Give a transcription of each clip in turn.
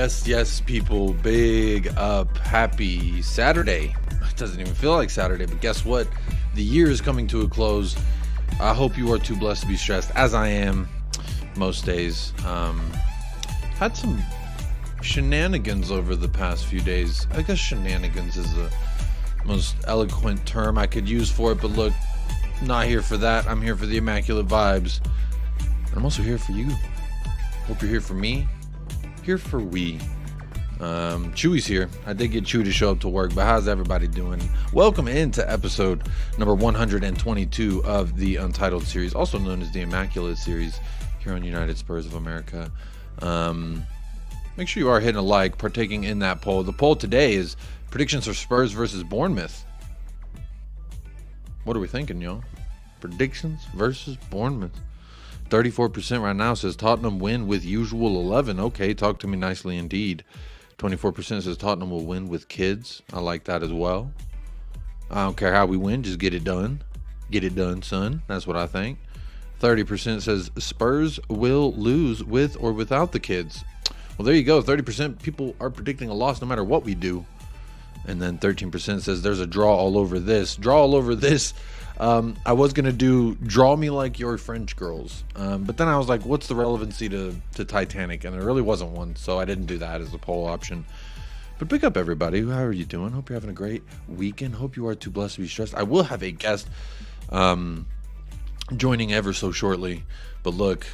Yes, people. Big up. Happy Saturday. It doesn't even feel like Saturday, but guess what? The year is coming to a close. I hope you are too blessed to be stressed, as I am most days. Had some shenanigans over the past few days. I guess shenanigans is the most eloquent term I could use for it, but look, not here for that. I'm here for the immaculate vibes. And I'm also here for you. Hope you're here for me. Here for we. Chewy's here. I did get Chewy to show up to work, but how's everybody doing? Welcome into episode number 122 of the Untitled series, also known as the Immaculate series, here on United Spurs of America. Make sure you are hitting a like, partaking in that poll. The poll today is predictions for Spurs versus Bournemouth. What are we thinking, y'all? Predictions versus Bournemouth. 34% right now says Tottenham win with usual 11. Okay, talk to me nicely indeed. 24% says Tottenham will win with kids. I like that as well. I don't care how we win, just get it done. Get it done, son. That's what I think. 30% says Spurs will lose with or without the kids. Well, there you go. 30% people are predicting a loss no matter what we do. And then 13% says there's a draw all over this. Draw all over this. I was going to do draw me like your French girls. But then I was like, what's the relevancy to Titanic? And there really wasn't one. So I didn't do that as a poll option. But pick up everybody. How are you doing? Hope you're having a great weekend. Hope you are too blessed to be stressed. I will have a guest joining ever so shortly. But look,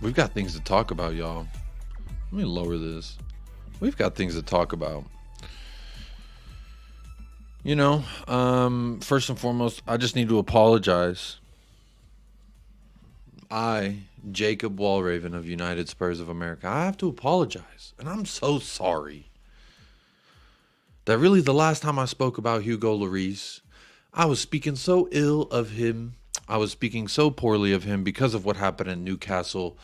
we've got things to talk about, y'all. Let me lower this. We've got things to talk about. You know, first and foremost, I just need to apologize. I, Jacob Walraven of United Spurs of America, I have to apologize. And I'm so sorry. That really the last time I spoke about Hugo Lloris, I was speaking so ill of him. I was speaking so poorly of him because of what happened in Newcastle.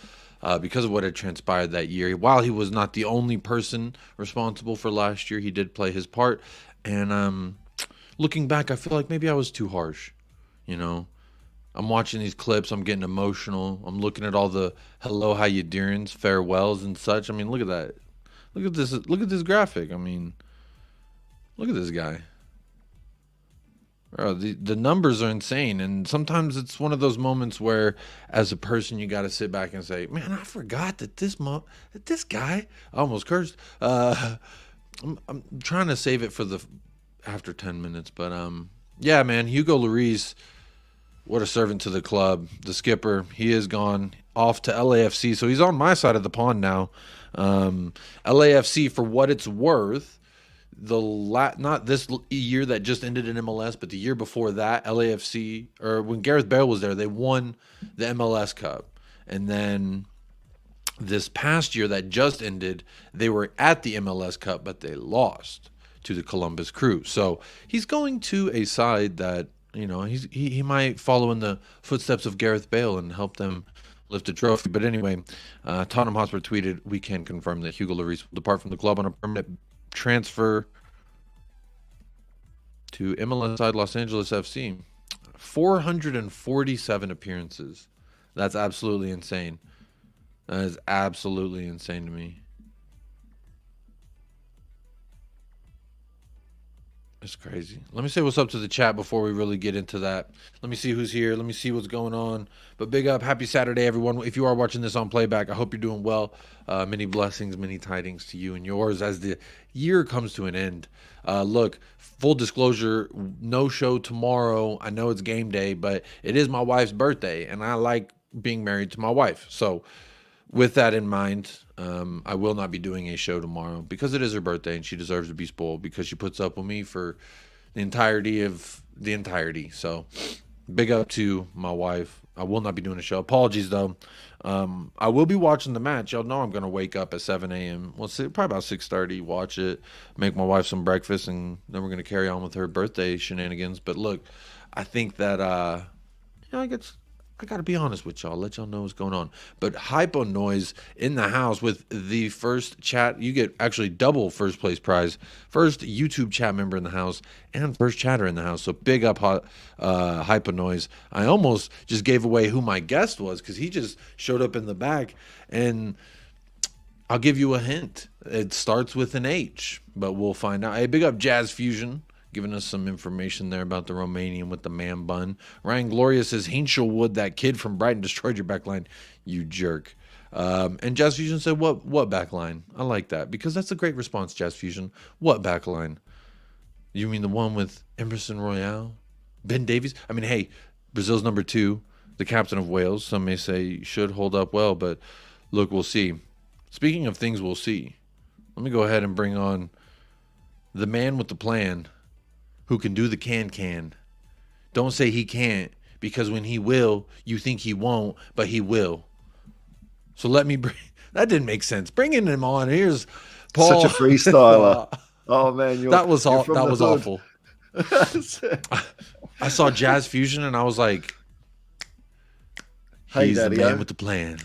Because of what had transpired that year. While he was not the only person responsible for last year, he did play his part. And looking back, I feel like maybe I was too harsh. You know, I'm watching these clips. I'm getting emotional. I'm looking at all the hello, how you doings, farewells and such. I mean, look at that. Look at this. Look at this graphic. I mean, look at this guy. Bro, the numbers are insane, and sometimes it's one of those moments where, as a person, you got to sit back and say, "Man, I forgot that this guy." I almost cursed. I'm trying to save it for the after 10 minutes, but yeah, man, Hugo Lloris, what a servant to the club. The skipper, he is gone off to LAFC, so he's on my side of the pond now. LAFC, for what it's worth. Not this year that just ended in MLS, but the year before that, LAFC, or when Gareth Bale was there, they won the MLS Cup. And then this past year that just ended, they were at the MLS Cup, but they lost to the Columbus Crew. So he's going to a side that, you know, he might follow in the footsteps of Gareth Bale and help them lift a trophy. But anyway, Tottenham Hotspur tweeted, "We can confirm that Hugo Lloris will depart from the club on a permanent transfer to MLS side Los Angeles FC." 447 appearances. That's absolutely insane. That is absolutely insane to me. It's crazy. Let me say what's up to the chat before we really get into that. Let me see who's here. Let me see what's going on. But big up. Happy Saturday, everyone. If you are watching this on playback, I hope you're doing well. Many blessings, many tidings to you and yours as the year comes to an end. Look, full disclosure, no show tomorrow. I know it's game day, but it is my wife's birthday, and I like being married to my wife. So with that in mind, I will not be doing a show tomorrow because it is her birthday and she deserves to be spoiled because she puts up with me for the entirety. So big up to my wife. I will not be doing a show. Apologies, though. I will be watching the match. Y'all know I'm going to wake up at 7 a.m. Well, probably about 6:30, watch it, make my wife some breakfast, and then we're going to carry on with her birthday shenanigans. But look, I think that, I guess I got to be honest with y'all, let y'all know what's going on. But hypo noise in the house with the first chat. You get actually double first place prize. First YouTube chat member in the house and first chatter in the house. So big up hypo noise. I almost just gave away who my guest was because he just showed up in the back. And I'll give you a hint. It starts with an H, but we'll find out. Hey, big up Jazz Fusion, giving us some information there about the Romanian with the man bun. Ryan Gloria says, Hinchelwood, that kid from Brighton, destroyed your backline, you jerk. And Jazz Fusion said, what backline? I like that, because that's a great response, Jazz Fusion. What backline? You mean the one with Emerson Royale? Ben Davies? I mean, hey, Brazil's number 2, the captain of Wales. Some may say should hold up well, but look, we'll see. Speaking of things we'll see, let me go ahead and bring on the man with the plan who can do the can. Don't say he can't, because when he will, you think he won't, but he will. So let me bring... That didn't make sense. Bringing him on. Here's Paul. Such a freestyler. Oh, man. That was awful. I saw Jazz Fusion, and I was like, he's the man with the plan.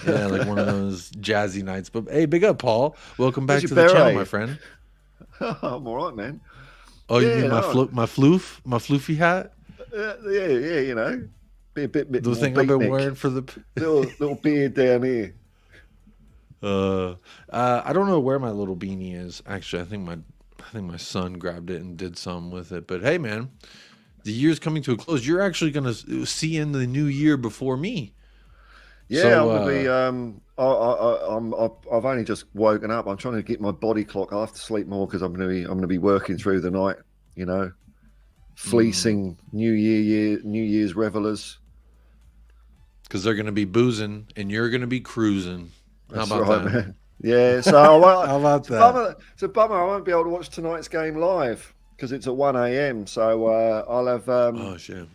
Yeah, like one of those jazzy nights. But hey, big up, Paul. Welcome back to the channel, my friend. I'm all right, man. Oh, you mean my floofy hat? Yeah, you know. Be a bit the thing I've been wearing for the little beard down here. I don't know where my little beanie is. Actually, I think my son grabbed it and did something with it. But hey, man, the year's coming to a close. You're actually gonna see in the new year before me. Yeah, so, I'm gonna be. I've only just woken up. I'm trying to get my body clock. I have to sleep more because I'm gonna be working through the night. You know, fleecing New Year's revelers. Because they're gonna be boozing and you're gonna be cruising. How about that? Man. Yeah. So how about that? It's a bummer. I won't be able to watch tonight's game live because it's at 1 a.m. So I'll have. Oh shit.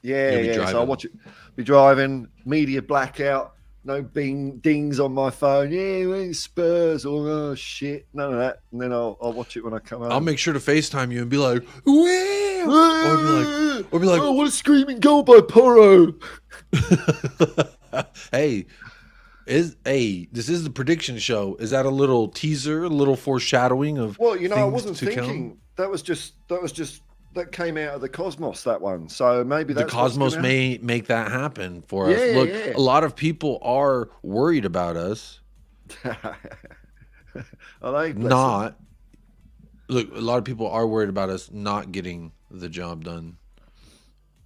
Yeah. So I'll watch it. Be driving, media blackout, no dings on my phone. Yeah, we're Spurs. Oh shit, none of that. And then I'll watch it when I come home. I'll make sure to FaceTime you and be like, wow! or be like, oh, what a screaming goal by Porro! Hey, this is the prediction show. Is that a little teaser, a little foreshadowing of? Well, you know, I wasn't thinking. That was just. That came out of the cosmos, that one. So maybe that's the cosmos may make that happen for us. Look, a lot of people are worried about us. Are they? Look, a lot of people are worried about us not getting the job done.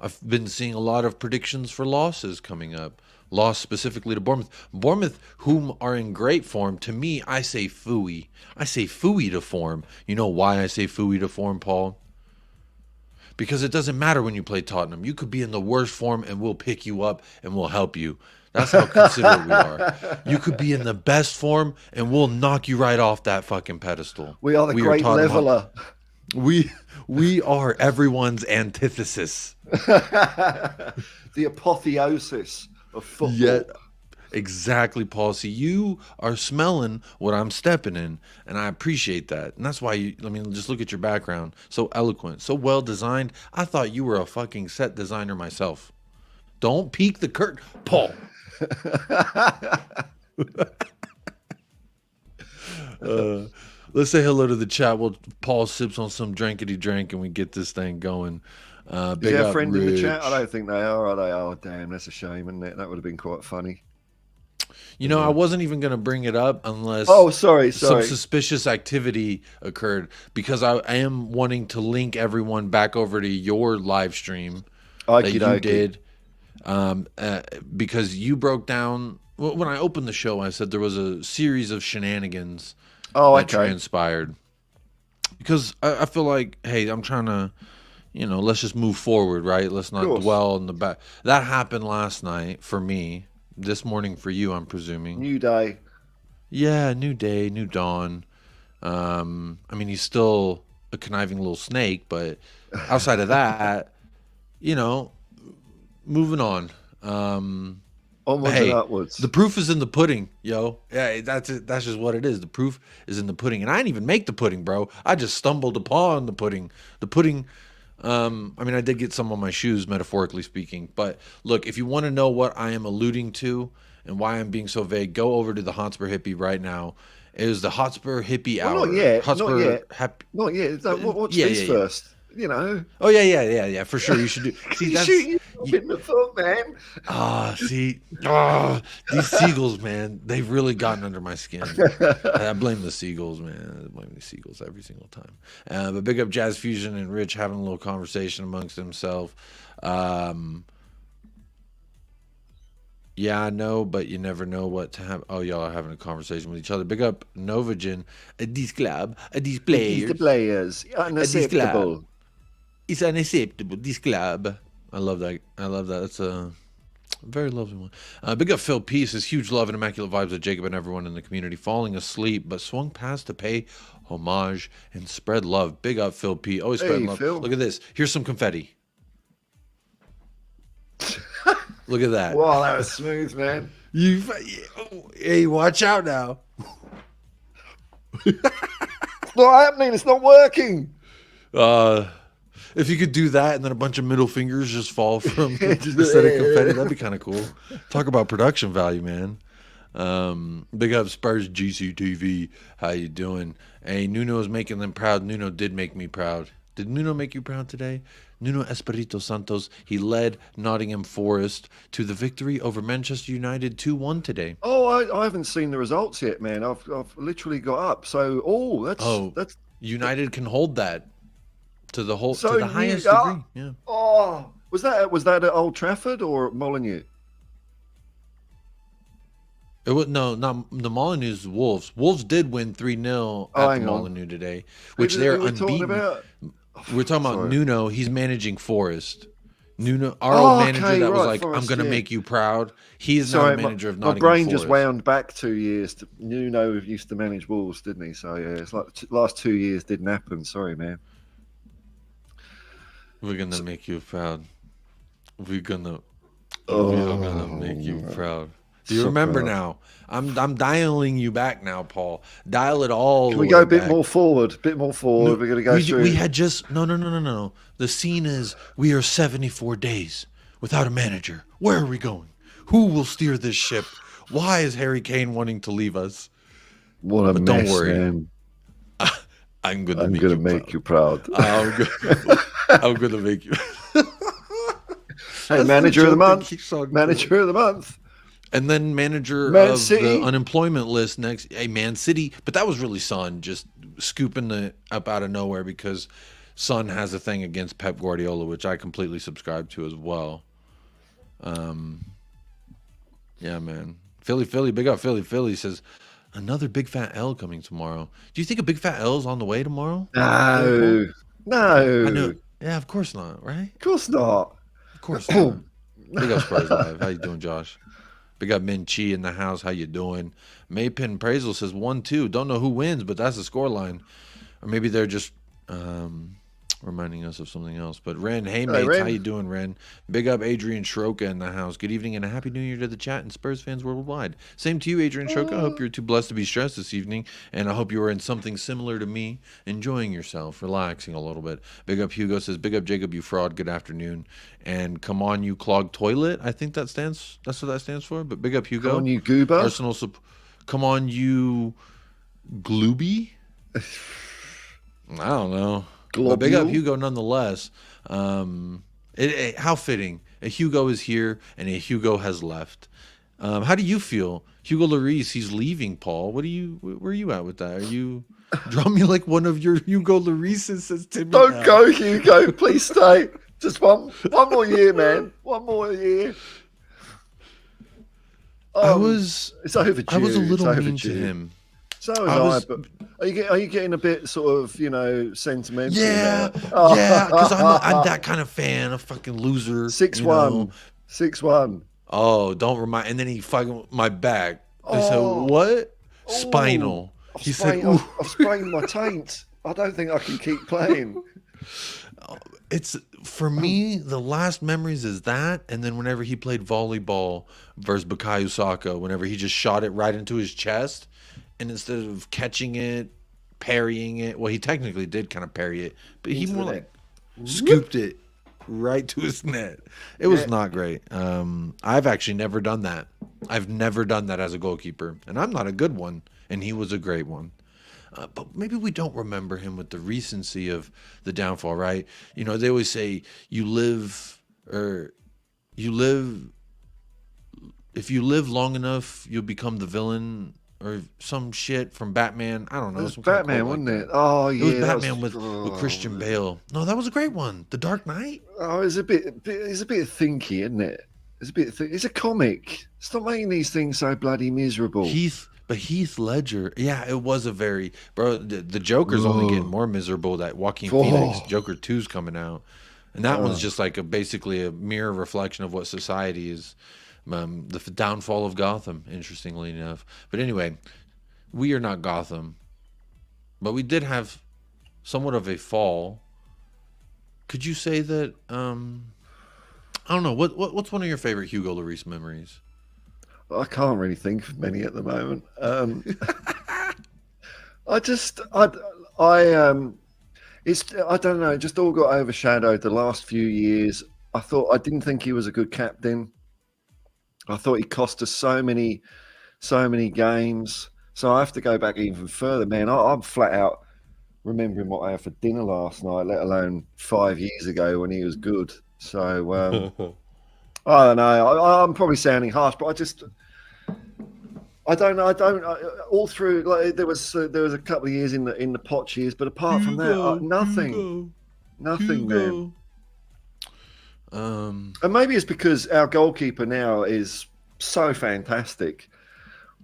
I've been seeing a lot of predictions for losses coming up. Loss specifically to Bournemouth. Bournemouth, whom are in great form. To me, I say phooey. I say phooey to form. You know why I say phooey to form, Paul? Because it doesn't matter when you play Tottenham. You could be in the worst form and we'll pick you up and we'll help you. That's how considerate we are. You could be in the best form and we'll knock you right off that fucking pedestal. We are the great leveler. We are everyone's antithesis. The apotheosis of football. Yeah, exactly, Paul. See, you are smelling what I'm stepping in, and I appreciate that. And that's why just look at your background. So eloquent, so well designed. I thought you were a fucking set designer myself. Don't peek the curtain, Paul. Let's say hello to the chat. Well, Paul sips on some drinkity drink, and we get this thing going. Is there a friend in the chat? I don't think they are they? Oh, damn, that's a shame, isn't it? That would have been quite funny. You know, I wasn't even going to bring it up unless sorry. Some suspicious activity occurred, because I am wanting to link everyone back over to your live stream that you did, because you broke down. Well, when I opened the show, I said there was a series of shenanigans that transpired. Because I feel like, hey, I'm trying to, let's just move forward, right? Let's not dwell in the back. That happened last night for me. This morning for you, I'm presuming. New day. Yeah, new day, new dawn. I mean, he's still a conniving little snake, but outside of that, moving on. Onwards and upwards. The proof is in the pudding, yo. Yeah, that's it. That's just what it is. The proof is in the pudding. And I didn't even make the pudding, bro. I just stumbled upon the pudding. The pudding... I mean, I did get some on my shoes, metaphorically speaking. But look, if you want to know what I am alluding to and why I'm being so vague, go over to the Hotspur Hippie right now. It is the Hotspur Hippie Hour. Not yet. Hotspur not yet. Watch this first. Oh, yeah. For sure. You should do. See, in the foot, man. These seagulls, man, they've really gotten under my skin. I blame the seagulls, man. I blame the seagulls every single time. But big up Jazz Fusion and Rich having a little conversation amongst themselves. Yeah, I know, but you never know what to have. Oh, y'all are having a conversation with each other. Big up Novagen, this club, these players. The players, unacceptable. It's unacceptable, this club. I love that. I love that. It's a very lovely one. Big up Phil Peace. His huge love and immaculate vibes of Jacob and everyone in the community. Falling asleep, but swung past to pay homage and spread love. Big up Phil P. Always spread love. Phil. Look at this. Here's some confetti. Look at that. Wow, that was smooth, man. Hey, watch out now. It's not happening. It's not working. If you could do that and then a bunch of middle fingers just fall from instead of confetti, that'd be kind of cool. Talk about production value, man. Big up Spurs GCTV. How you doing? Hey, Nuno is making them proud. Nuno did make me proud. Did Nuno make you proud today? Nuno Espirito Santos, he led Nottingham Forest to the victory over Manchester United 2-1 today. Oh, I haven't seen the results yet, man. I've literally got up. So, that's United can hold that to the highest degree. Yeah. Oh, was that at Old Trafford or Molineux? It was not the Molineux's Wolves. Wolves did win 3-0 at the Molineux today, which they're unbeaten. We're talking about Nuno. He's managing Forest. Nuno, our old manager that was like, Forest, I'm going to make you proud. He is now the manager of Nottingham Forest. My brain Forest. just wound back 2 years. Nuno used to manage Wolves, didn't he? So, yeah, it's like the last 2 years didn't happen. Sorry, man. We're going to make you proud. We're going to make you proud. Do you remember now? I'm dialing you back now, Paul. Dial it all. Can we go a bit more forward? Bit more forward. No, we're going to go through. We had just no. The scene is we are 74 days without a manager. Where are we going? Who will steer this ship? Why is Harry Kane wanting to leave us? What a mess, don't worry. Man. I'm gonna make you proud. I'm gonna make you. Hey, manager of the month. Manager of the month. And then manager of the unemployment list next. Hey, Man City. But that was really Son just scooping it up out of nowhere because Son has a thing against Pep Guardiola, which I completely subscribe to as well. Yeah, man. Philly, big up Philly says, another big fat L coming tomorrow. Do you think a big fat L is on the way tomorrow? No. I know. Yeah, of course not, right? Of course not. Of course not. Big up Spurs Live. How you doing, Josh? Big up Min Chi in the house. How you doing? Maypin Praisel says 1-2. Don't know who wins, but that's the scoreline. Or maybe they're just reminding us of something else. But Ren, hey mates, Ren. how you doing, Ren? Big up Adrian Schroka in the house. Good evening and a happy new year to the chat and Spurs fans worldwide. Same to you, Adrian Schroka. I hope you're too blessed to be stressed this evening, and I hope you are in something similar to me, enjoying yourself, relaxing a little bit. Big up Hugo says, big up Jacob, you fraud. Good afternoon. And come on, you clogged toilet. I think that's what that stands for. But big up Hugo. Come on, you goober. Arsenal. Come on, you glooby. I don't know. But big up Hugo nonetheless. How fitting. A Hugo is here and a Hugo has left. How do you feel? Hugo Lloris, he's leaving, Paul. Where are you at with that? Are you draw me like one of your Hugo Llorises, says Timmy. Don't go, Hugo. Please stay. Just one more year, man. One more year. It's overdue. I was a little mean to him. So but are you getting a bit sort of, sentimental? Yeah, because I'm that kind of fan, a fucking loser. 6-1. 6-1. Oh, don't remind. And then he fucking my back. I said, what? Spinal. He said, I've sprained my taint. I don't think I can keep playing. It's for me, the last memories is that, and then whenever he played volleyball versus Bukayo Saka, whenever he just shot it right into his chest. And instead of catching it, parrying it, well, he technically did kind of parry it, but he more like scooped it right to his net. It was not great. I've actually never done that. I've never done that as a goalkeeper, and I'm not a good one, and he was a great one. But maybe we don't remember him with the recency of the downfall, right? They always say you live or you live. If you live long enough, you'll become the villain or some shit from Batman. I don't know. It was Batman, wasn't it? Oh yeah, it was Batman with Christian Bale. No, that was a great one. The Dark Knight. Oh, it's a bit thinky, isn't it? It's a bit. It's a comic. Stop making these things so bloody miserable. Heath Ledger. Yeah, it was a very The Joker's only getting more miserable. That Joaquin Phoenix Joker 2's coming out, and that one's just like basically a mirror reflection of what society is. The downfall of Gotham, interestingly enough. But anyway, we are not Gotham, but we did have somewhat of a fall. Could you say that? I don't know. What's one of your favorite Hugo Lloris memories? I can't really think of many at the moment. I don't know. It just all got overshadowed the last few years. I didn't think he was a good captain. I thought he cost us so many games. So I have to go back even further, man. I'm flat out remembering what I had for dinner last night, let alone 5 years ago when he was good. So I don't know. I'm probably sounding harsh, but I don't know. All through, like, there was a couple of years in the Potch years, but apart from that, nothing, man. And maybe it's because our goalkeeper now is so fantastic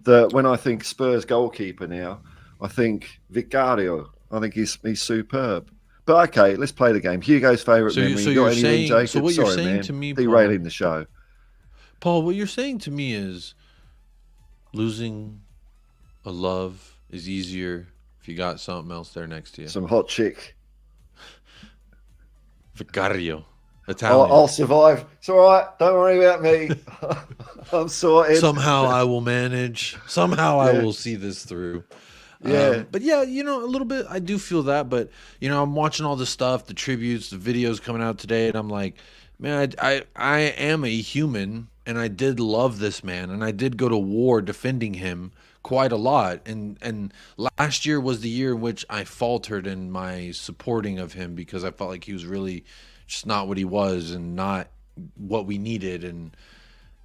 that when I think Spurs goalkeeper now, I think Vicario. I think he's superb. But okay, let's play the game. Hugo's favourite memory. So you're saying, so what you're saying to me, derailing the show. Paul, what you're saying to me is losing a love is easier if you got something else there next to you. Some hot chick. Vicario. Italian. I'll survive. It's all right. Don't worry about me. I'm sorted. Somehow I will manage. Somehow I will see this through. Yeah. But yeah, you know, a little bit, I do feel that. But, you know, I'm watching all the stuff, the tributes, the videos coming out today, and I'm like, man, I am a human, and I did love this man, and I did go to war defending him quite a lot. And last year was the year in which I faltered in my supporting of him because I felt like he was really just not what he was and not what we needed. And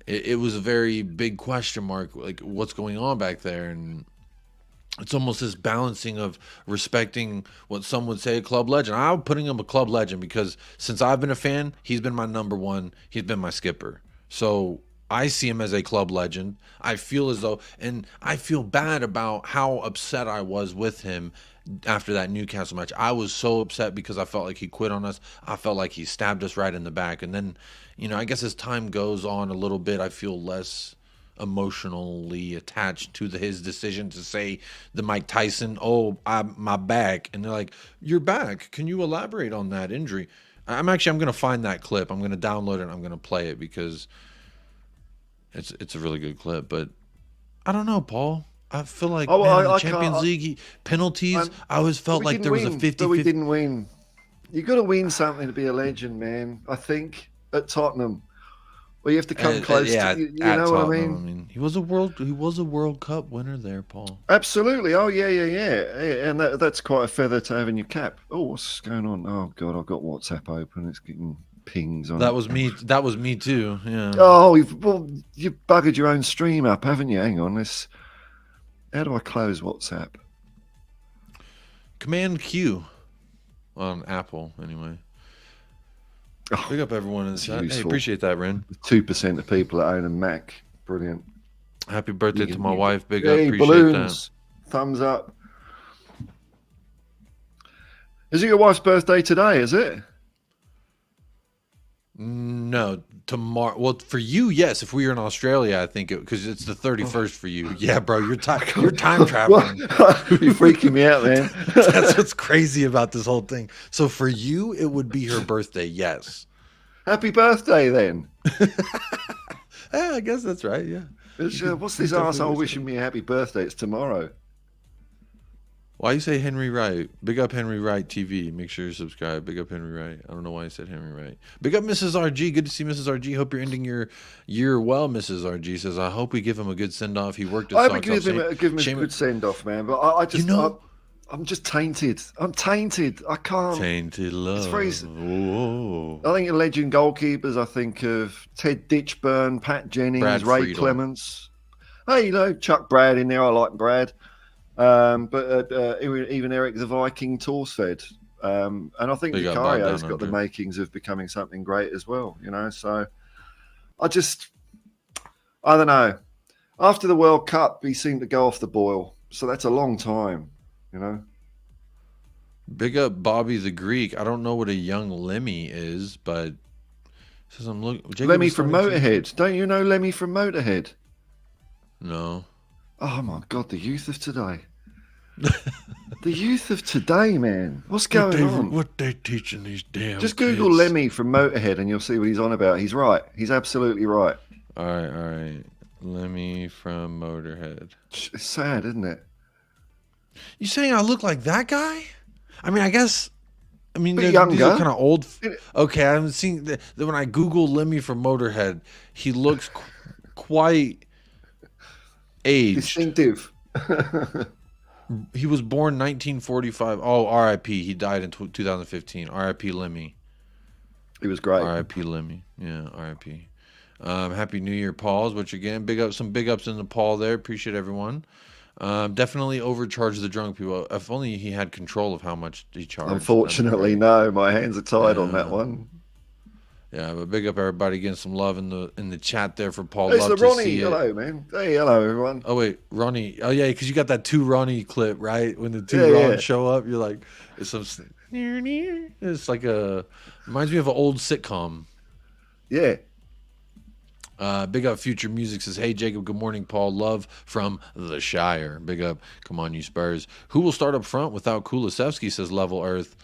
it was a very big question mark, like what's going on back there. And it's almost this balancing of respecting what some would say a club legend. I'm putting him a club legend because since I've been a fan, he's been my number one. He's been my skipper. So I see him as a club legend. I feel as though, and I feel bad about how upset I was with him after that Newcastle match. I was so upset because I felt like he quit on us. I felt like he stabbed us right in the back. And then, you know, I guess as time goes on a little bit, I feel less emotionally attached to his decision to say the Mike Tyson, my back. And they're like, your back. Can you elaborate on that injury? I'm going to find that clip. I'm going to download it and I'm going to play it because it's a really good clip. But I don't know, Paul. I feel like in the Champions League penalties, I always felt like there was a 50-50. But we didn't win. You got to win something to be a legend, man. I think at Tottenham, where you have to come close. Yeah, to, you know Tottenham, what I mean? He was a World Cup winner there, Paul. Absolutely. Oh yeah. And that's quite a feather to have in your cap. Oh, what's going on? Oh God, I've got WhatsApp open. It's getting pings on. That was me. That was me too. Yeah. Oh, you've buggered your own stream up, haven't you? Hang on. How do I close WhatsApp? Command Q on Apple, anyway. Oh, big up everyone in the chat. Hey, appreciate that, Ren. 2% of people that own a Mac. Brilliant. Happy birthday to my wife. Big up. Appreciate balloons. That. Thumbs up. Is it your wife's birthday today, is it? No, tomorrow. Well, for you, yes. If we were in Australia, I think because it's the 31st for you. Yeah, bro, you're time traveling. You're freaking me out, man. That's what's crazy about this whole thing. So for you, it would be her birthday. Yes. Happy birthday, then. Yeah, I guess that's right. Yeah. What's this arsehole wishing me a happy birthday? It's tomorrow. Why you say Henry Wright? Big up Henry Wright TV. Make sure you subscribe. Big up Henry Wright. I don't know why I said Henry Wright. Big up Mrs. RG. Good to see Mrs. RG. Hope you're ending your year well. Mrs. RG says, I hope we give him a good send off. He worked at I would give him a good send off, man. But I just, I'm just tainted. I'm tainted. I can't. Tainted love. It's very, I think of legend goalkeepers. I think of Ted Ditchburn, Pat Jennings, Ray Friedel. Clements. Hey, Chuck Brad in there. I like Brad. But even Eric the Viking Torsfed. And I think Vicario's got the makings of becoming something great as well, So I don't know. After the World Cup, he seemed to go off the boil. So that's a long time, Big up Bobby the Greek. I don't know what a young Lemmy is, but says I'm looking. Lemmy from Motorhead. Don't you know Lemmy from Motorhead? No. Oh my God, the youth of today. The youth of today, man. What's going on? What they teaching these damn Just Google kids? Lemmy from Motorhead and you'll see what he's on about. He's right. He's absolutely right. All right. Lemmy from Motorhead. It's sad, isn't it? You saying I look like that guy? I mean, I guess. I mean, these younger. are kind of old. Okay, I'm seeing that when I Google Lemmy from Motorhead, he looks quite aged. Distinctive. He was born 1945. Oh, R.I.P. He died in 2015. R.I.P. Lemmy. He was great. R.I.P. Lemmy. Yeah, R.I.P. Happy New Year, Pauls. Which again, some big ups in the Paul there. Appreciate everyone. Definitely overcharged the drunk people. If only he had control of how much he charged. Unfortunately, no. My hands are tied on that one. Yeah, but big up everybody, getting some love in the chat there for Paul. It's the Ronnie. Hello, man. Hey, hello, everyone. Oh wait, Ronnie. Oh yeah, because you got that two Ronnie clip, right? When the two Ron show up, you're like, it's some. It's like reminds me of an old sitcom. Yeah. Big up Future Music says, hey Jacob, good morning, Paul. Love from the Shire. Big up. Come on, you Spurs. Who will start up front without Kulusevski, says Level Earth.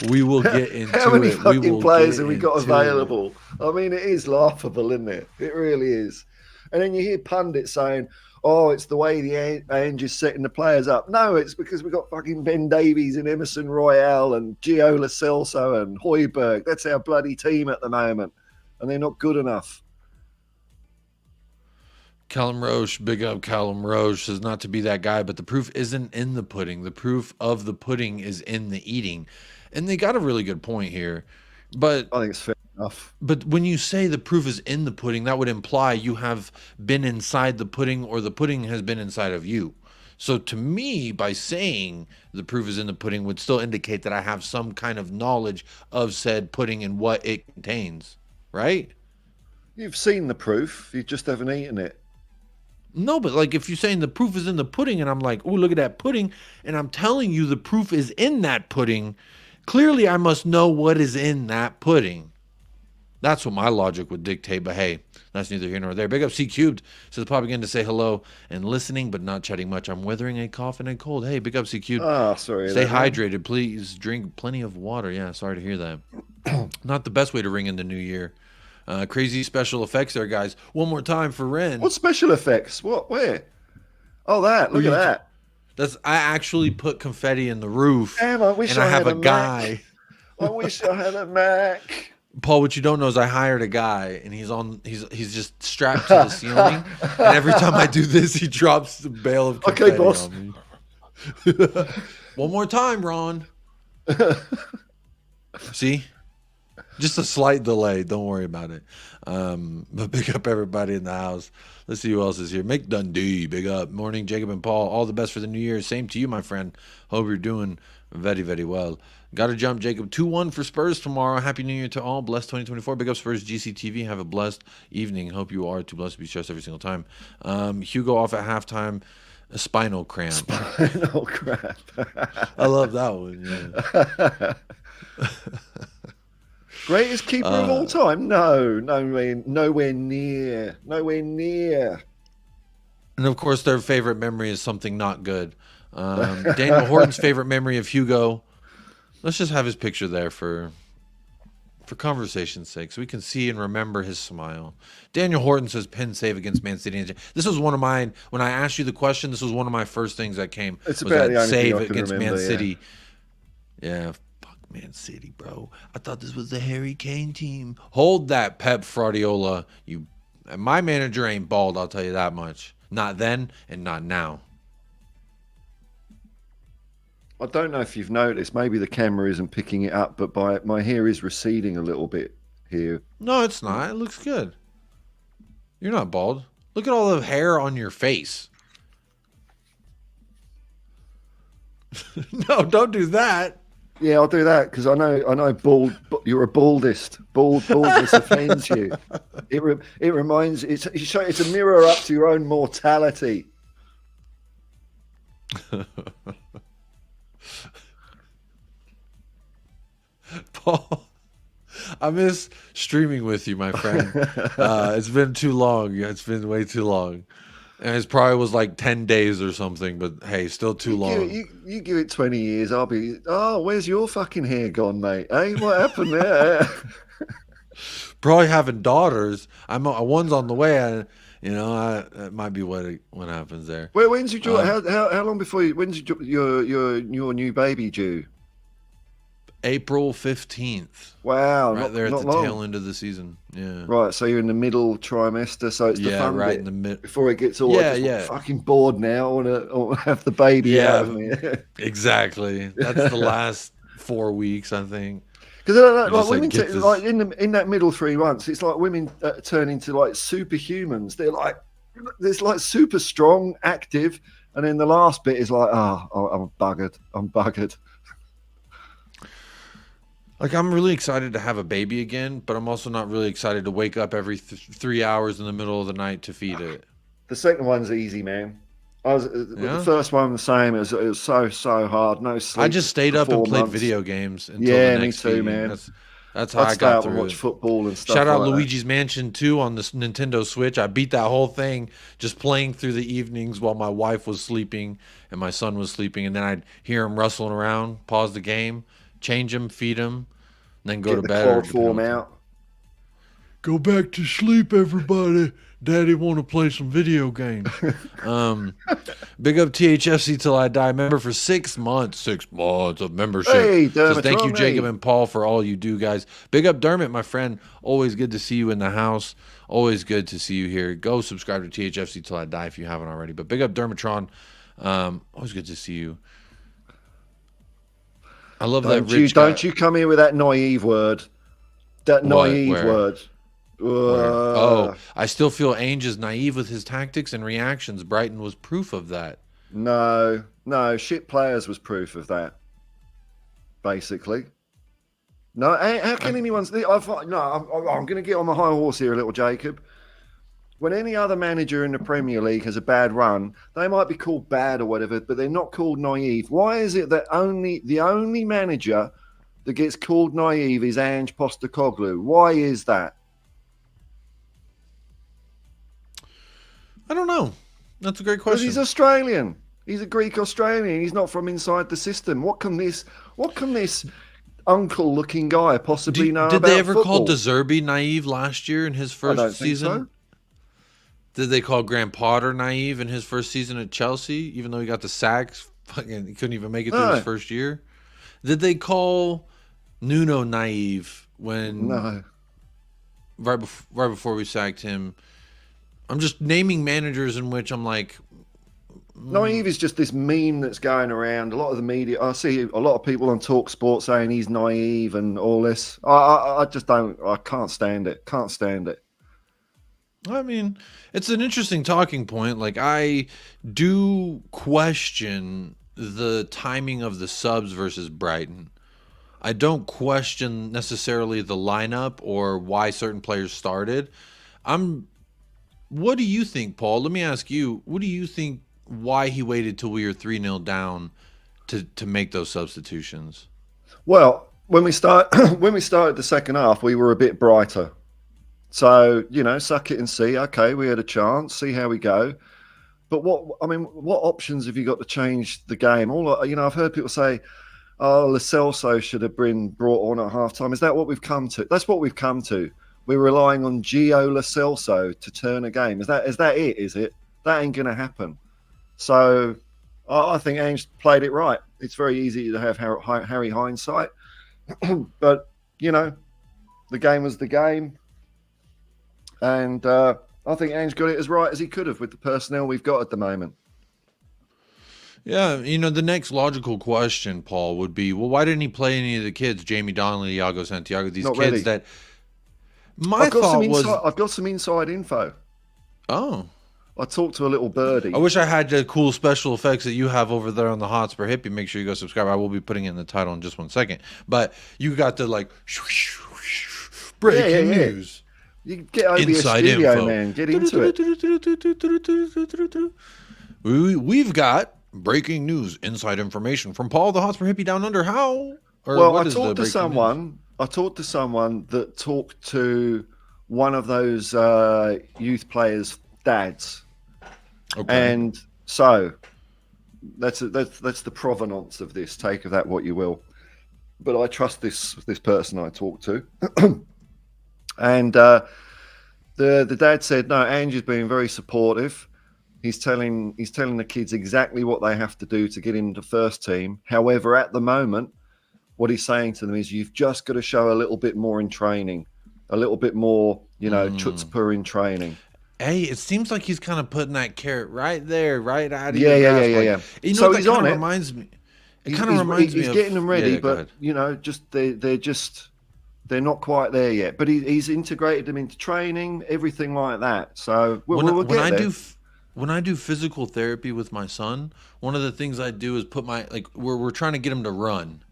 We will get into How many fucking players have we got available? I mean, it is laughable, isn't it? It really is. And then you hear pundits saying, oh, it's the way the Ange is setting the players up. No, it's because we've got fucking Ben Davies and Emerson Royale and Gio Lo Celso and Højbjerg. That's our bloody team at the moment. And they're not good enough. Callum Roche, big up Callum Roche, says not to be that guy, but the proof isn't in the pudding. The proof of the pudding is in the eating. And they got a really good point here. But I think it's fair enough. But when you say the proof is in the pudding, that would imply you have been inside the pudding or the pudding has been inside of you. So to me, by saying the proof is in the pudding would still indicate that I have some kind of knowledge of said pudding and what it contains, right? You've seen the proof. You just haven't eaten it. No, but like if you're saying the proof is in the pudding and I'm like, oh, look at that pudding, and I'm telling you the proof is in that pudding, clearly I must know what is in that pudding. That's what my logic would dictate, but hey, that's neither here nor there. Big up C Cubed, says popping in to say hello and listening, but not chatting much. I'm weathering a cough and a cold. Hey, big up C Cubed. Oh, sorry. Stay hydrated, please. Drink plenty of water. Yeah, sorry to hear that. Not the best way to ring in the new year. Crazy special effects there, guys. One more time for Ren. What special effects? What? Where? Oh, that. Look at that. I actually put confetti in the roof. Damn, I wish I have had a guy. I wish I had a Mac. Paul, what you don't know is I hired a guy, and he's just strapped to the ceiling, and every time I do this, he drops the bale of confetti on me. One more time, Ron. See? Just a slight delay. Don't worry about it. But big up everybody in the house. Let's see who else is here. Mick Dundee, big up. Morning, Jacob and Paul. All the best for the new year. Same to you, my friend. Hope you're doing very, very well. Got to jump, Jacob. 2-1 for Spurs tomorrow. Happy New Year to all. Blessed 2024. Big up Spurs GCTV. Have a blessed evening. Hope you are too blessed to be stressed every single time. Hugo off at halftime. A spinal cramp. Spinal cramp. I love that one. Yeah. Greatest keeper of all time? No, nowhere near. Nowhere near. And of course, their favorite memory is something not good. Daniel Horton's favorite memory of Hugo. Let's just have his picture there for conversation's sake, so we can see and remember his smile. Daniel Horton says pin save against Man City. This was one of mine. When I asked you the question, this was one of my first things that came. It's about the only save thing I against remember, Man City. Yeah. Man City, bro. I thought this was the Harry Kane team. Hold that, Pep Guardiola. My manager ain't bald, I'll tell you that much. Not then and not now. I don't know if you've noticed, maybe the camera isn't picking it up, but my hair is receding a little bit here. No, it's not. It looks good. You're not bald. Look at all the hair on your face. No, don't do that. Yeah, I'll do that because I know bald. You're a baldist. Baldness offends you. It reminds. It's a mirror up to your own mortality. Paul, I miss streaming with you, my friend. It's been too long. It's been way too long. And it probably was like 10 days or something, but hey, still too long. You give it 20 years, I'll be, oh, where's your fucking hair gone, mate? Hey, what happened there? Probably having daughters. One's on the way. That might be what happens there. Well, when's your how long before when's your new baby due? April 15th. Wow, right there at not the long. Tail end of the season. Yeah. Right, so you're in the middle trimester, so it's the fun right bit in the mid. before it gets all fucking bored now. I want to have the baby out of me. Exactly. That's the last 4 weeks, I think. Because like women, like in that middle 3 months, it's like women turn into like superhumans. They're like super strong, active, and then the last bit is like, I'm buggered. Like, I'm really excited to have a baby again, but I'm also not really excited to wake up every 3 hours in the middle of the night to feed it. The second one's easy, man. The first one the same. It was so hard. No sleep. I just stayed up and played video games until the next me too, feeding. man. That's how I got through and watch football and stuff. Shout out like Luigi's Mansion 2 on the Nintendo Switch. I beat that whole thing just playing through the evenings while my wife was sleeping and my son was sleeping, and then I'd hear him rustling around, pause the game, change him, feed him, and then go to bed. Get the form out. Go back to sleep, everybody. Daddy want to play some video games. Big up THFC Till I Die member for 6 months. 6 months of membership. Hey, Dermot, thank you, Jacob and Paul, for all you do, guys. Big up Dermot, my friend. Always good to see you in the house. Always good to see you here. Go subscribe to THFC Till I Die if you haven't already. But big up Dermatron. Always good to see you. I love that. Don't you come here with that naive word. That naive word. Oh, I still feel Ainge is naive with his tactics and reactions. Brighton was proof of that. No, shit players was proof of that. Basically, no. How can anyone's? I'm going to get on my high horse here a little, Jacob. When any other manager in the Premier League has a bad run, they might be called bad or whatever, but they're not called naive. Why is it that the only manager that gets called naive is Ange Postecoglou? Why is that? I don't know. That's a great question. Because he's Australian. He's a Greek Australian. He's not from inside the system. What can this uncle-looking guy possibly know about Did they ever football? call De Zerbi naive last year in his first season? So. Did they call Graham Potter naive in his first season at Chelsea, even though he got the sacks? Fucking, he couldn't even make it through his first year. Did they call Nuno naive when? No. Right before we sacked him. I'm just naming managers in which I'm like. Naive is just this meme that's going around. A lot of the media, I see a lot of people on Talk Sport saying he's naive and all this. I just don't. I can't stand it. Can't stand it. I mean, it's an interesting talking point. Like, I do question the timing of the subs versus Brighton. I don't question necessarily the lineup or why certain players started. What do you think, Paul? Let me ask you. What do you think? Why he waited till we were 3-0 down to make those substitutions? Well, when we started the second half, we were a bit brighter. So, suck it and see. Okay, we had a chance. See how we go. But what options have you got to change the game? I've heard people say, "Oh, Lo Celso should have been brought on at halftime." Is that what we've come to? That's what we've come to. We're relying on Gio Lo Celso to turn a game. Is that it? Is it? That ain't going to happen. So, I think Ange played it right. It's very easy to have Harry hindsight, but the game was the game. And I think Ange got it as right as he could have with the personnel we've got at the moment. Yeah, you know, the next logical question, Paul, would be, well, why didn't he play any of the kids, Jamie Donnelly, Iago Santiago, these Not kids ready. that I've got some inside info. Oh. I talked to a little birdie. I wish I had the cool special effects that you have over there on the Hotspur Hippie. Make sure you go subscribe. I will be putting it in the title in just 1 second. But you got the like breaking news. You get over your studio, info. Man. Get into it. We've got breaking news, inside information from Paul the Hotspur Hippie down under. How? Well, I talked to someone that talked to one of those youth players' dads. Okay. And so that's the provenance of this. Take of that what you will. But I trust this person I talked to. And the dad said, no, Angie's being very supportive. He's telling the kids exactly what they have to do to get into first team. However, at the moment, what he's saying to them is, you've just got to show a little bit more in training, a little bit more, chutzpah in training. Hey, it seems like he's kind of putting that carrot right there, right out of yeah. You know, so that he's on it. Reminds me. It kind of reminds me. He's getting them ready, but they're not quite there yet. But he's integrated them into training, everything like that. So we'll get there. When I do physical therapy with my son, one of the things I do is put we're trying to get him to run,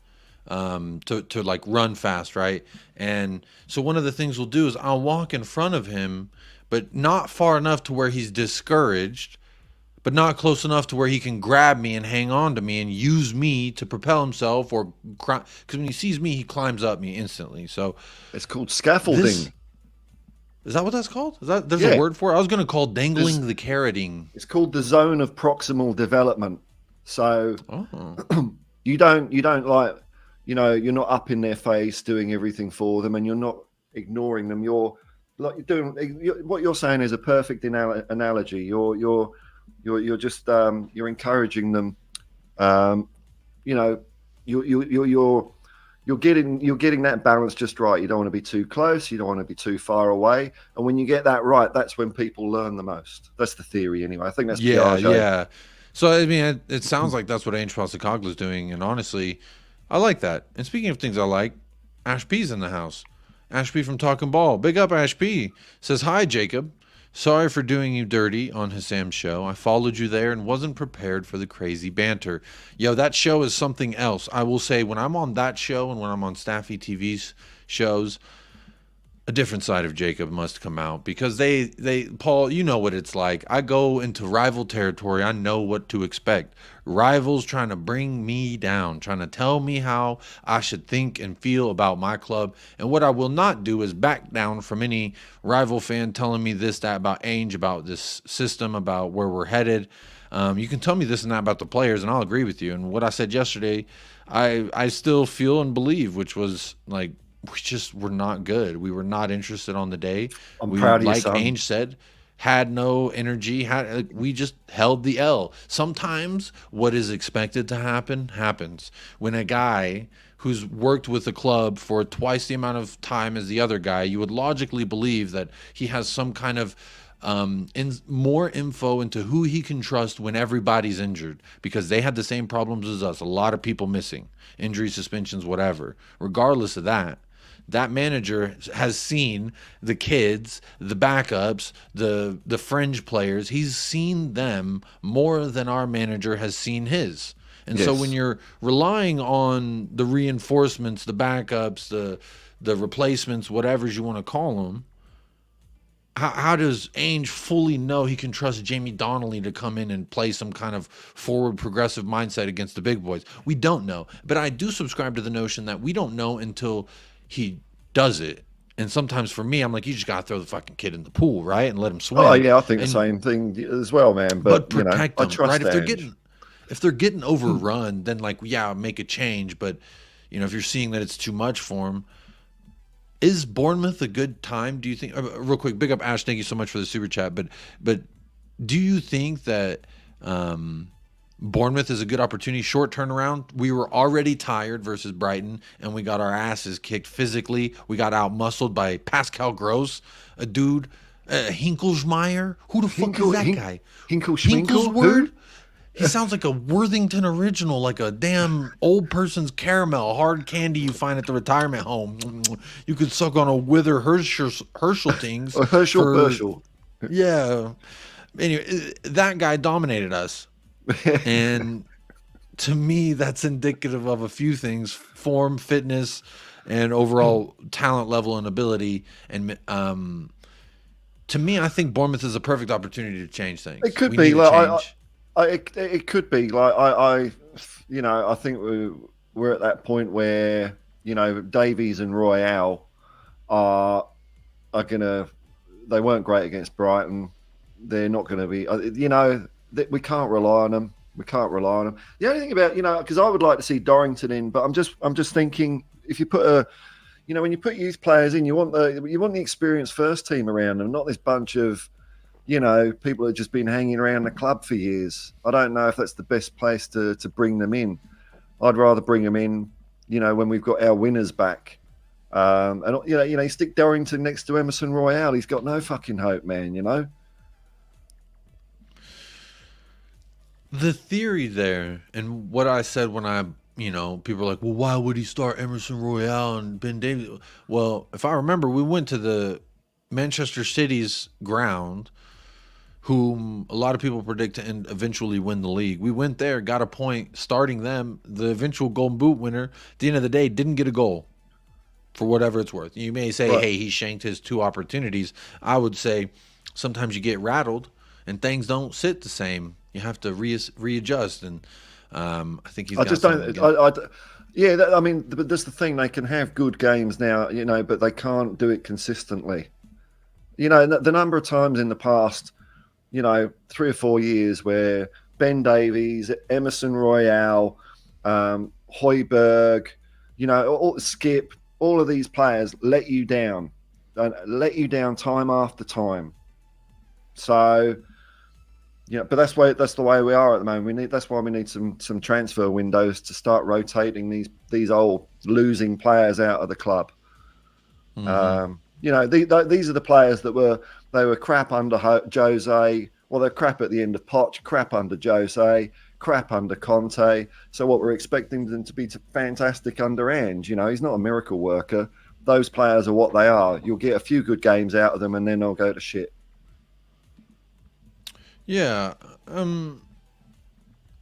to like run fast, right? And so one of the things we'll do is I'll walk in front of him, but not far enough to where he's discouraged, but not close enough to where he can grab me and hang on to me and use me to propel himself, or because when he sees me, he climbs up me instantly. So it's called scaffolding. Is that what that's called? There's a word for it? I was going to call dangling the carroting. It's called the zone of proximal development. So you don't like, you're not up in their face doing everything for them, and you're not ignoring them. You're what you're saying is a perfect analogy. You're just you're encouraging them. You're getting that balance just right. You don't want to be too close. You don't want to be too far away. And when you get that right, that's when people learn the most. That's the theory, anyway. I think that's yeah. So I mean, it sounds like that's what Ange Postecoglou is doing, and honestly, I like that. And speaking of things I like, Ash P's in the house. Ash P from Talking Ball. Big up, Ash P. Says, hi, Jacob. Sorry for doing you dirty on Hassam's show. I followed you there and wasn't prepared for the crazy banter. Yo, that show is something else. I will say, when I'm on that show and when I'm on Staffy TV's shows, a different side of Jacob must come out, because they Paul, you know what it's like. I go into rival territory. I know what to expect. Rivals trying to bring me down, trying to tell me how I should think and feel about my club. And what I will not do is back down from any rival fan telling me this, that about Ainge, about this system, about where we're headed. You can tell me this and that about the players, and I'll agree with you. And what I said yesterday, I still feel and believe, which was like, we just were not good. We were not interested on the day. I'm proud of you, like Ainge said, had no energy. We just held the L. Sometimes what is expected to happen happens. When a guy who's worked with the club for twice the amount of time as the other guy, you would logically believe that he has some kind of more info into who he can trust when everybody's injured, because they had the same problems as us. A lot of people missing, injuries, suspensions, whatever. Regardless of that, that manager has seen the kids, the backups, the fringe players. He's seen them more than our manager has seen his. And so when you're relying on the reinforcements, the backups, the replacements, whatever you want to call them, how does Ainge fully know he can trust Jamie Donnelly to come in and play some kind of forward progressive mindset against the big boys? We don't know. But I do subscribe to the notion that we don't know until he does it. And sometimes for me, I'm like, you just got to throw the fucking kid in the pool, right? And let him swim. Oh, yeah, I think the same thing as well, man. But protect them, I trust right? If they're getting overrun, then like, yeah, make a change. But, if you're seeing that it's too much for him, is Bournemouth a good time, do you think? Real quick, big up Ash, thank you so much for the super chat. But do you think that Bournemouth is a good opportunity, short turnaround? We were already tired versus Brighton, and we got our asses kicked physically. We got out-muscled by Pascal Gross, a dude Hinkelschmeyer? Who the fuck is that guy? Hinklesword? He sounds like a Worthington original, like a damn old person's caramel, hard candy you find at the retirement home. You could suck on a wither Herschel things. Herschel. Yeah. Anyway, that guy dominated us. And to me, that's indicative of a few things: form, fitness, and overall talent level and ability. And to me, I think Bournemouth is a perfect opportunity to change things. It could be like it could be like I think we're at that point where Davies and Royale are gonna. They weren't great against Brighton. They're not going to be. We can't rely on them. We can't rely on them. The only thing about because I would like to see Dorrington in, but I'm just thinking if you put when you put youth players in, you want the experienced first team around them, not this bunch of people that have just been hanging around the club for years. I don't know if that's the best place to bring them in. I'd rather bring them in, when we've got our winners back. And you stick Dorrington next to Emerson Royale. He's got no fucking hope, man. The theory there, and what I said when I, people are like, well, why would he start Emerson Royale and Ben Davies? Well, if I remember, we went to the Manchester City's ground, whom a lot of people predict to eventually win the league. We went there, got a point, starting them. The eventual Golden Boot winner, at the end of the day, didn't get a goal. For whatever it's worth. You may say, hey, he shanked his 2 opportunities. I would say sometimes you get rattled and things don't sit the same. You have to readjust. And I think he's. I just don't. I mean, but that's the thing. They can have good games now, but they can't do it consistently. The number of times in the past, 3 or 4 years where Ben Davies, Emerson Royale, Højbjerg, Skip. All of these players let you down time after time. So, but that's the way we are at the moment. That's why we need some transfer windows to start rotating these old losing players out of the club. Mm-hmm. These are the players that were crap under Jose. Well, they're crap at the end of Poch, crap under Jose, crap under Conte. So what we're expecting them to be fantastic under Ange. He's not a miracle worker. Those players are what they are. You'll get a few good games out of them, and then they'll go to shit. Yeah,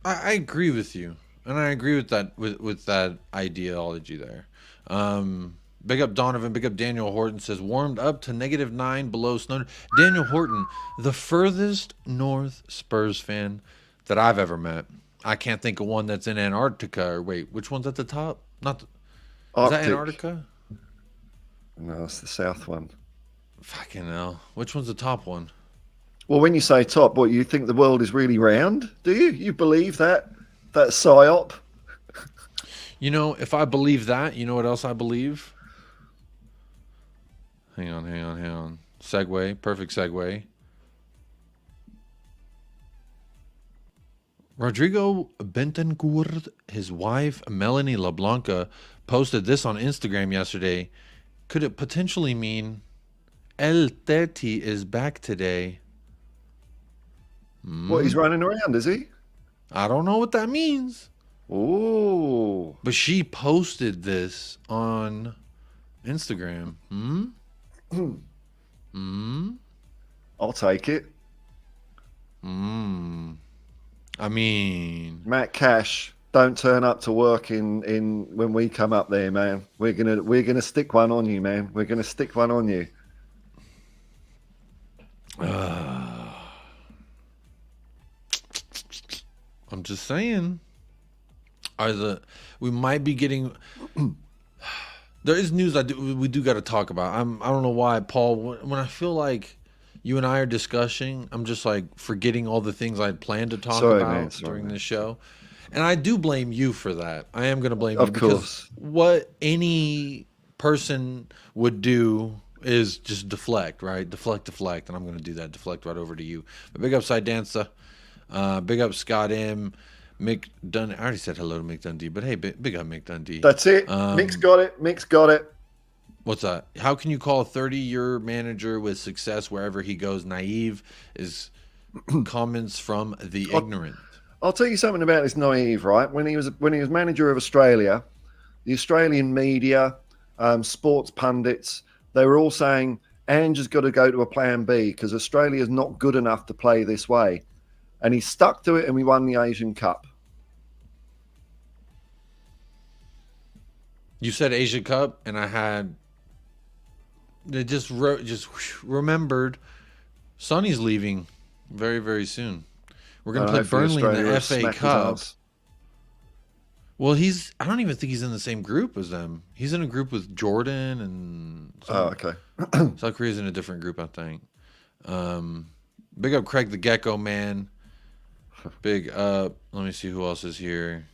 I agree with you, and I agree with that with that ideology there. Big up Donovan, big up Daniel Horton says, warmed up to -9 below snow. Daniel Horton, the furthest north Spurs fan that I've ever met. I can't think of one that's in Antarctica. Or wait, which one's at the top? Is that Antarctica? No, it's the south one. Fucking hell. Which one's the top one? Well, when you say top, what, you think the world is really round? Do you? You believe that psyop? If I believe that, you know what else I believe? Hang on. Segue. Perfect segue. Rodrigo Bentancur, his wife, Melanie LeBlanca, posted this on Instagram yesterday. Could it potentially mean El Teti is back today? What, he's running around, is he? I don't know what that means. Oh. But she posted this on Instagram. I'll take it. I mean, Matt Cash, don't turn up to work in when we come up there, man. We're gonna stick one on you, man. We're gonna stick one on you. I'm just saying. We might be getting. There is news we do got to talk about. I don't know why, Paul. When I feel like you and I are discussing, I'm just like forgetting all the things I'd planned to talk about during this show, and I do blame you for that. I am going to blame you because what any person would do is just deflect, right? Deflect, and I'm going to do that. Deflect right over to you. But big up Side Dancer, big up Scott M. Mick Dundee. I already said hello to Mick Dundee, but hey, big up Mick Dundee. That's it. Mick's got it. What's that? How can you call a 30-year manager with success wherever he goes naive? Is comments from the ignorant. I'll tell you something about this naive, right? When he was manager of Australia, the Australian media, sports pundits, they were all saying Ange has got to go to a plan B because Australia's not good enough to play this way. And he stuck to it, and we won the Asian Cup. You said Asia Cup, and I had just remembered Sonny's leaving very, very soon. We're going to play Burnley in the FA Cup. Well, I don't even think he's in the same group as them. He's in a group with Jordan and okay. South Korea's in a different group, I think. Big up Craig the Gecko, man. Big up. Let me see who else is here.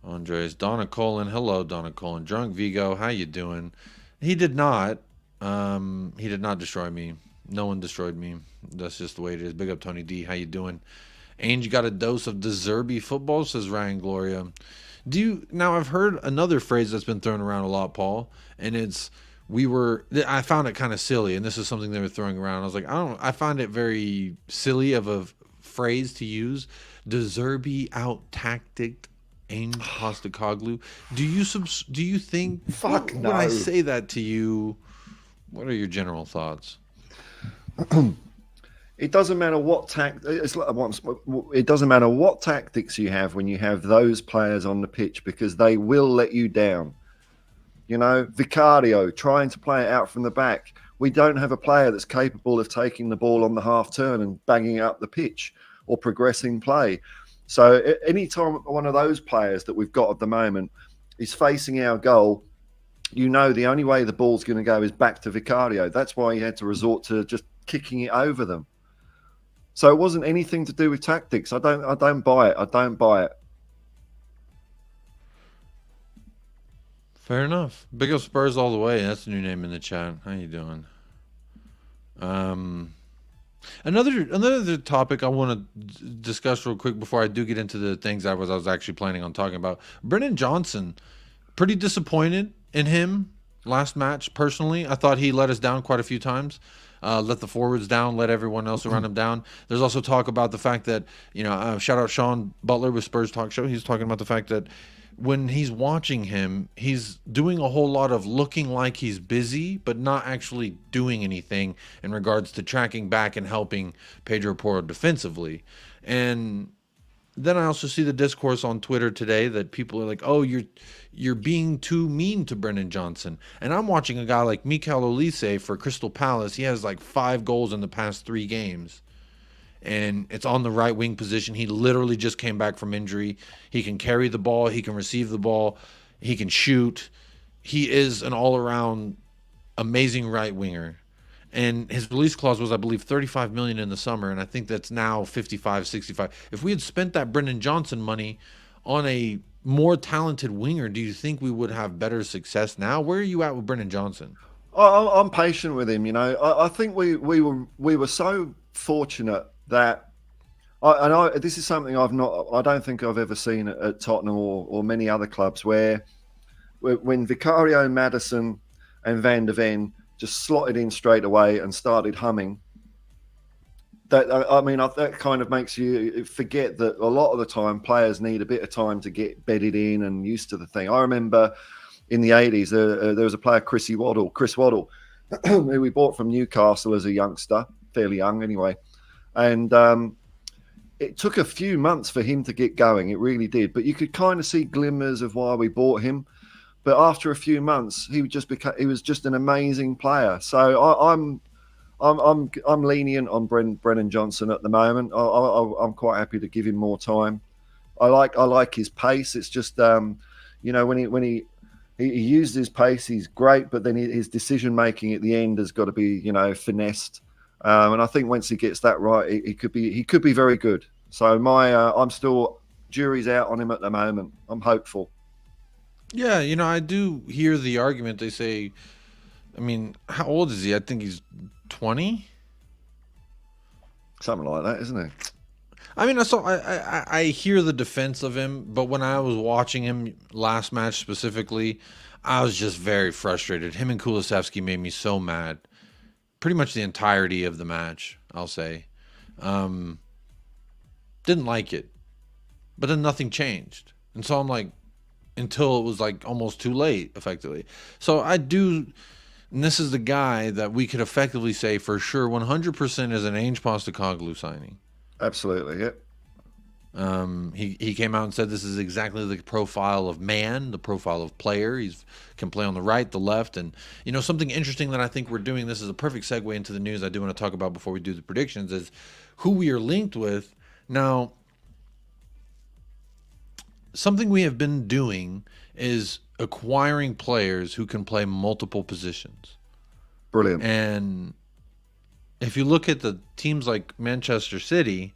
Andres, Donna Colin. Hello, Donna Colin. Drunk Vigo, how you doing? He did not. He did not destroy me. No one destroyed me. That's just the way it is. Big up Tony D. How you doing? Ainge got a dose of De Zerbi football, says Ryan Gloria. Now I've heard another phrase that's been thrown around a lot, Paul, and it's I found it kind of silly, and this is something they were throwing around. I was like, I find it very silly of a phrase to use. De Zerbi out-tacticked Ainge Postecoglou. Do you think? Fuck no. When I say that to you, what are your general thoughts? It doesn't matter what it doesn't matter what tactics you have when you have those players on the pitch, because they will let you down. You know, Vicario trying to play it out from the back. We don't have a player that's capable of taking the ball on the half turn and banging up the pitch or progressing play. So anytime one of those players that we've got at the moment is facing our goal, you know the only way the ball's going to go is back to Vicario. That's why he had to resort to just kicking it over them. So it wasn't anything to do with tactics. I don't buy it. I don't buy it. Fair enough. Big up Spurs all the way. That's the new name in the chat. How you doing? Another topic I want to discuss real quick before I do get into the things I was actually planning on talking about. Brennan Johnson, pretty disappointed in him last match. Personally, I thought he let us down quite a few times. Let the forwards down, let everyone else around him down. There's also talk about the fact that, shout out Sean Butler with Spurs Talk Show. He's talking about the fact that when he's watching him, he's doing a whole lot of looking like he's busy, but not actually doing anything in regards to tracking back and helping Pedro Porro defensively. And then I also see the discourse on Twitter today that people are like, oh, you're being too mean to Brennan Johnson. And I'm watching a guy like Mikel Olise for Crystal Palace. He has like 5 goals in the past 3 games. And it's on the right wing position. He literally just came back from injury. He can carry the ball. He can receive the ball. He can shoot. He is an all-around amazing right winger. And his release clause was, I believe, $35 million in the summer, and I think that's now 55, 65. If we had spent that Brennan Johnson money on a more talented winger, do you think we would have better success now? Where are you at with Brennan Johnson? I'm patient with him. I think we were so fortunate that, this is something I don't think I've ever seen at Tottenham or many other clubs, where when Vicario, Maddison, and Van der Ven just slotted in straight away and started humming. That kind of makes you forget that a lot of the time players need a bit of time to get bedded in and used to the thing. I remember in the 80s, there was a player, Chris Waddle, who we bought from Newcastle as a youngster, fairly young anyway. And it took a few months for him to get going. It really did. But you could kind of see glimmers of why we bought him. But after a few months, he was just an amazing player. So I'm lenient on Brennan Johnson at the moment. I'm quite happy to give him more time. I like his pace. It's just when he used his pace, he's great. But then his decision making at the end has got to be finessed. And I think once he gets that right, he could be very good. So I'm still, jury's out on him at the moment. I'm hopeful. Yeah, I do hear the argument. They say, how old is he? I think he's 20. Something like that, isn't he? I mean, I hear the defense of him, but when I was watching him last match specifically, I was just very frustrated. Him and Kulusevski made me so mad. Pretty much the entirety of the match, I'll say. Didn't like it. But then nothing changed. And so I'm like, until it was like almost too late, effectively. So I do, and this is the guy that we could effectively say for sure 100% is an Ange Postecoglou signing. Absolutely, yeah. He came out and said this is exactly the profile of man, the profile of player. He's can play on the right, the left, and you know something interesting that I think we're doing. This is a perfect segue into the news I do want to talk about before we do the predictions. Is who we are linked with now. Something we have been doing is acquiring players who can play multiple positions. Brilliant. And if you look at the teams like Manchester City,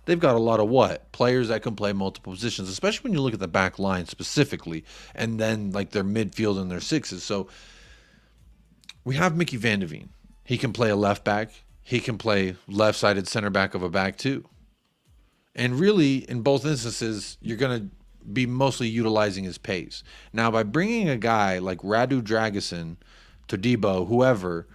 they've got a lot of players that can play multiple positions, especially when you look at the back line specifically, and then like their midfield and their sixes. So we have Mickey Van de Ven. He can play a left back. He can play left-sided center back of a back too. And really, in both instances, you're going to be mostly utilizing his pace. Now, by bringing a guy like RADU DRAGUSIN, Todibo, whoever,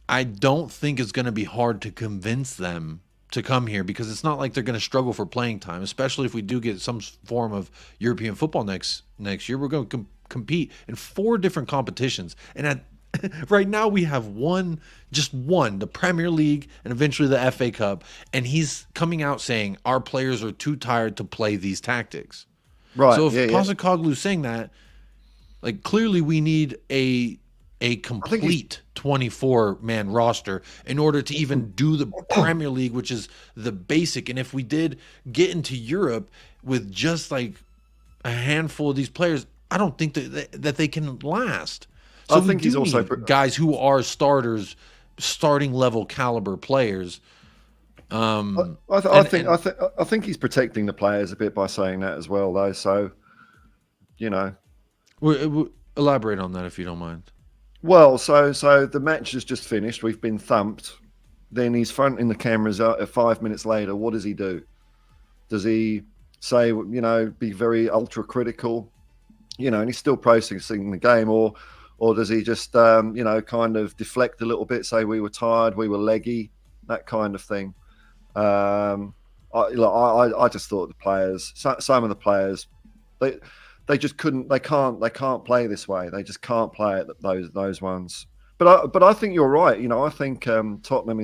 I don't think it's going to be hard to convince them to come here because it's not like they're going to struggle for playing time, especially if we do get some form of European football next year. We're going to compete in 4 different competitions. And right now we have just one, the Premier League and eventually the FA Cup, and he's coming out saying our players are too tired to play these tactics. Right. So if Postecoglou's saying that, like clearly we need a complete 24-man roster in order to even do the Premier League, which is the basic. And if we did get into Europe with just like a handful of these players, I don't think that they can last. So I think he's also guys who are starters, starting level caliber players. I think he's protecting the players a bit by saying that as well, though. So, you know, elaborate on that if you don't mind. Well, so the match has just finished. We've been thumped. Then he's fronting the cameras 5 minutes later. What does he do? Does he say, you know, be very ultra critical, you know, and he's still processing the game, or does he just, you know, kind of deflect a little bit, say we were tired, we were leggy, that kind of thing? I just thought the players, some of the players, they just couldn't, they can't play this way. They just can't play it, those ones. But I think you're right. You know, I think Tottenham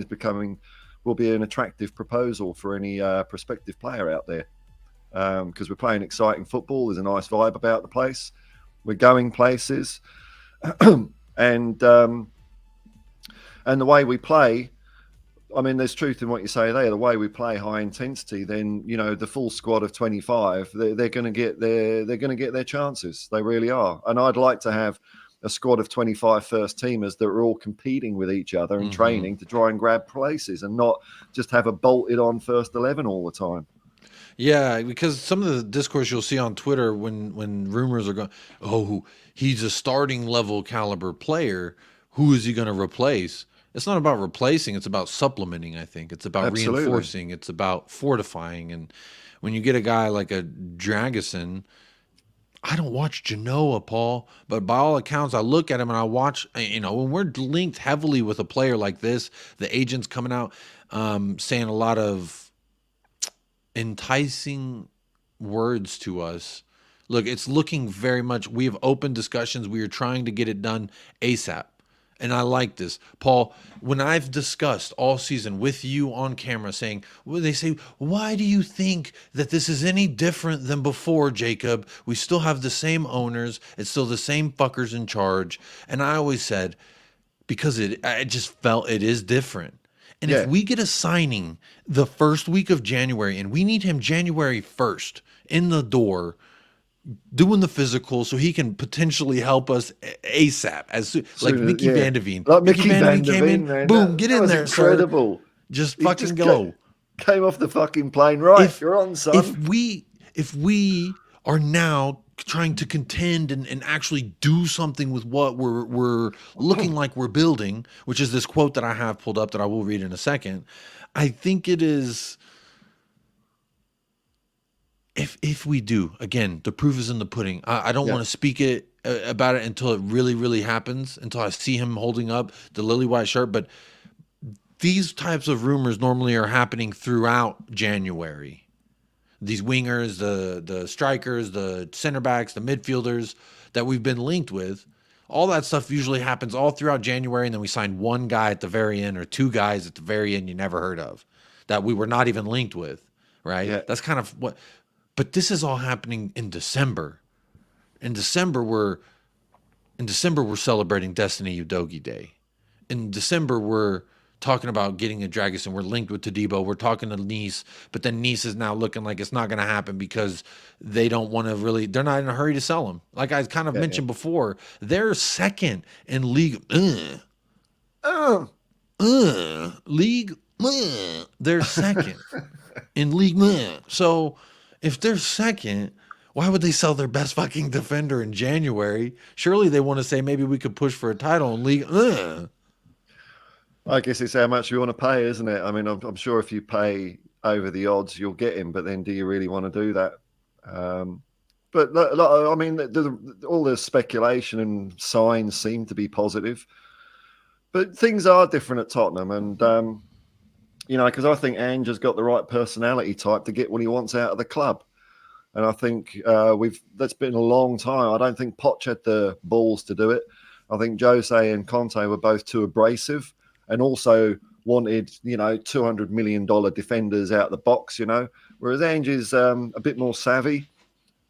will be an attractive proposal for any prospective player out there, because we're playing exciting football. There's a nice vibe about the place. We're going places. And the way we play, I mean, there's truth in what you say there. The way we play high intensity, then you know the full squad of 25, they're going to get their chances. They really are. And I'd like to have a squad of 25 first teamers that are all competing with each other and training to try and grab places, and not just have a bolted on first 11 all the time. Yeah, because some of the discourse you'll see on Twitter when rumors are going, oh, he's a starting level caliber player, who is he going to replace? It's not about replacing, it's about supplementing, I think. It's about reinforcing, it's about fortifying. And when you get a guy like a Dragusin, I don't watch Genoa, Paul, but by all accounts, I look at him and I watch, you know, when we're linked heavily with a player like this, the agent's coming out saying a lot of enticing words to us. Look, it's looking very much, we have open discussions. We are trying to get it done ASAP. And I like this. Paul, when I've discussed all season with you on camera saying, well, they say, why do you think that this is any different than before, Jacob? We still have the same owners. It's still the same fuckers in charge. And I always said, because I just felt it is different. And if we get a signing the first week of January, and we need him January 1st in the door, doing the physical, so he can potentially help us ASAP, like Mickey Van de Ven. Like Mickey Van de Ven, man. Boom, get in there, incredible. Sir. Just fucking go. Came off the fucking plane, right? You're on, son. If we are now trying to contend and actually do something with what we're looking like we're building, which is this quote that I have pulled up that I will read in a second, I think it is if we do, again, the proof is in the pudding. I don't want to speak about it until it really, really happens, until I see him holding up the lily white shirt. But these types of rumors normally are happening throughout January. These wingers, the strikers, the center backs, the midfielders that we've been linked with, all that stuff usually happens all throughout January, and then we sign one guy at the very end or two guys at the very end you never heard of that we were not even linked with, right? Yeah. That's kind of what. But this is all happening in December. In December we're celebrating Destiny Udogi Day. In December we're talking about getting a Dragusin. We're linked with Todibo. We're talking to Nice, but then Nice is now looking like it's not going to happen because they don't want to really. They're not in a hurry to sell him. Like I kind of mentioned before, they're second in league. League. They're second in league. So if they're second, why would they sell their best fucking defender in January? Surely they want to say maybe we could push for a title in league. I guess it's how much you want to pay, isn't it? I mean, I'm sure if you pay over the odds, you'll get him. But then, do you really want to do that? But I mean, all the speculation and signs seem to be positive. But things are different at Tottenham, and because I think Ange has got the right personality type to get what he wants out of the club. And I think that's been a long time. I don't think Poch had the balls to do it. I think Jose and Conte were both too abrasive. And also wanted, $200 million defenders out the box, whereas Ange is a bit more savvy.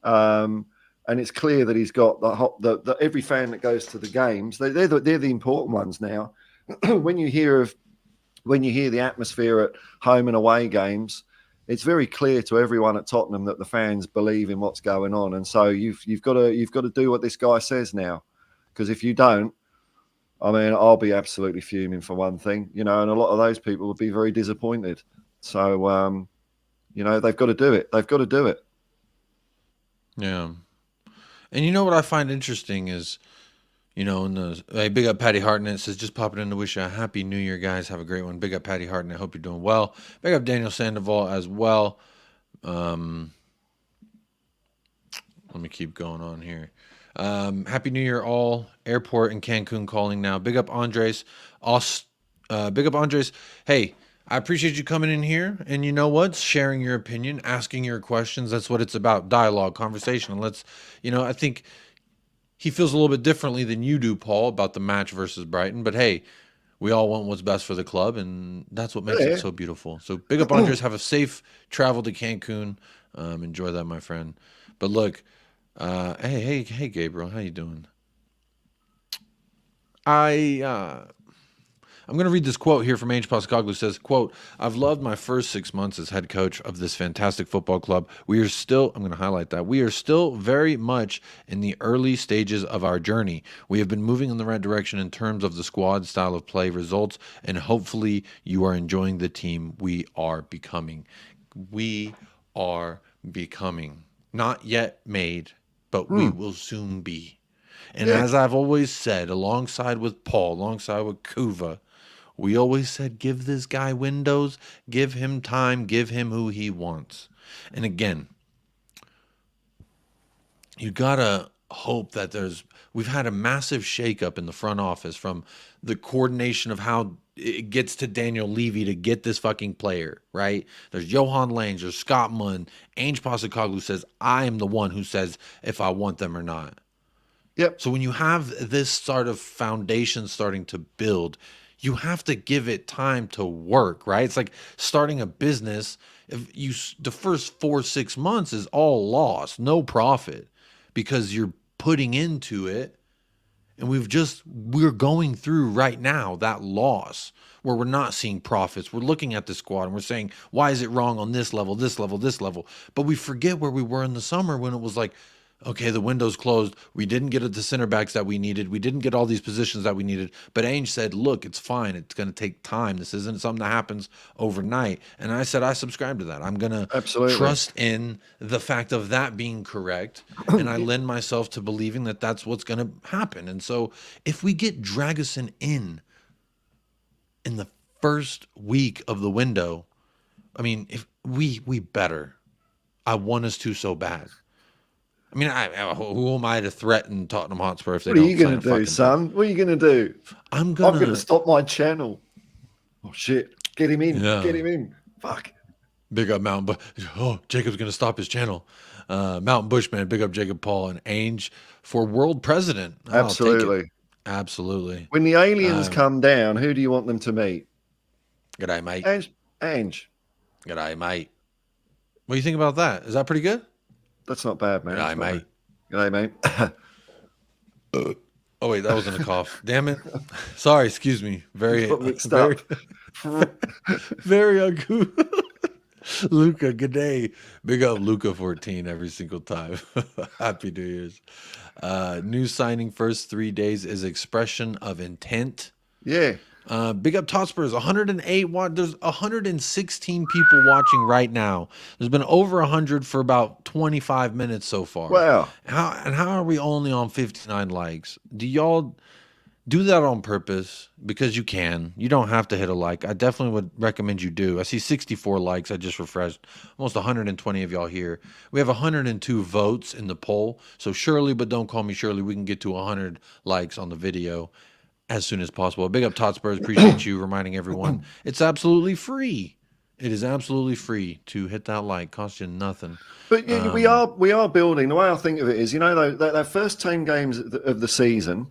And it's clear that he's got the every fan that goes to the games, they're the important ones now. when you hear the atmosphere at home and away games, it's very clear to everyone at Tottenham that the fans believe in what's going on. And so you've got to do what this guy says now, because if you don't, I mean, I'll be absolutely fuming for one thing, and a lot of those people will be very disappointed. So, they've got to do it. They've got to do it. Yeah. And you know what I find interesting is, big up Patty Hartnett says, just popping in to wish you a happy new year, guys. Have a great one. Big up Patty Hartnett. Hope you're doing well. Big up Daniel Sandoval as well. Let me keep going on here. Happy New Year, all. Airport in Cancun calling now. Big up Andres. Big up Andres. Hey, I appreciate you coming in here, and you know what? Sharing your opinion, asking your questions. That's what it's about. Dialogue, conversation. And let's, I think he feels a little bit differently than you do, Paul, about the match versus Brighton. But hey, we all want what's best for the club, and that's what makes it so beautiful. So big up Andres. Have a safe travel to Cancun. Enjoy that, my friend. But look, hey, Gabriel, how you doing? I'm going to read this quote here from Ange Postecoglou. Says, quote, I've loved my first 6 months as head coach of this fantastic football club. We are still, I'm going to highlight that, we are still very much in the early stages of our journey. We have been moving in the right direction in terms of the squad, style of play, results, and hopefully you are enjoying the team we are becoming. We are becoming. Not yet made, but we will soon be. And as I've always said, alongside with Paul, alongside with Kuva, we always said, give this guy windows, give him time, give him who he wants. And again, you got to hope that we've had a massive shakeup in the front office from the coordination of how it gets to Daniel Levy to get this fucking player, right? There's Johan Lange, there's Scott Munn. Ange Postecoglou says, I am the one who says if I want them or not. Yep. So when you have this sort of foundation starting to build, you have to give it time to work, right? It's like starting a business. The first 4-6 months is all loss, no profit, because you're putting into it. And we're going through right now that loss where we're not seeing profits. We're looking at the squad and we're saying, why is it wrong on this level, this level, this level? But we forget where we were in the summer when it was like, okay, the window's closed. We didn't get the center backs that we needed. We didn't get all these positions that we needed. But Ainge said, look, it's fine. It's going to take time. This isn't something that happens overnight. And I said, I subscribe to that. I'm going to trust in the fact of that being correct. And I lend myself to believing that that's what's going to happen. And so if we get Dragusin in the first week of the window, I mean, if we better. I want us to so bad. I mean, who am I to threaten Tottenham Hotspur if they What are don't you going to sign a do, fucking son? What are you going to do? I'm going to stop my channel. Oh, shit. Get him in. Yeah. Get him in. Fuck. Big up Mountain Bush. Oh, Jacob's going to stop his channel. Mountain Bushman, big up Jacob Paul and Ainge for world president. Absolutely. Absolutely. When the aliens come down, who do you want them to meet? G'day, mate. Ainge. G'day, mate. What do you think about that? Is that pretty good? That's not bad, man. G'day, mate. G'day, mate. Oh, wait, that wasn't a cough. Damn it. Sorry, excuse me. Very uncouth. Luca, good day. Big up Luca 14 every single time. Happy New Year's. New signing first 3 days is expression of intent. Yeah. Big up Totspurs, 108. There's 116 people watching right now. There's been over 100 for about 25 minutes so far. Wow. How are we only on 59 likes? Do y'all do that on purpose? Because you can. You don't have to hit a like. I definitely would recommend you do. I see 64 likes. I just refreshed. Almost 120 of y'all here. We have 102 votes in the poll. So Shirley, but don't call me Shirley. We can get to 100 likes on the video as soon as possible. Big up Totspurs. Appreciate you reminding everyone. It's absolutely free. It is absolutely free to hit that like. Costs you nothing. But we are building. The way I think of it is, you know, that first 10 games of the season,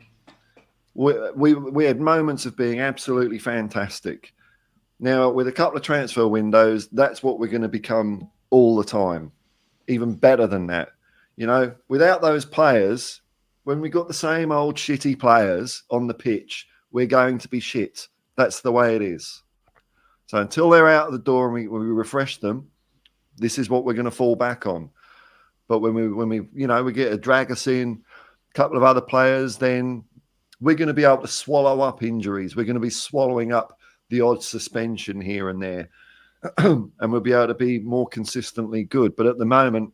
we had moments of being absolutely fantastic. Now, with a couple of transfer windows, that's what we're going to become all the time. Even better than that. You know, without those players, when we got the same old shitty players on the pitch, we're going to be shit. That's the way it is. So until they're out of the door and we refresh them, this is what we're going to fall back on. But when we get a Dragusin, a couple of other players, then we're going to be able to swallow up injuries. We're going to be swallowing up the odd suspension here and there. And we'll be able to be more consistently good. But at the moment,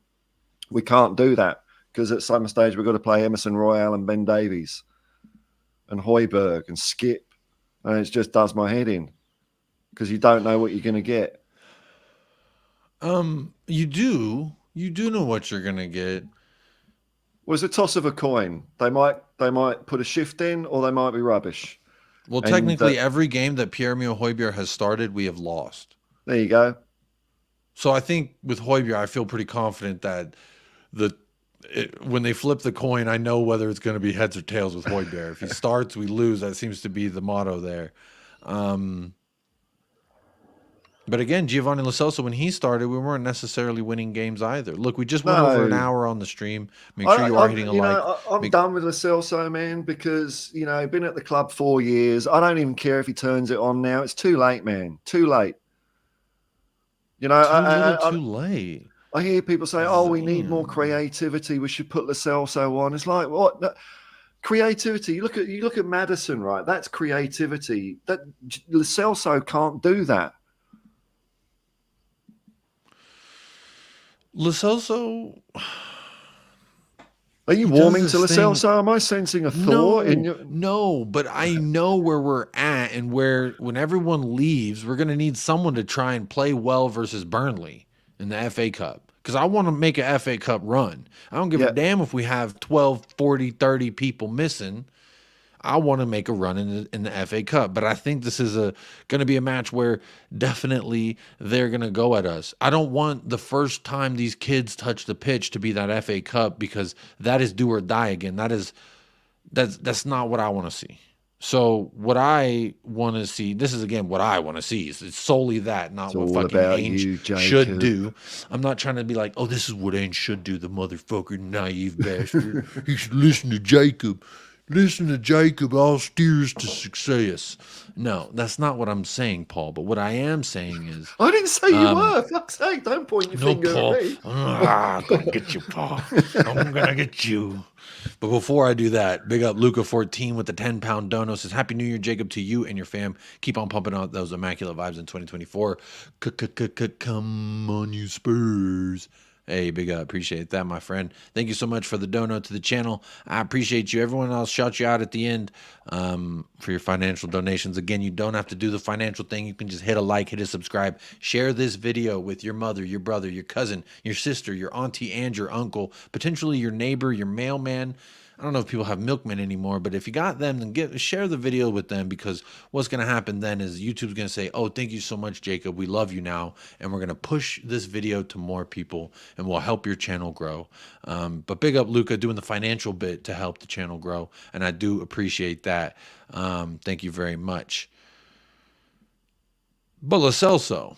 we can't do that because at some stage we've got to play Emerson Royale and Ben Davies and Højbjerg and Skip. And it just does my head in because you don't know what you're going to get. You do know what you're going to get. Was a toss of a coin. They might put a shift in, or they might be rubbish. Well, technically, every game that Pierre-Emile Højbjerg has started, we have lost. There you go. So I think with Højbjerg, I feel pretty confident that when they flip the coin, I know whether it's going to be heads or tails with Højbjerg. If he starts, we lose. That seems to be the motto there. But again, Giovanni Lo Celso, when he started, we weren't necessarily winning games either. Look, we just went over an hour on the stream. Make sure you are hitting a like. I'm done with Lo Celso, man, because, you know, been at the club 4 years. I don't even care if he turns it on now. It's too late, man. Too late. You know, too late. I hear people say, "Oh, we need more creativity. We should put Lo Celso on." It's like, what? No, creativity. You look at Maddison, right? That's creativity. That Lo Celso can't do that. Lo Celso. Are you warming to Lo Celso? Am I sensing a thaw in your? No, but I know where we're at and when everyone leaves, we're going to need someone to try and play well versus Burnley in the FA Cup. Because I want to make an FA Cup run. I don't give a damn if we have 12, 40, 30 people missing. I want to make a run in the FA Cup. But I think this is going to be a match where definitely they're going to go at us. I don't want the first time these kids touch the pitch to be that FA Cup because that is do or die again. That's not what I want to see. So what I want to see, this is again what I want to see. It's solely that, not what fucking Ainge should do. I'm not trying to be like, oh, this is what Ainge should do, the motherfucker naive bastard. He should listen to Jacob. Listen to Jacob, all steers to success. No, that's not what I'm saying, Paul. But what I am saying is... I didn't say you were. Fuck's sake, don't point your finger Paul. at me. I'm going to get you, Paul. I'm going to get you. But before I do that, big up Luca14 with the 10-pound dono. Says, Happy New Year, Jacob, to you and your fam. Keep on pumping out those immaculate vibes in 2024. Come on, you Spurs. Hey, big up. Appreciate that, my friend. Thank you so much for the dono to the channel. I appreciate you. Everyone else, shout you out at the end for your financial donations. Again, you don't have to do the financial thing. You can just hit a like, hit a subscribe. Share this video with your mother, your brother, your cousin, your sister, your auntie, and your uncle, potentially your neighbor, your mailman. I don't know if people have milkmen anymore, but if you got them, then share the video with them, because what's going to happen then is YouTube's going to say, oh, thank you so much, Jacob. We love you now. And we're going to push this video to more people and we'll help your channel grow. But big up Luca doing the financial bit to help the channel grow. And I do appreciate that. Thank you very much. But Lo Celso.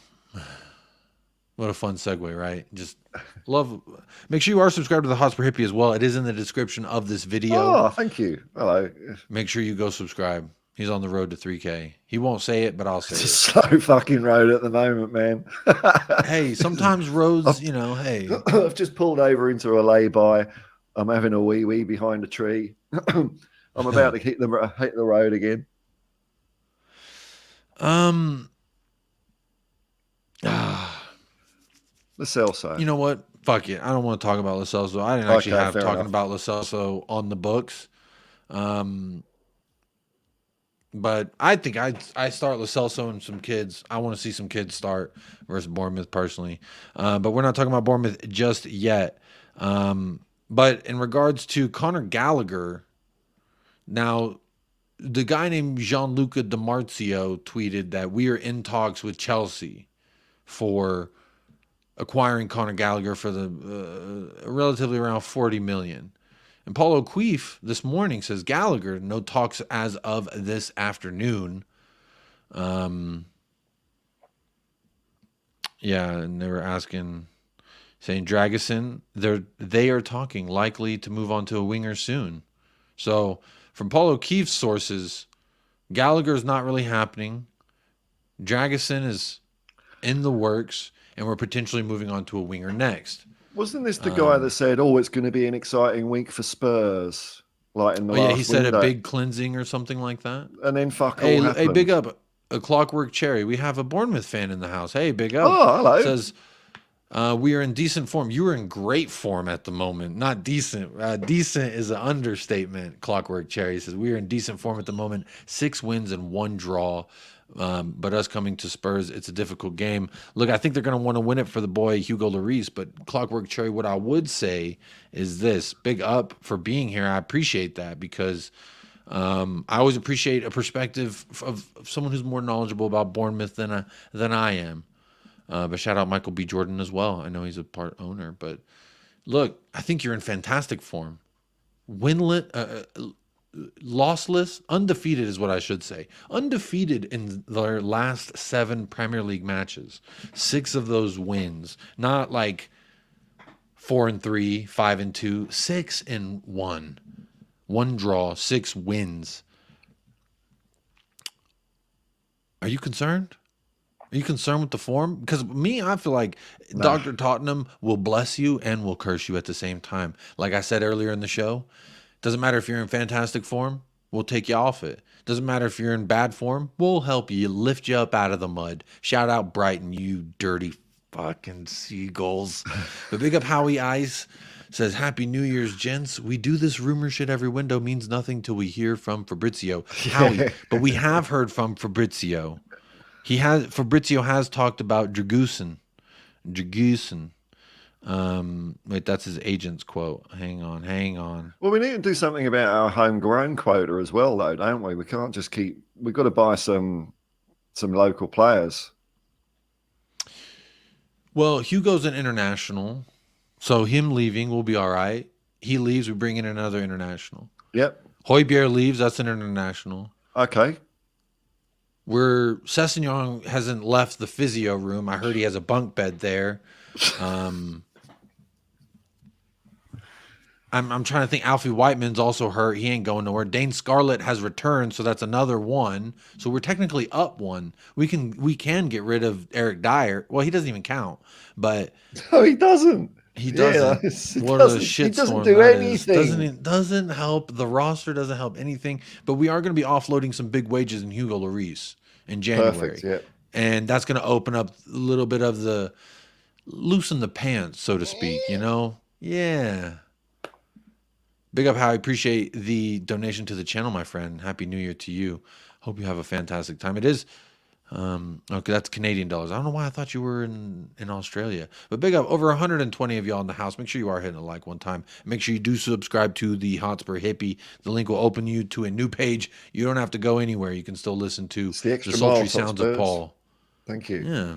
What a fun segue, right? Just love. Make sure you are subscribed to the Hotspur Hippie as well. It is in the description of this video. Oh, thank you. Hello. Make sure you go subscribe. He's on the road to 3K. He won't say it, but I'll say it's it. a slow fucking road at the moment, man. Hey, sometimes roads, you know, hey. I've just pulled over into a lay-by. I'm having a wee-wee behind a tree. I'm about to hit the road again. Lo Celso. You know what? Fuck it. I don't want to talk about Lo Celso. I didn't actually have talking enough. about Lo Celso on the books. But I think I start Lo Celso and some kids. I want to see some kids start versus Bournemouth personally. But we're not talking about Bournemouth just yet. But in regards to Conor Gallagher, now the guy named Gianluca Di Marzio tweeted that we are in talks with Chelsea for acquiring Conor Gallagher for the relatively around 40 million. And Paul O'Keefe this morning says Gallagher, no talks as of this afternoon. Yeah, and they were asking, saying Dragusin, they are talking, likely to move on to a winger soon. So from Paul O'Keefe's sources, Gallagher is not really happening. Dragusin is in the works, and we're potentially moving on to a winger next. Wasn't this the guy that said, "Oh, it's going to be an exciting week for Spurs"? Like in the last he said window. A big cleansing or something like that. And then fuck all happened. Hey, big up a Clockwork Cherry. We have a Bournemouth fan in the house. Hey, big up. Oh, hello. Says we are in decent form. You are in great form at the moment. Not decent. Decent is an understatement. Clockwork Cherry says we are in decent form at the moment. 6 wins and 1 draw. But us coming to Spurs, it's a difficult game. Look, I think they're going to want to win it for the boy Hugo Lloris, but Clockwork Cherry, what I would say is this: big up for being here. I appreciate that, because I always appreciate a perspective of someone who's more knowledgeable about Bournemouth than I am. But shout out Michael B. Jordan as well. I know he's a part owner, but look, I think you're in fantastic form. Lossless, undefeated is what I should say. Undefeated in their last 7 Premier League matches. 6 of those wins. Not like 4-3, 5-2, 6-1. 1 draw, 6 wins. Are you concerned? Are you concerned with the form? Because me, I feel like Dr. Tottenham will bless you and will curse you at the same time. Like I said earlier in the show, doesn't matter if you're in fantastic form, we'll take you off it. Doesn't matter if you're in bad form, we'll help you, lift you up out of the mud. Shout out Brighton, you dirty fucking seagulls. But big up Howie Eyes. Says, Happy New Year's, gents. We do this rumor shit every window, means nothing till we hear from Fabrizio. Howie, but we have heard from Fabrizio. Fabrizio has talked about Dragusin. Wait, that's his agent's quote. Hang on. Well, we need to do something about our homegrown quota as well, though, don't we? We can't just keep. We've got to buy some local players. Well, Hugo's an international, so him leaving will be all right. He leaves, we bring in another international. Yep. Højbjerg leaves, that's an international. Okay. Sessegnon hasn't left the physio room. I heard he has a bunk bed there. I'm trying to think. Alfie Whiteman's also hurt. He ain't going nowhere. Dane Scarlett has returned, so that's another 1. So we're technically up 1. We can get rid of Eric Dyer. Well, he doesn't even count. But no, he doesn't. He doesn't. Yeah, what a shitstorm! He doesn't do anything. Doesn't help. The roster doesn't help anything. But we are going to be offloading some big wages in Hugo Lloris in January. Perfect. Yeah. And that's going to open up a little bit of the loosen the pants, so to speak, you know? Yeah. Big up, how I appreciate the donation to the channel, my friend. Happy New Year to you. Hope you have a fantastic time. It is, okay, that's Canadian dollars. I don't know why I thought you were in Australia. But big up, over 120 of y'all in the house. Make sure you are hitting a like one time. Make sure you do subscribe to the Hotspur Hippie. The link will open you to a new page. You don't have to go anywhere. You can still listen to the sultry sounds of Paul. Thank you. Yeah.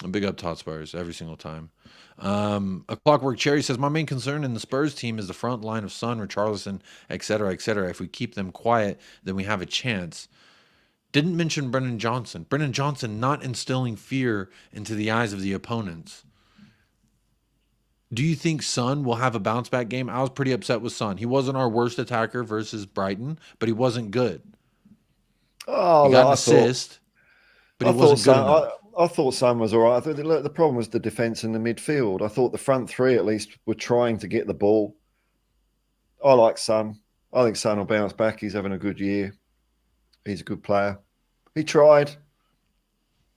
A big up to Hotspurs every single time. A Clockwork Cherry says, my main concern in the Spurs team is the front line of Son, Richarlison, etc., etc. If we keep them quiet, then we have a chance. Didn't mention Brennan Johnson. Brennan Johnson not instilling fear into the eyes of the opponents. Do you think Son will have a bounce back game? I was pretty upset with Son. He wasn't our worst attacker versus Brighton, but he wasn't good. Oh, he got an assist, but he wasn't good enough. I thought Son was all right. I thought the problem was the defence and the midfield. I thought the front three at least were trying to get the ball. I like Son. I think Son will bounce back. He's having a good year. He's a good player. He tried.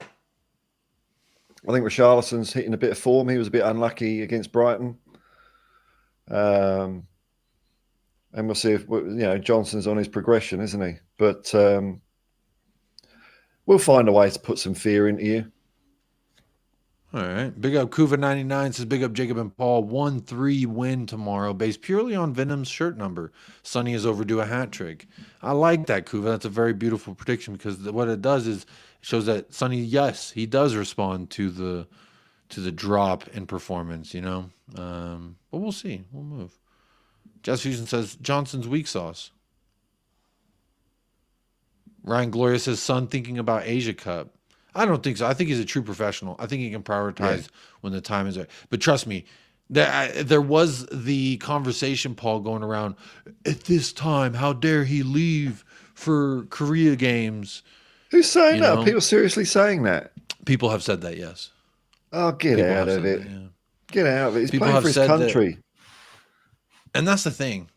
I think Richarlison's hitting a bit of form. He was a bit unlucky against Brighton. And we'll see if, Johnson's on his progression, isn't he? But we'll find a way to put some fear into you. All right. Big up Kuva99 says, big up Jacob and Paul. 1-3 win tomorrow based purely on Venom's shirt number. Sonny is overdue a hat trick. I like that, Kuva. That's a very beautiful prediction because what it does is it shows that Sonny, yes, he does respond to the drop in performance, you know. But we'll see. We'll move. Jazz Fusion says, Johnson's weak sauce. Ryan Gloria says, Son thinking about Asia Cup. I don't think so. I think he's a true professional. I think he can prioritize when the time is right. But trust me, there was the conversation, Paul, going around, at this time, how dare he leave for Korea games? Who's saying that? Are people seriously saying that? People have said that, yes. Oh, get out of it. Get out of it. He's playing for his country. And that's the thing.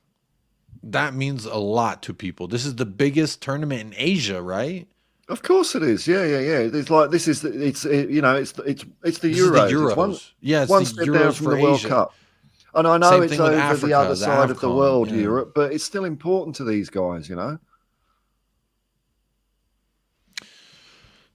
That means a lot to people. This is the biggest tournament in Asia, right? Of course it is. Yeah. It's like it's the Euros. It's one the step Euros down from the World Cup. And I know it's over Africa, the other side of the world, Europe, but it's still important to these guys, you know.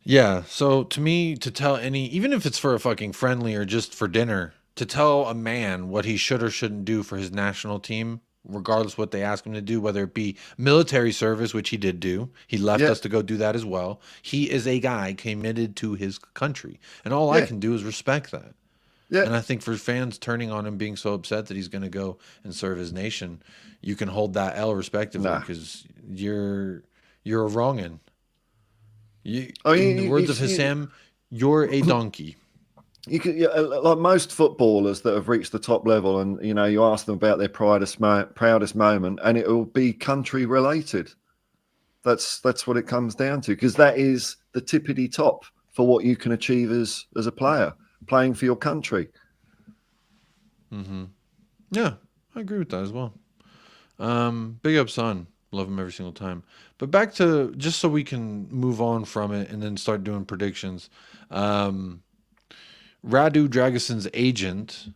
Yeah. So to me, to tell even if it's for a fucking friendly or just for dinner, to tell a man what he should or shouldn't do for his national team, regardless what they ask him to do, whether it be military service, which he did do. He left us to go do that as well. He is a guy committed to his country. And all I can do is respect that. Yeah. And I think for fans turning on him, being so upset that he's going to go and serve his nation, you can hold that L respectively because you're a wrongin'. In the words of Hassam, you're a donkey. You can, like most footballers that have reached the top level, and you ask them about their proudest moment, and it will be country related. That's what it comes down to, because that is the tippity top for what you can achieve as a player, playing for your country. Mm-hmm. Yeah, I agree with that as well. Big up, Son. Love him every single time. But back to, just so we can move on from it and then start doing predictions. RADU Dragusin's agent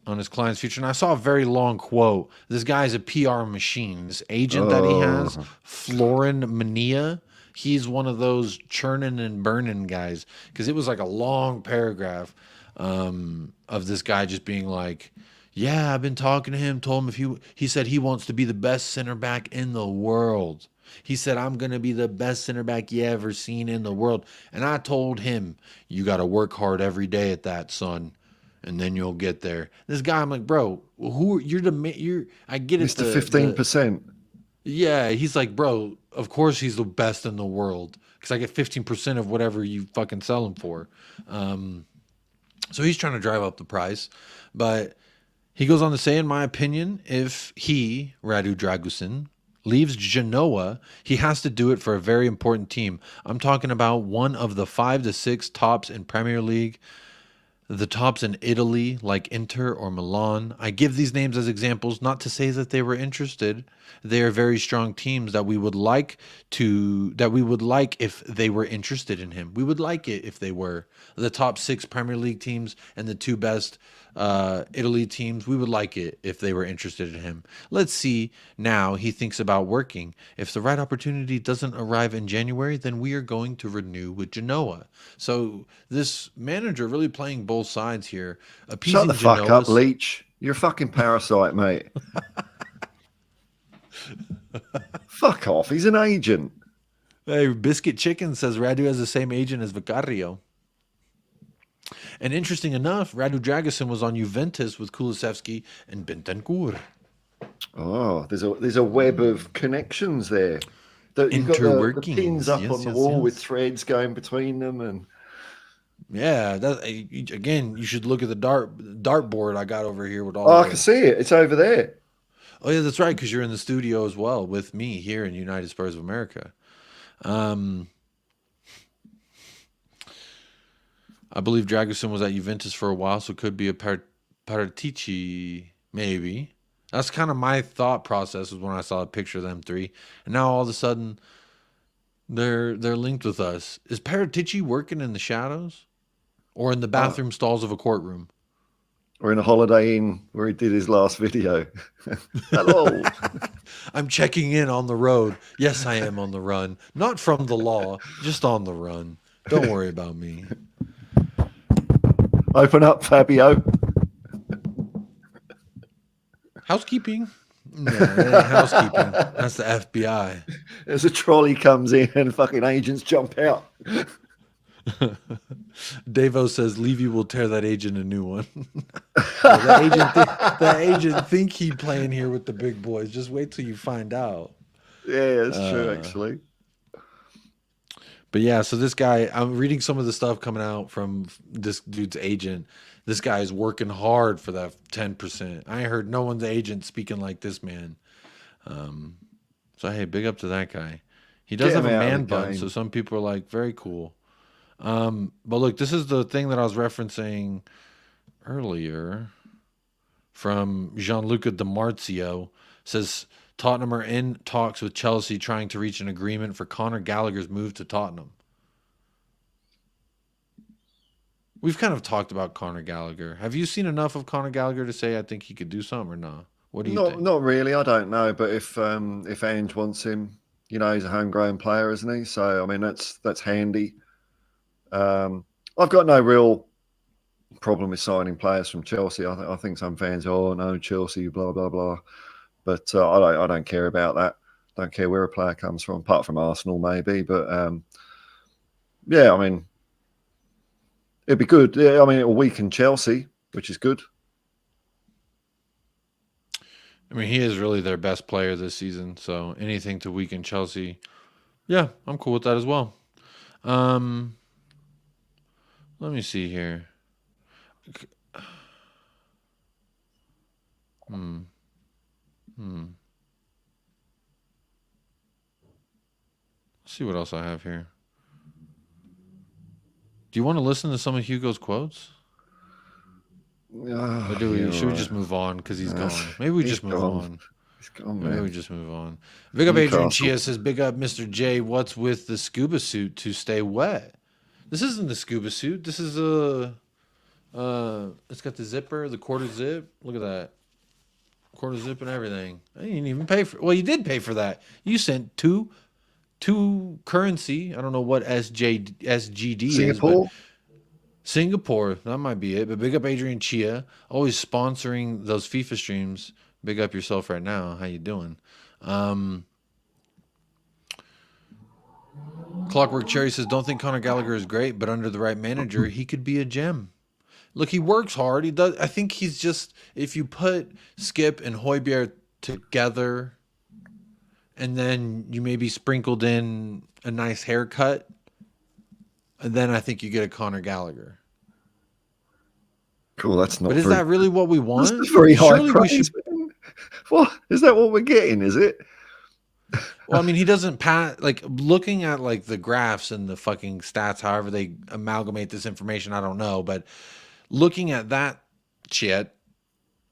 on his client's future, and I saw a very long quote. This guy's a PR machine. This agent that he has, Florin Mania, he's one of those churning and burning guys, because it was like a long paragraph of this guy just being like, yeah, I've been talking to him, told him he said he wants to be the best center back in the world. He said, I'm going to be the best center back you ever seen in the world. And I told him, you got to work hard every day at that, son, and then you'll get there. This guy, I'm like, bro, I get it. Mr. 15%. Yeah, he's like, bro, of course he's the best in the world because I get 15% of whatever you fucking sell him for. So he's trying to drive up the price. But he goes on to say, in my opinion, if he, RADU Dragusin, leaves Genoa, he has to do it for a very important team. I'm talking about one of the 5 to 6 tops in Premier League. The tops in Italy, like Inter or Milan. I give these names as examples, not to say that they were interested. They are very strong teams that we would like if they were interested in him. We would like it if they were. The top 6 Premier League teams and the 2 best Italy teams, we would like it if they were interested in him. Let's see now he thinks about working. If the right opportunity doesn't arrive in January, then we are going to renew with Genoa. So this manager really playing both sides here. Shut the fuck up, Leach. You're a fucking parasite, mate. Fuck off. He's an agent. Hey, Biscuit Chicken says Radu has the same agent as Vicario. And interesting enough, Radu Dragushin was on Juventus with Kulusevski and Bentancur. Oh, there's a web of connections there. You've got the pins up on the wall with threads going between them, and yeah, again, you should look at the dartboard I got over here with all. Oh, I can see it. It's over there. Oh yeah, that's right, because you're in the studio as well with me here in United Spurs of America. I believe Dragushin was at Juventus for a while, so it could be a Paratici, maybe. That's kind of my thought process was when I saw a picture of them 3. And now all of a sudden, they're linked with us. Is Paratici working in the shadows? Or in the bathroom stalls of a courtroom? Or in a Holiday Inn where he did his last video. Hello. I'm checking in on the road. Yes, I am on the run. Not from the law, just on the run. Don't worry about me. Open up, Fabio. Housekeeping? No, that ain't housekeeping. That's the FBI. As a trolley comes in and fucking agents jump out. Davo says Levy will tear that agent a new one. that agent think he playing here with the big boys. Just wait till you find out. Yeah, that's true, actually. But yeah, so this guy, I'm reading some of the stuff coming out from this dude's agent. This guy is working hard for that 10%. I ain't heard no one's agent speaking like this man. So hey, big up to that guy. He does have a man bun, so some people are like, very cool. But look, this is the thing that I was referencing earlier from Gianluca Di Marzio. Says Tottenham are in talks with Chelsea trying to reach an agreement for Conor Gallagher's move to Tottenham. We've kind of talked about Conor Gallagher. Have you seen enough of Conor Gallagher to say I think he could do something or not? What do you think? Not really. I don't know. But if Ange wants him, you know, he's a homegrown player, isn't he? So I mean, that's handy. I've got no real problem with signing players from Chelsea. I think some fans, oh no, Chelsea, blah blah blah. But I don't care about that. Don't care where a player comes from, apart from Arsenal maybe. But yeah, I mean, it'd be good. Yeah, I mean, it'll weaken Chelsea, which is good. I mean, he is really their best player this season. So anything to weaken Chelsea, yeah, I'm cool with that as well. Let me see here. Let's see what else I have here. Do you want to listen to some of Hugo's quotes? Or should we just move on because he's gone? Maybe we just move on. He's gone, man. Maybe we just move on. Big up Adrian Chia says, big up Mr. J. What's with the scuba suit to stay wet? This isn't the scuba suit. This is a... it's got the zipper, the quarter zip. Look at that. Quarter zip and everything. I didn't even pay for... Well, you did pay for that. You sent two currency. I don't know what SGD Singapore? is. Singapore. That might be it. But big up Adrian Chia. Always sponsoring those FIFA streams. Big up yourself right now. How you doing? Clockwork Cherry says, don't think Conor Gallagher is great, but under the right manager, he could be a gem. Look, he works hard. He does. I think he's just, if you put Skip and Højbjerg together and then you maybe sprinkled in a nice haircut, and then I think you get a Conor Gallagher. Cool, that's not. But is that really what we want? This is very high praise. What is that? What we're getting? Is it? Well, I mean, he doesn't pass. Like looking at like the graphs and the fucking stats, however they amalgamate this information, I don't know. But looking at that shit,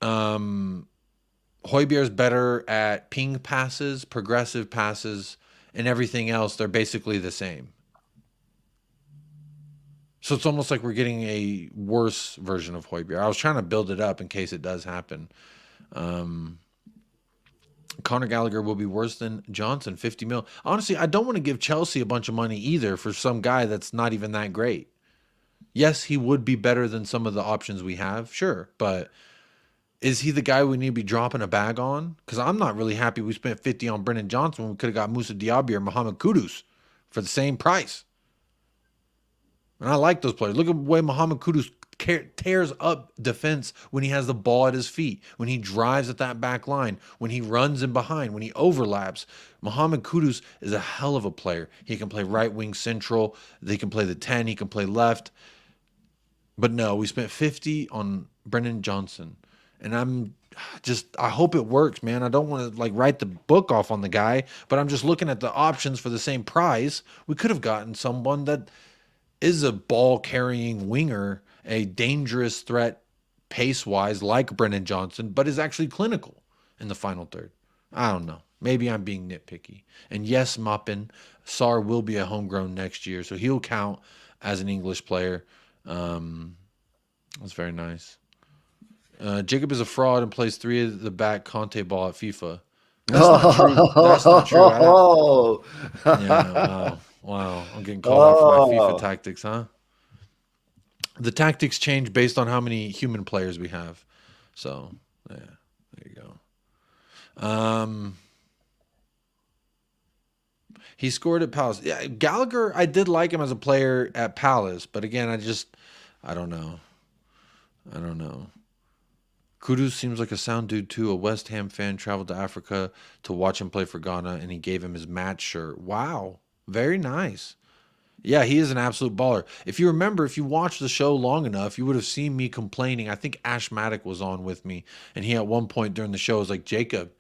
Højbjerg's better at ping passes, progressive passes, and everything else. They're basically the same. So it's almost like we're getting a worse version of Højbjerg. I was trying to build it up in case it does happen. Conor Gallagher will be worse than Johnson, 50 mil. Honestly, I don't want to give Chelsea a bunch of money either for some guy that's not even that great. Yes, he would be better than some of the options we have, sure. But is he the guy we need to be dropping a bag on? Because I'm not really happy we spent 50 on Brennan Johnson when we could have got Moussa Diaby or Mohamed Kudus for the same price. And I like those players. Look at the way Mohamed Kudus tears up defense when he has the ball at his feet, when he drives at that back line, when he runs in behind, when he overlaps. Mohamed Kudus is a hell of a player. He can play right wing central. He can play the 10. He can play left. But no, we spent 50 on Brennan Johnson. And I hope it works, man. I don't want to like write the book off on the guy, but I'm just looking at the options for the same price. We could have gotten someone that is a ball-carrying winger, a dangerous threat pace-wise like Brennan Johnson, but is actually clinical in the final third. I don't know. Maybe I'm being nitpicky. And yes, Maupin, Sarr will be a homegrown next year, so he'll count as an English player. That's very nice. Jacob is a fraud and plays 3 of the back Conte ball at FIFA. That's not true. That's not true. Yeah, wow. I'm getting called out for my FIFA tactics, huh? The tactics change based on how many human players we have. So, yeah, there you go. He scored at Palace. Yeah, Gallagher, I did like him as a player at Palace, but again, I don't know. Kudus seems like a sound dude too. A West Ham fan traveled to Africa to watch him play for Ghana, and he gave him his match shirt. Wow. Very nice. Yeah, he is an absolute baller. If you remember, if you watched the show long enough, you would have seen me complaining. I think Ash Maddock was on with me, and he at one point during the show was like, Jacob,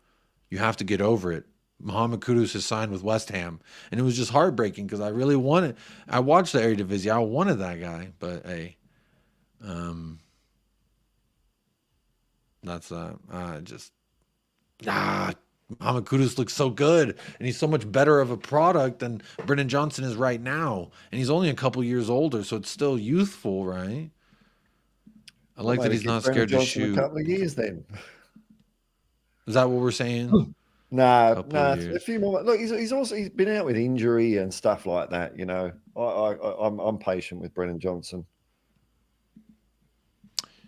you have to get over it. Mohamed Kudus has signed with West Ham. And it was just heartbreaking because I really wanted. I watched the Eredivisie. I wanted that guy. But, hey, that's Mohamed Kudus looks so good, and he's so much better of a product than Brennan Johnson is right now. And he's only a couple years older, so it's still youthful, right? I like that he's not scared to shoot. A couple of years, then. Is that what we're saying? No, a few more. Look, he's been out with injury and stuff like that. You know, I'm patient with Brennan Johnson.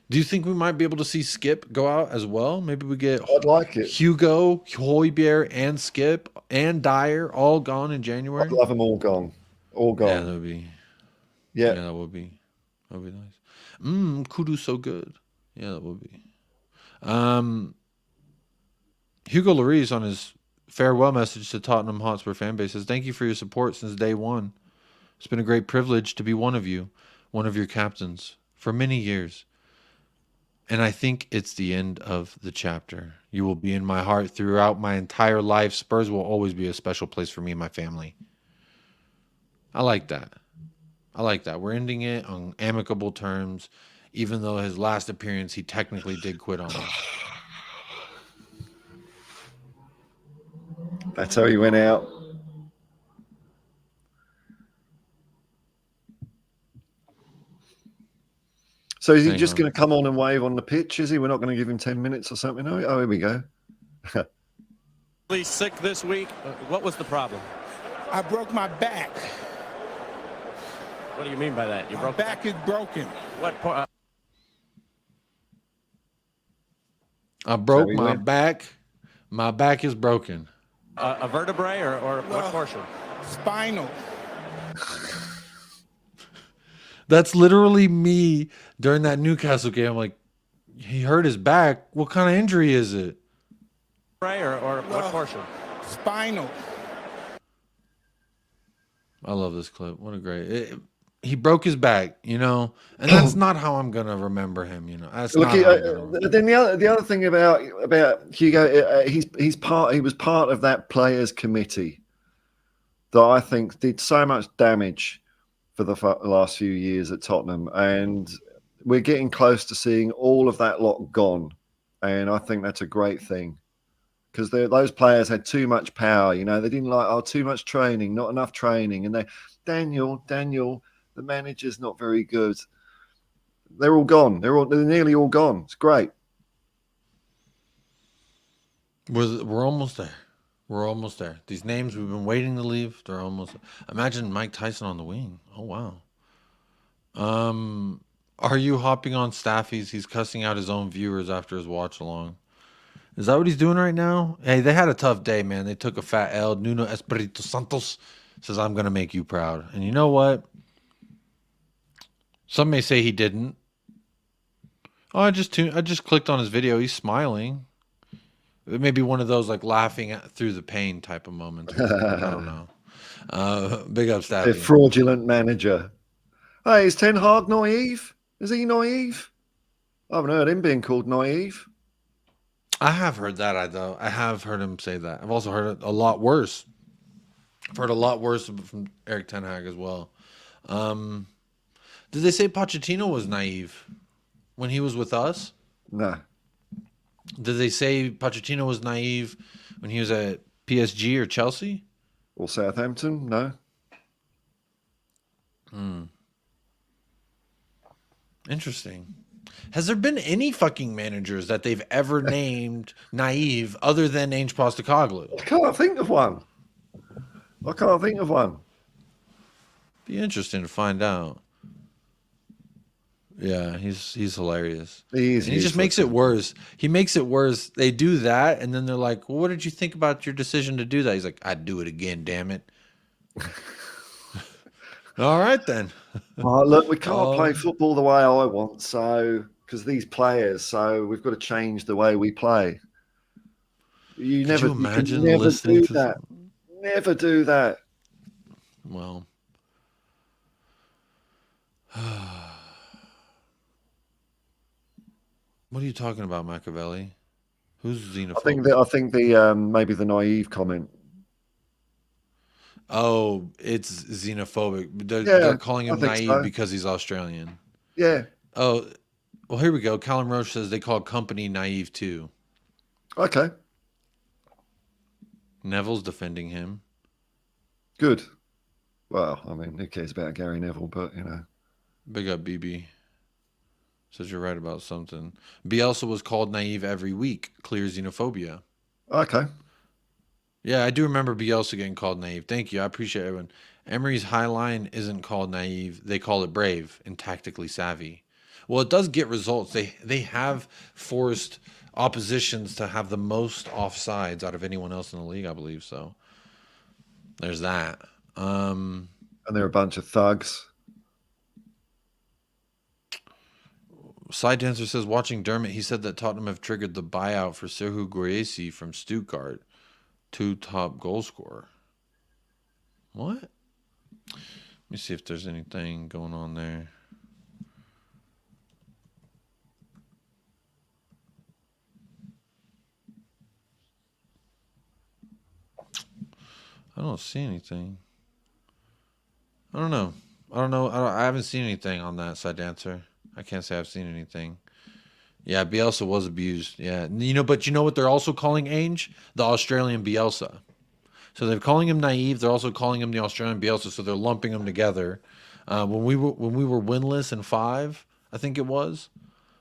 Do you think we might be able to see Skip go out as well? Maybe we get I'd like it. Hugo, Højbjerg, and Skip and Dyer all gone in January. I'd love them all gone. All gone. Yeah, that would be. Yeah, that would be nice. Kudus so good. Yeah, that would be. Hugo Lloris on his farewell message to Tottenham Hotspur fan base says, "Thank you for your support since day one. It's been a great privilege to be one of your captains for many years. And I think it's the end of the chapter. You will be in my heart throughout my entire life. Spurs will always be a special place for me and my family." I like that. We're ending it on amicable terms, even though his last appearance, he technically did quit on us. That's how he went out. So is he just going to come on and wave on the pitch? Is he? We're not going to give him 10 minutes or something? Oh, here we go. Really sick this week. What was the problem? I broke my back. What do you mean by that? My back is broken. What point? I broke my back. My back is broken. A vertebrae or what portion? Spinal. That's literally me during that Newcastle game. I'm like, he hurt his back. What kind of injury is it? Or what portion? Spinal. I love this clip. What a great... he broke his back, you know, and that's not how I'm going to remember him, you know. That's Look, not then the other thing about Hugo, he was part of that players committee that I think did so much damage for the last few years at Tottenham, and we're getting close to seeing all of that lot gone, and I think that's a great thing because those players had too much power. You know, they didn't like too much training, not enough training, and Daniel, the manager's not very good. They're all gone. They're nearly all gone. It's great. We're almost there. We're almost there. These names we've been waiting to leave, they're almost. Imagine Mike Tyson on the wing. Oh wow. Are you hopping on Staffies? He's cussing out his own viewers after his watch along. Is that what he's doing right now? Hey, they had a tough day, man. They took a fat L. Nuno Espirito Santos says, "I'm gonna make you proud." And you know what? Some may say he didn't. Oh, I just clicked on his video. He's smiling. It may be one of those like laughing through the pain type of moments. I don't know. Big up, Staffy. A fraudulent manager. Hey, is Ten Hag naive? Is he naive? I haven't heard him being called naive. I have heard that, though. I have heard him say that. I've also heard it a lot worse. I've heard a lot worse from Eric Ten Hag as well. Did they say Pochettino was naive when he was with us? No. Did they say Pochettino was naive when he was at PSG or Chelsea? Or Southampton? No. Interesting. Has there been any fucking managers that they've ever named naive other than Ange Postecoglou? I can't think of one. Be interesting to find out. Yeah, he's hilarious. He just makes it worse. He makes it worse. They do that, and then they're like, well, what did you think about your decision to do that? He's like, I'd do it again, damn it. All right, then. Look, we can't play football the way I want, so because these players, so we've got to change the way we play. You never imagine listening to that. Never do that. Well, what are you talking about, Machiavelli? Who's xenophobic? I think the maybe the naive comment. Oh, it's xenophobic. They're calling him naive because he's Australian. Yeah. Oh, well, here we go. Callum Roche says they call company naive too. Okay. Neville's defending him. Good. Well, I mean, who cares about Gary Neville, but, you know. Big up, BB. Says you're right about something. Bielsa was called naive every week. Clear xenophobia. Okay. Yeah, I do remember Bielsa getting called naive. Thank you. I appreciate everyone. Emery's high line isn't called naive. They call it brave and tactically savvy. Well, it does get results. They have forced oppositions to have the most offsides out of anyone else in the league, I believe. So there's that. And they're a bunch of thugs. Side Dancer says, watching Dermot, he said that Tottenham have triggered the buyout for Serhou Guirassy from Stuttgart. 2 top goal scorer. What? Let me see if there's anything going on there. I don't see anything. I don't know. I haven't seen anything on that, Side Dancer. I can't say I've seen anything. Yeah, Bielsa was abused. Yeah, but you know what they're also calling Ainge? The Australian Bielsa. So they're calling him naive. They're also calling him the Australian Bielsa. So they're lumping them together. When we were winless in 5, I think it was.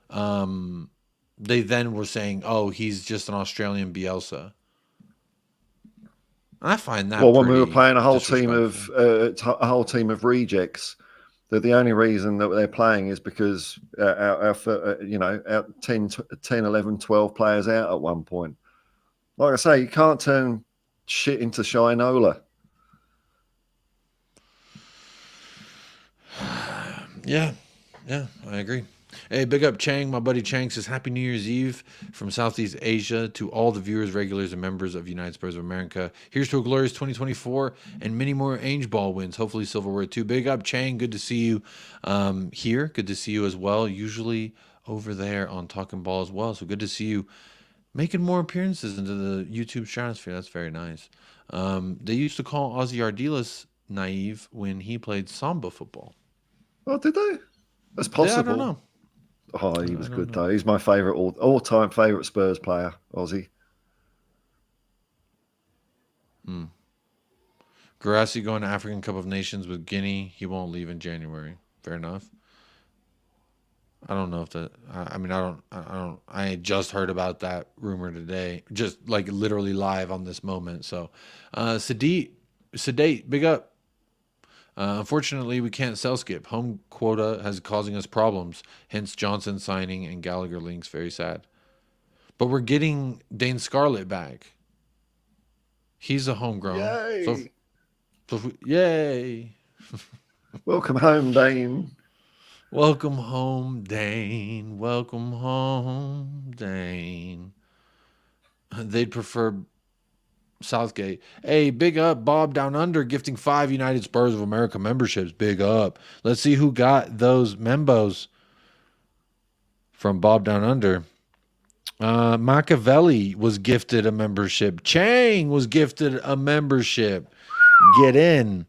They then were saying, "Oh, he's just an Australian Bielsa." I find that. Well, when we were playing a whole team of rejects. The only reason that they're playing is because our 10, 11, 12 players out at one point. Like I say, you can't turn shit into shinola. Yeah, I agree. Hey, big up Chang. My buddy Chang says, Happy New Year's Eve from Southeast Asia to all the viewers, regulars, and members of United Spurs of America. Here's to a glorious 2024 and many more Ainge Ball wins. Hopefully silverware too. Big up Chang. Good to see you here. Good to see you as well. Usually over there on Talking Ball as well. So good to see you making more appearances into the YouTube stratosphere. That's very nice. They used to call Ozzy Ardiles naive when he played Samba football. Oh, did they? That's possible. Yeah, I don't know. Oh, he was good though. He's my favourite all-time favourite Spurs player, Aussie. Guirassy going to African Cup of Nations with Guinea. He won't leave in January. Fair enough. I don't know if that. I just heard about that rumor today, just like literally live on this moment. So, Sedate, big up. Unfortunately, we can't sell Skip. Home quota has causing us problems. Hence, Johnson signing and Gallagher links. Very sad. But we're getting Dane Scarlett back. He's a homegrown. Yay! Yay! Welcome home, Dane. Welcome home, Dane. Welcome home, Dane. They'd prefer Southgate. Hey, big up. Bob Down Under gifting 5 United Spurs of America memberships. Big up. Let's see who got those membos from Bob Down Under. Machiavelli was gifted a membership. Chang was gifted a membership. Get in.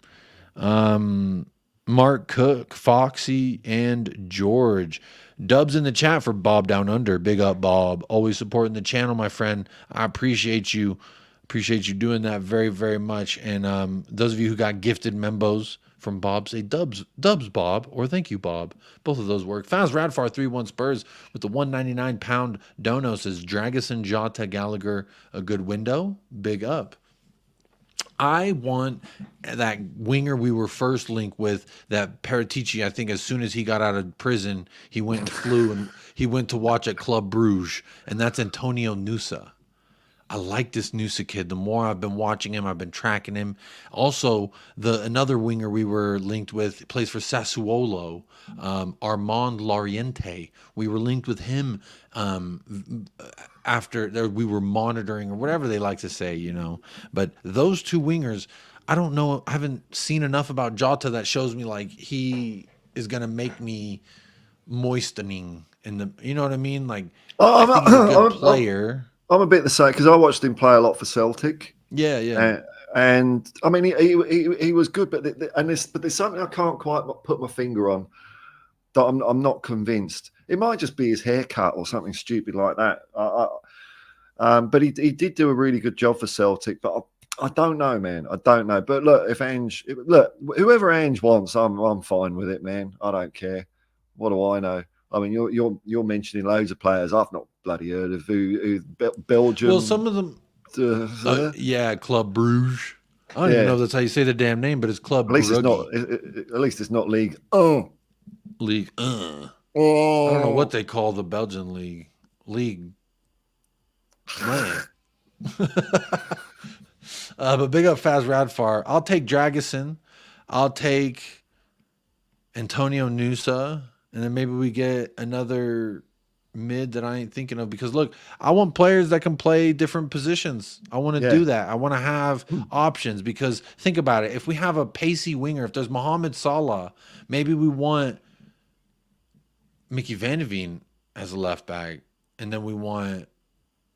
Mark Cook, Foxy, and George. Dubs in the chat for Bob Down Under. Big up, Bob. Always supporting the channel, my friend. I appreciate you. Appreciate you doing that very, very much. And those of you who got gifted membos from Bob, say dubs, Bob, or thank you, Bob. Both of those work. Faz Radfar 3-1 Spurs with the 199-pound dono says Dragusin, Jota, Gallagher, a good window. Big up. I want that winger we were first linked with, that Paratici. I think as soon as he got out of prison, he went and flew and he went to watch at Club Bruges, and that's Antonio Nusa. I like this Nusa kid. The more I've been watching him, I've been tracking him. Also, another winger we were linked with plays for Sassuolo, Armand Loriente. We were linked with him after we were monitoring, or whatever they like to say, you know. But those two wingers, I don't know. I haven't seen enough about Jota that shows me like he is gonna make me moistening in the. You know what I mean? Like I think he's a good player. I'm a bit the same because I watched him play a lot for Celtic. Yeah. And I mean, he was good, but there's something I can't quite put my finger on that I'm not convinced. It might just be his haircut or something stupid like that. But he did do a really good job for Celtic. But I don't know, man. I don't know. But look, whoever Ange wants, I'm fine with it, man. I don't care. What do I know? I mean, you're mentioning loads of players I've not bloody heard of. Who Belgium? Well, some of them. Yeah, Club Bruges. I don't even know if that's how you say the damn name, but it's Club Bruges. At least it's not League. League. I don't know what they call the Belgian league. Man. But big up Faz Radfar. I'll take Dragusin. I'll take Antonio Nusa. And then maybe we get another mid that I ain't thinking of. Because, look, I want players that can play different positions. I want to do that. I want to have options. Because think about it. If we have a pacey winger, if there's Mohamed Salah, maybe we want Mickey Van de Ven as a left back. And then we want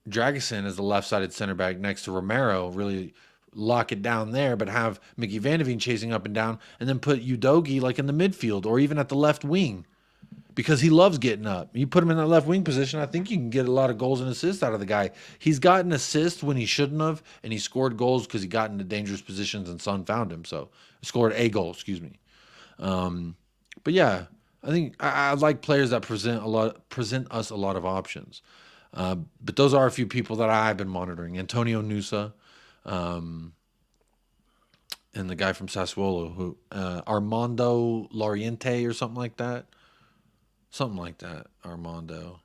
Dragusin as the left-sided center back next to Romero. Really lock it down there, but have Mickey Van de Ven chasing up and down. And then put Udogie like in the midfield or even at the left wing. Because he loves getting up. You put him in that left wing position, I think you can get a lot of goals and assists out of the guy. He's gotten assists when he shouldn't have, and he scored goals because he got into dangerous positions and Son found him. So scored a goal, excuse me. But yeah, I think I like players that present us a lot of options. But those are a few people that I've been monitoring. Antonio Nusa, and the guy from Sassuolo, who Armando Loriente or something like that. Something like that, Armando.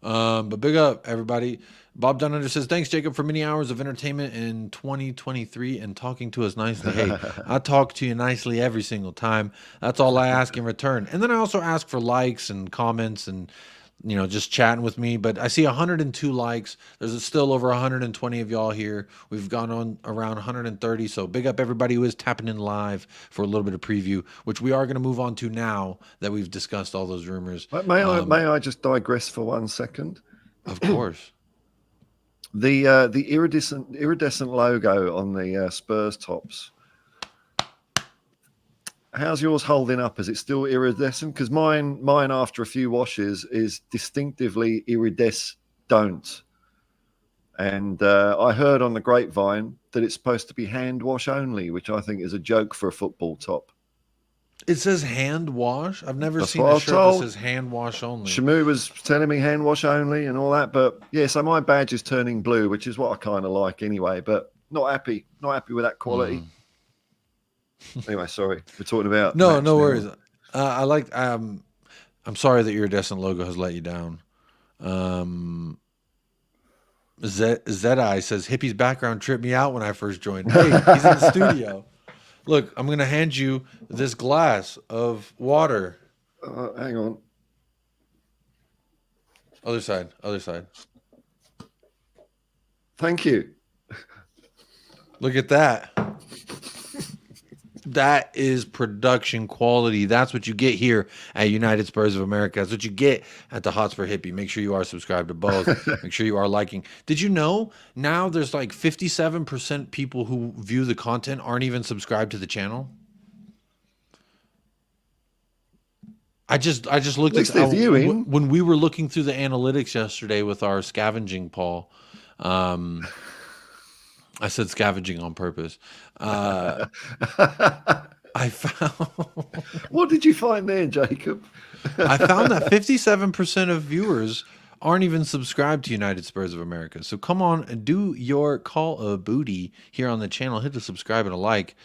But big up, everybody. Bob Dununder says, thanks, Jacob, for many hours of entertainment in 2023 and talking to us nicely. Hey, I talk to you nicely every single time. That's all I ask in return. And then I also ask for likes and comments and, you know, just chatting with me. But I see 102 likes. There's still over 120 of y'all here. We've gone on around 130. So big up everybody who is tapping in live for a little bit of preview, which we are going to move on to now that we've discussed all those rumors. May I just digress for 1 second? Of course. The iridescent logo on the Spurs tops. How's yours holding up? Is it still iridescent? Because mine after a few washes is distinctively iridescent. And I heard on the grapevine that it's supposed to be hand wash only, which I think is a joke for a football top. It says hand wash. I've never That's seen what a I shirt told. that says hand wash only. Shamu was telling me hand wash only and all that, but yeah, so my badge is turning blue, which is what I kind of like anyway, but not happy with that quality. Anyway, sorry, we're talking about no now. worries. I like I'm sorry that your iridescent logo has let you down. Zedai says hippie's background tripped me out when I first joined. Hey, he's in the studio. Look, I'm gonna hand you this glass of water. Hang on. Other side. Thank you. Look at that. That is production quality. That's what you get here at United Spurs of America. That's what you get at the Hotspur Hippie. Make sure you are subscribed to both. Make sure you are liking. Did you know now there's like 57% people who view the content aren't even subscribed to the channel? I just looked at viewing. When we were looking through the analytics yesterday with our scavenging, Paul. I said scavenging on purpose. I found. What did you find there, Jacob? I found that 57% of viewers aren't even subscribed to United Spurs of America. So come on and do your call of booty here on the channel. Hit the subscribe and a like.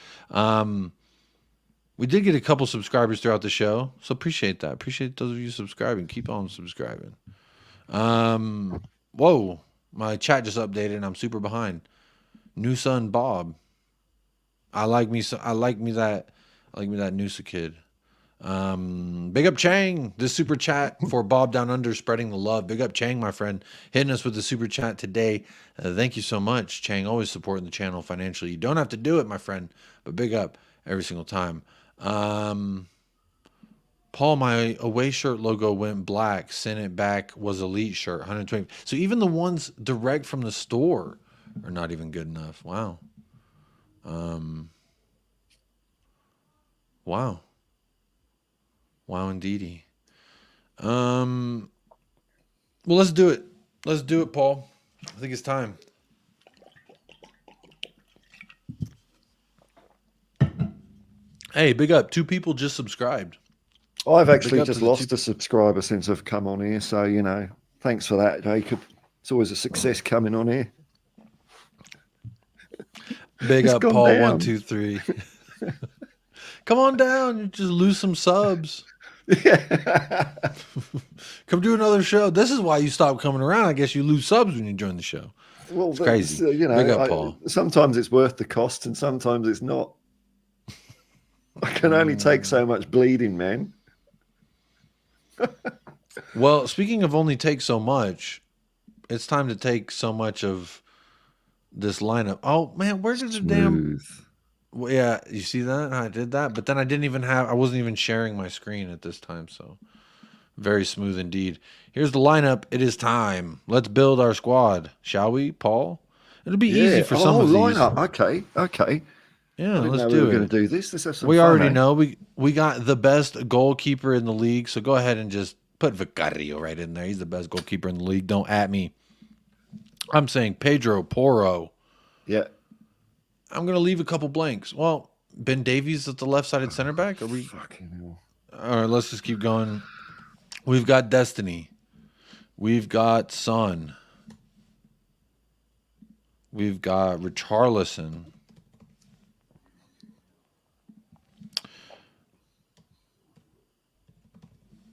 We did get a couple subscribers throughout the show, so appreciate that. Appreciate those of you subscribing. Keep on subscribing. Whoa, my chat just updated and I'm super behind. New son Bob. I like me that Noosa kid. Big up Chang, this super chat for Bob Down Under spreading the love. Big up Chang, my friend, hitting us with the super chat today. Thank you so much, Chang. Always supporting the channel financially. You don't have to do it, my friend, but big up every single time. Paul, my away shirt logo went black. Sent it back. Was elite shirt 120. So even the ones direct from the store are not even good enough. Wow. Wow. Wow, indeedy. Well, let's do it. Let's do it, Paul. I think it's time. Hey, big up. 2 people just subscribed. I've actually just lost a subscriber since I've come on here. So, you know, thanks for that, Jacob. It's always a success coming on here. Big up, Paul. Down. 1, 2, 3. Come on down. You just lose some subs. Yeah. Come do another show. This is why you stop coming around. I guess you lose subs when you join the show. Well, it's crazy. You know, big up, Paul. Sometimes it's worth the cost and sometimes it's not. I can only take so much bleeding, man. Well, speaking of only take so much, it's time to take so much of this lineup. Oh man, where's the damn? Well, yeah, you see that? I did that, but then I wasn't even sharing my screen at this time, so very smooth indeed. Here's the lineup. It is time. Let's build our squad, shall we, Paul? It'll be easy for some of these. Lineup. Okay. Yeah, let's do it. We're going to do this. Let's have some fun, already eh? know we got the best goalkeeper in the league, so go ahead and just put Vicario right in there. He's the best goalkeeper in the league. Don't at me. I'm saying Pedro Porro. Yeah. I'm going to leave a couple blanks. Well, Ben Davies at the left-sided center back. Are we? Fucking hell. All right, let's just keep going. We've got Destiny. We've got Son. We've got Richarlison.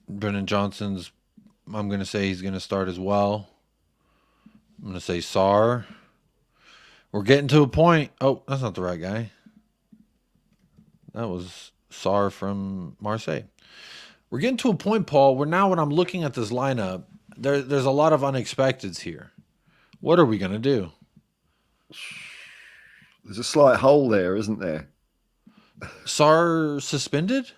Brennan Johnson's, I'm going to say he's going to start as well. I'm going to say Sarr. We're getting to a point. Oh, that's not the right guy. That was Sarr from Marseille. We're getting to a point, Paul, where now when I'm looking at this lineup, there's a lot of unexpecteds here. What are we going to do? There's a slight hole there, isn't there? Sarr suspended?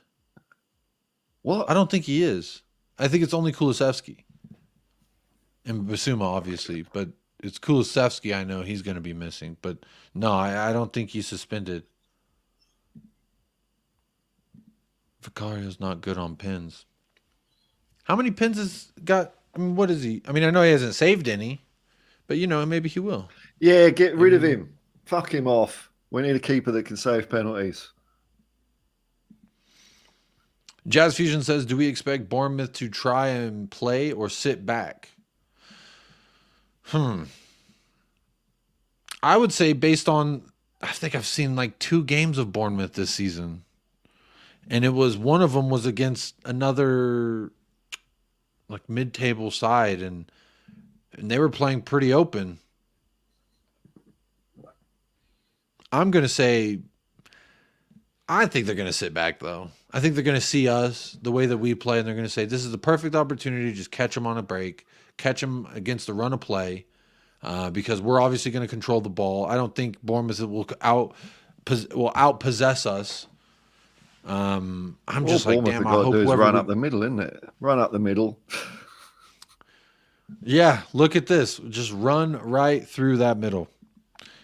What? I don't think he is. I think it's only Kulusevski. And Basuma, obviously. But it's Kulusevski, I know he's going to be missing. But no, I don't think he's suspended. Vicario's not good on pins. How many pins has got? I mean, what is he? I mean, I know he hasn't saved any, but you know, maybe he will. Yeah, get rid of him. Fuck him off. We need a keeper that can save penalties. Jazz Fusion says, do we expect Bournemouth to try and play or sit back? I would say based on, I think I've seen like 2 games of Bournemouth this season. And it was, one of them was against another like mid-table side, and they were playing pretty open. I'm going to say, I think they're going to sit back, though. I think they're going to see us, the way that we play, and they're going to say, this is the perfect opportunity to just catch them on a break, catch them against the run of play, because we're obviously going to control the ball. I don't think Bournemouth will outpossess us. I'm just like, damn, I hope whoever run up the middle, isn't it? Run up the middle. Yeah, look at this. Just run right through that middle,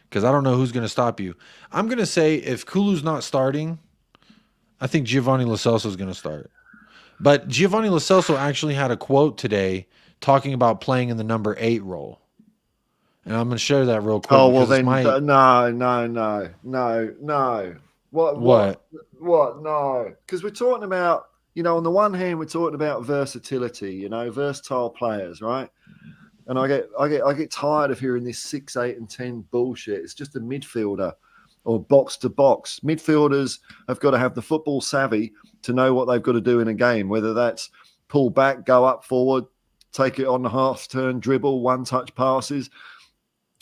because I don't know who's going to stop you. I'm going to say if Kulu's not starting, I think Giovanni Lo Celso is going to start. But Giovanni Lo Celso actually had a quote today talking about playing in the number 8 role. And I'm going to share that real quick. Oh, well then, no. What? No. Because we're talking about, you know, on the one hand, we're talking about versatility, you know, versatile players, right? And I get tired of hearing this 6, 8, and 10 bullshit. It's just a midfielder or box to box. Midfielders have got to have the football savvy to know what they've got to do in a game, whether that's pull back, go up forward, take it on the half turn, dribble, one-touch passes.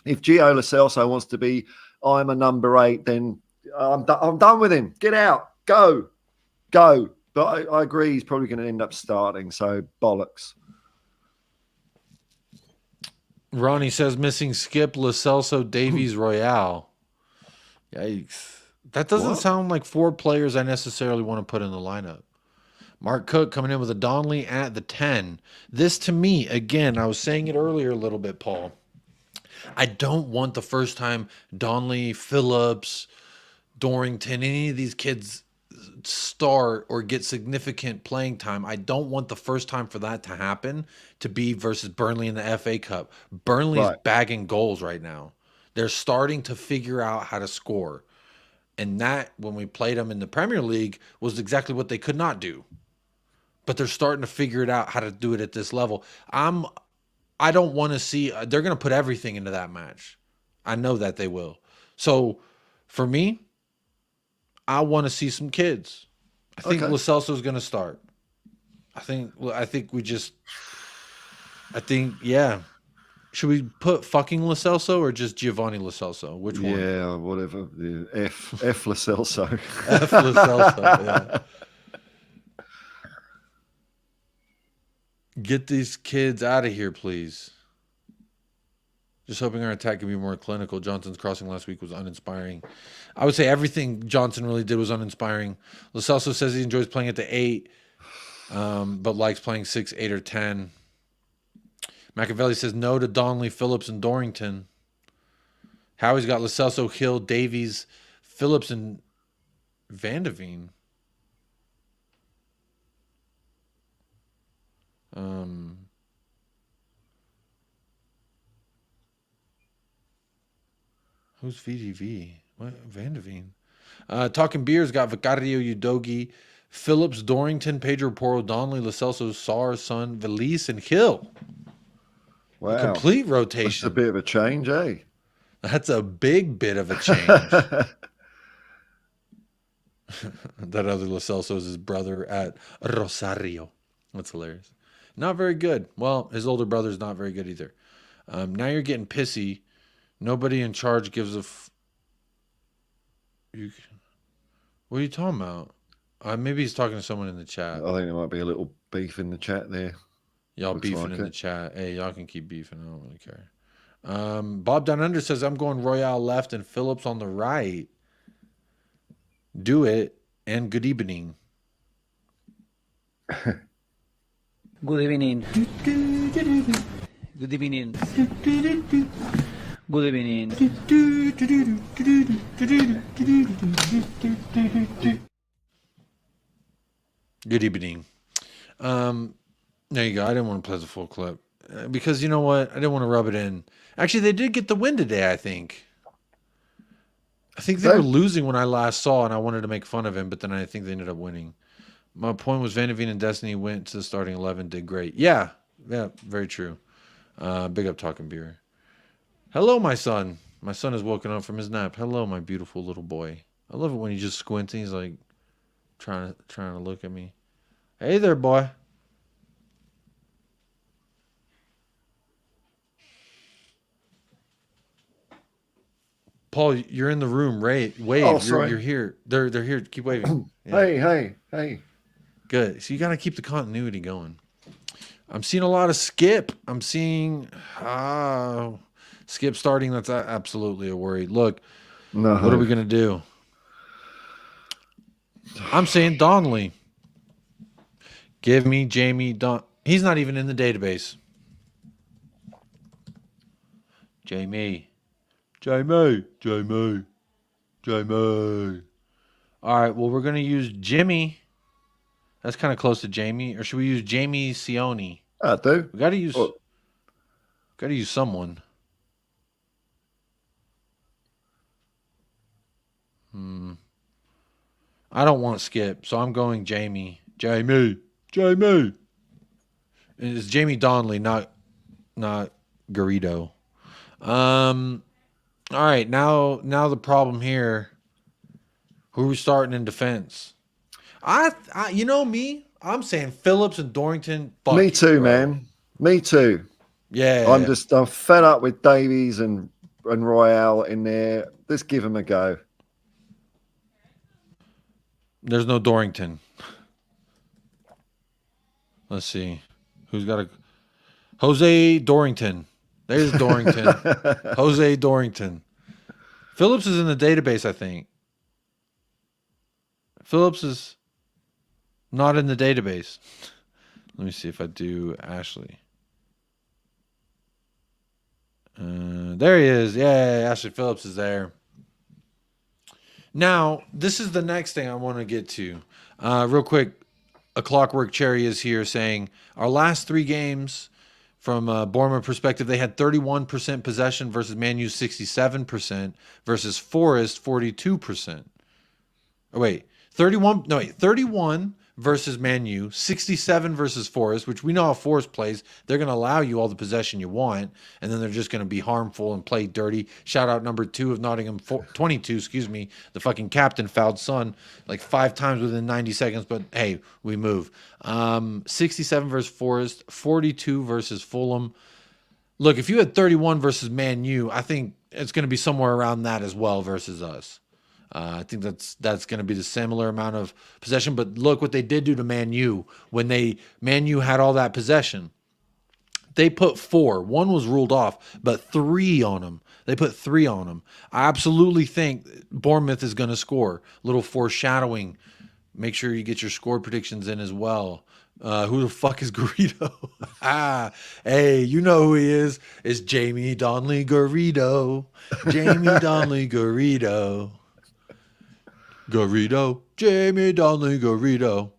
If Gio Lo Celso wants to be, I'm a number 8, then I'm done with him. Get out. Go. But I agree he's probably going to end up starting, so bollocks. Ronnie says missing Skip, Lo Celso, Davies, Royale. Yikes. That doesn't sound like 4 players I necessarily want to put in the lineup. Mark Cook coming in with a Donnelly at the 10. This to me, again, I was saying it earlier a little bit, Paul. I don't want the first time Donnelly, Phillips, Dorrington, any of these kids start or get significant playing time. I don't want the first time for that to happen to be versus Burnley in the FA Cup. Burnley's bagging goals right now. They're starting to figure out how to score. And that, when we played them in the Premier League, was exactly what they could not do. But they're starting to figure it out how to do it at this level. I don't want to see, they're going to put everything into that match. I know that they will. So for me, I want to see some kids. I think Lo Celso is going to start. Yeah. Should we put fucking Lo Celso or just Giovanni Lo Celso? Which one? Yeah, whatever. Yeah. F Lo Celso. F Lo Celso, yeah. Get these kids out of here, please. Just hoping our attack can be more clinical. Johnson's crossing last week was uninspiring. I would say everything Johnson really did was uninspiring. Lo Celso says he enjoys playing at the 8, but likes playing 6, 8, or 10. Machiavelli says no to Donnelly, Phillips, and Dorrington. Howie's got Lo Celso, Hill, Davies, Phillips, and Van de Veen. Who's VDV? What? Van de Veen. Talking Beers got Vicario, Udogi, Phillips, Dorrington, Pedro Porro, Donnelly, Lo Celso, Sarr, Son, Valise, and Hill. Wow. A complete rotation. That's a bit of a change, eh? That's a big bit of a change. That other Lo Celso is his brother at Rosario. That's hilarious. Not very good. Well, his older brother's not very good either. Now you're getting pissy. Nobody in charge gives a what are you talking about? Maybe he's talking to someone in the chat. I think there might be a little beef in the chat there. Y'all beefing in the chat. Hey, y'all can keep beefing. I don't really care. Bob Down Under says, I'm going Royale left and Phillips on the right. Do it. And good evening. Good evening. Good evening. Good evening. Good evening. There you go. I didn't want to play the full clip because you know what? I didn't want to rub it in. Actually, they did get the win today, I think. I think they were losing when I last saw, and I wanted to make fun of him, but then I think they ended up winning. My point was Van de Veen and Destiny went to the starting 11, did great. Yeah, very true. Big up Talking Beer. Hello, my son. My son has woken up from his nap. Hello, my beautiful little boy. I love it when he just squints and he's like trying to look at me. Hey there, boy. Paul, you're in the room. Wave. Oh, you're here. They're here. Keep waving. Yeah. Hey. Good. So you got to keep the continuity going. I'm seeing a lot of Skip. I'm seeing Skip starting. That's absolutely a worry. Look, no. What are we going to do? I'm saying Donnelly. Give me Jamie Don. He's not even in the database. Jamie. All right, well, we're going to use Jimmy. That's kind of close to Jamie. Or should we use Jamie Sione? I do. We got to use someone. I don't want Skip, so I'm going Jamie. Jamie. It's Jamie Donnelly, not Garrido. All right, now the problem here. Who are we starting in defense? I you know me. I'm saying Phillips and Dorrington. Me too, man. Me too. Yeah. I'm fed up with Davies and Royale in there. Let's give them a go. There's no Dorrington. Let's see. Who's got a Jose Dorrington. There's Dorrington. Jose Dorrington. Phillips is in the database, I think. Phillips is not in the database. Let me see if I do Ashley. There he is. Yeah, Ashley Phillips is there. Now, this is the next thing I want to get to. Real quick, A Clockwork Cherry is here saying, our last 3 games, from a Bournemouth perspective, they had 31% possession versus Man U 67% versus Forest 42%. Oh, wait. 31 versus Man U, 67 versus Forest, which we know how Forest plays. They're going to allow you all the possession you want, and then they're just going to be harmful and play dirty. Shout out number 2 of Nottingham, 22, the fucking captain fouled Son like 5 times within 90 seconds, but hey, we move. 67 versus Forest, 42 versus Fulham. Look, if you had 31 versus Man U, I think it's going to be somewhere around that as well versus us. I think that's going to be the similar amount of possession. But look what they did do to Man U when Man U had all that possession. They put 4. 1 was ruled off, but 3 on them. They put 3 on them. I absolutely think Bournemouth is going to score. Little foreshadowing. Make sure you get your score predictions in as well. Who the fuck is Garrido? Hey, you know who he is. It's Jamie Donnelly Garrido. Jamie Donnelly Garrido. Jamie Donnelly Garrido.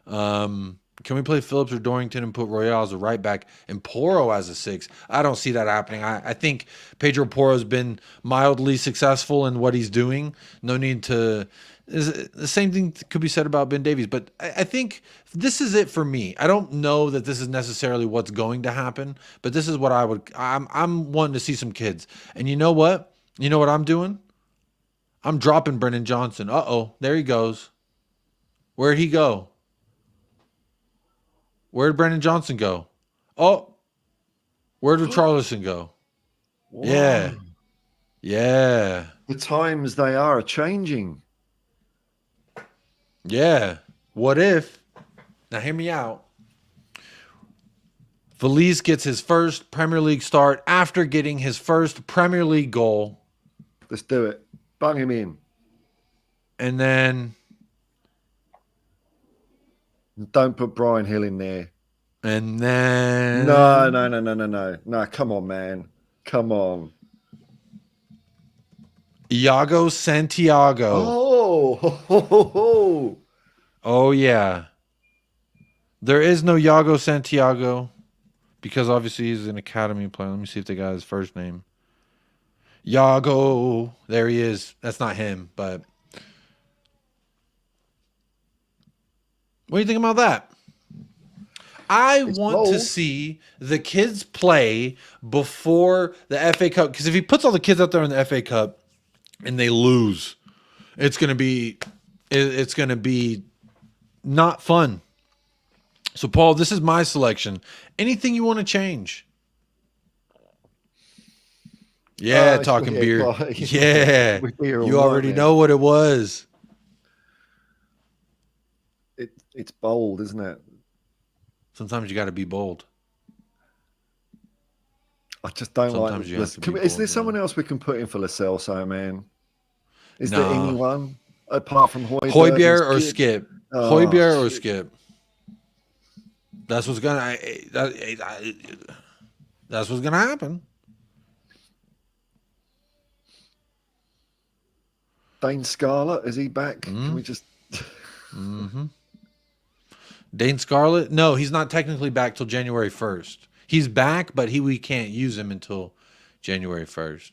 Can we play Phillips or Dorrington and put Royale as a right back and Porro as a 6? I don't see that happening. I think Pedro Porro's been mildly successful in what he's doing. No need to. The same thing could be said about Ben Davies, but I think this is it for me. I don't know that this is necessarily what's going to happen, but this is what I'm wanting to see some kids. And you know what? You know what I'm doing? I'm dropping Brennan Johnson. Uh-oh, there he goes. Where'd he go? Where'd Brennan Johnson go? Oh, where'd Richarlison go? Wow. Yeah. The times they are changing. Yeah. What if? Now hear me out. Valise gets his first Premier League start after getting his first Premier League goal. Let's do it. Bang him in. And then... Don't put Brian Hill in there. And then... No. No, come on, man. Come on. Iago Santiago. Oh, Oh, yeah. There is no Iago Santiago because obviously he's an academy player. Let me see if they got his first name. Iago. There he is. That's not him, but what do you think about that? I want to see the kids play before the FA Cup, because if he puts all the kids out there in the FA Cup and they lose, it's gonna be not fun. So Paul, this is my selection. Anything you want to change? Yeah, talking beer. Yeah, you already know what it was. It's bold, isn't it? Sometimes you got to be bold. I just don't Sometimes like. Is there someone else we can put in for Lo Celso, man? Is there anyone apart from Højbjerg or Skip? Højbjerg or Skip? That's what's gonna. That's what's gonna happen. Dane Scarlett, is he back? Can we just? Dane Scarlett? No, he's not technically back till January 1st. He's back, but we can't use him until January 1st.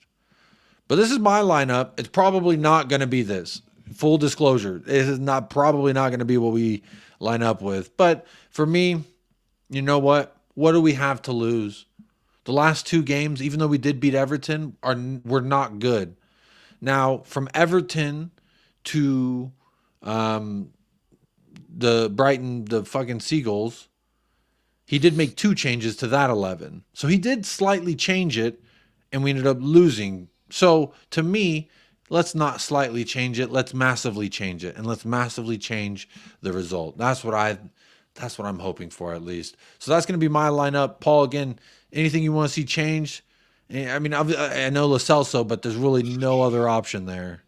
But this is my lineup. It's probably not going to be this. Full disclosure, it is probably not going to be what we line up with. But for me, you know what? What do we have to lose? The last two games, even though we did beat Everton, were not good. Now, from Everton to the Brighton, the fucking Seagulls, he did make 2 changes to that 11. So he did slightly change it, and we ended up losing. So to me, let's not slightly change it. Let's massively change it, and let's massively change the result. That's what I'm hoping for, at least. So that's going to be my lineup. Paul, again, anything you want to see changed? I mean, I know Lo Celso, but there's really no other option there.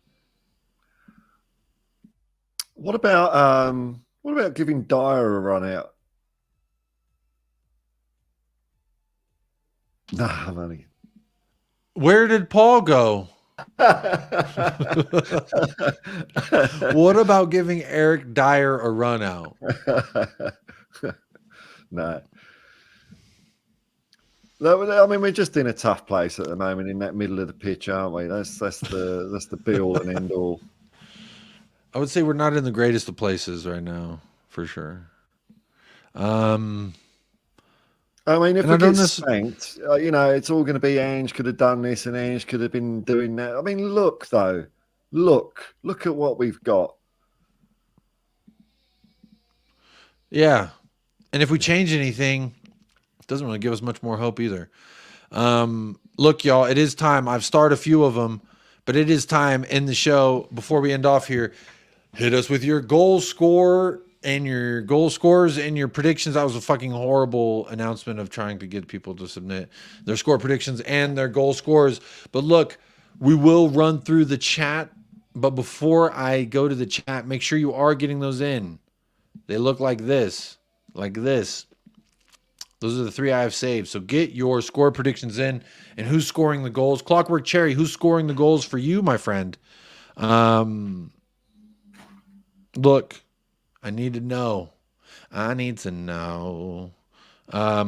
What about giving Dyer a run out? Nah, money. Where did Paul go? What about giving Eric Dyer a run out? No. I mean, we're just in a tough place at the moment in that middle of the pitch, aren't we? That's the be all and end all. I would say we're not in the greatest of places right now, for sure. I mean, if we get spanked, it's all going to be Ange could have done this and Ange could have been doing that. I mean, look, though. Look at what we've got. Yeah. And if we change anything, it doesn't really give us much more hope either. Look, y'all, it is time. I've started a few of them, but it is time in the show, before we end off here, hit us with your goal score and your goal scores and your predictions. That was a fucking horrible announcement of trying to get people to submit their score predictions and their goal scores. But look, we will run through the chat. But before I go to the chat, make sure you are getting those in. They look like this. Like this. Those are the 3 I have saved. So get your score predictions in. And who's scoring the goals? Clockwork Cherry, who's scoring the goals for you, my friend? Look, I need to know. I need to know. I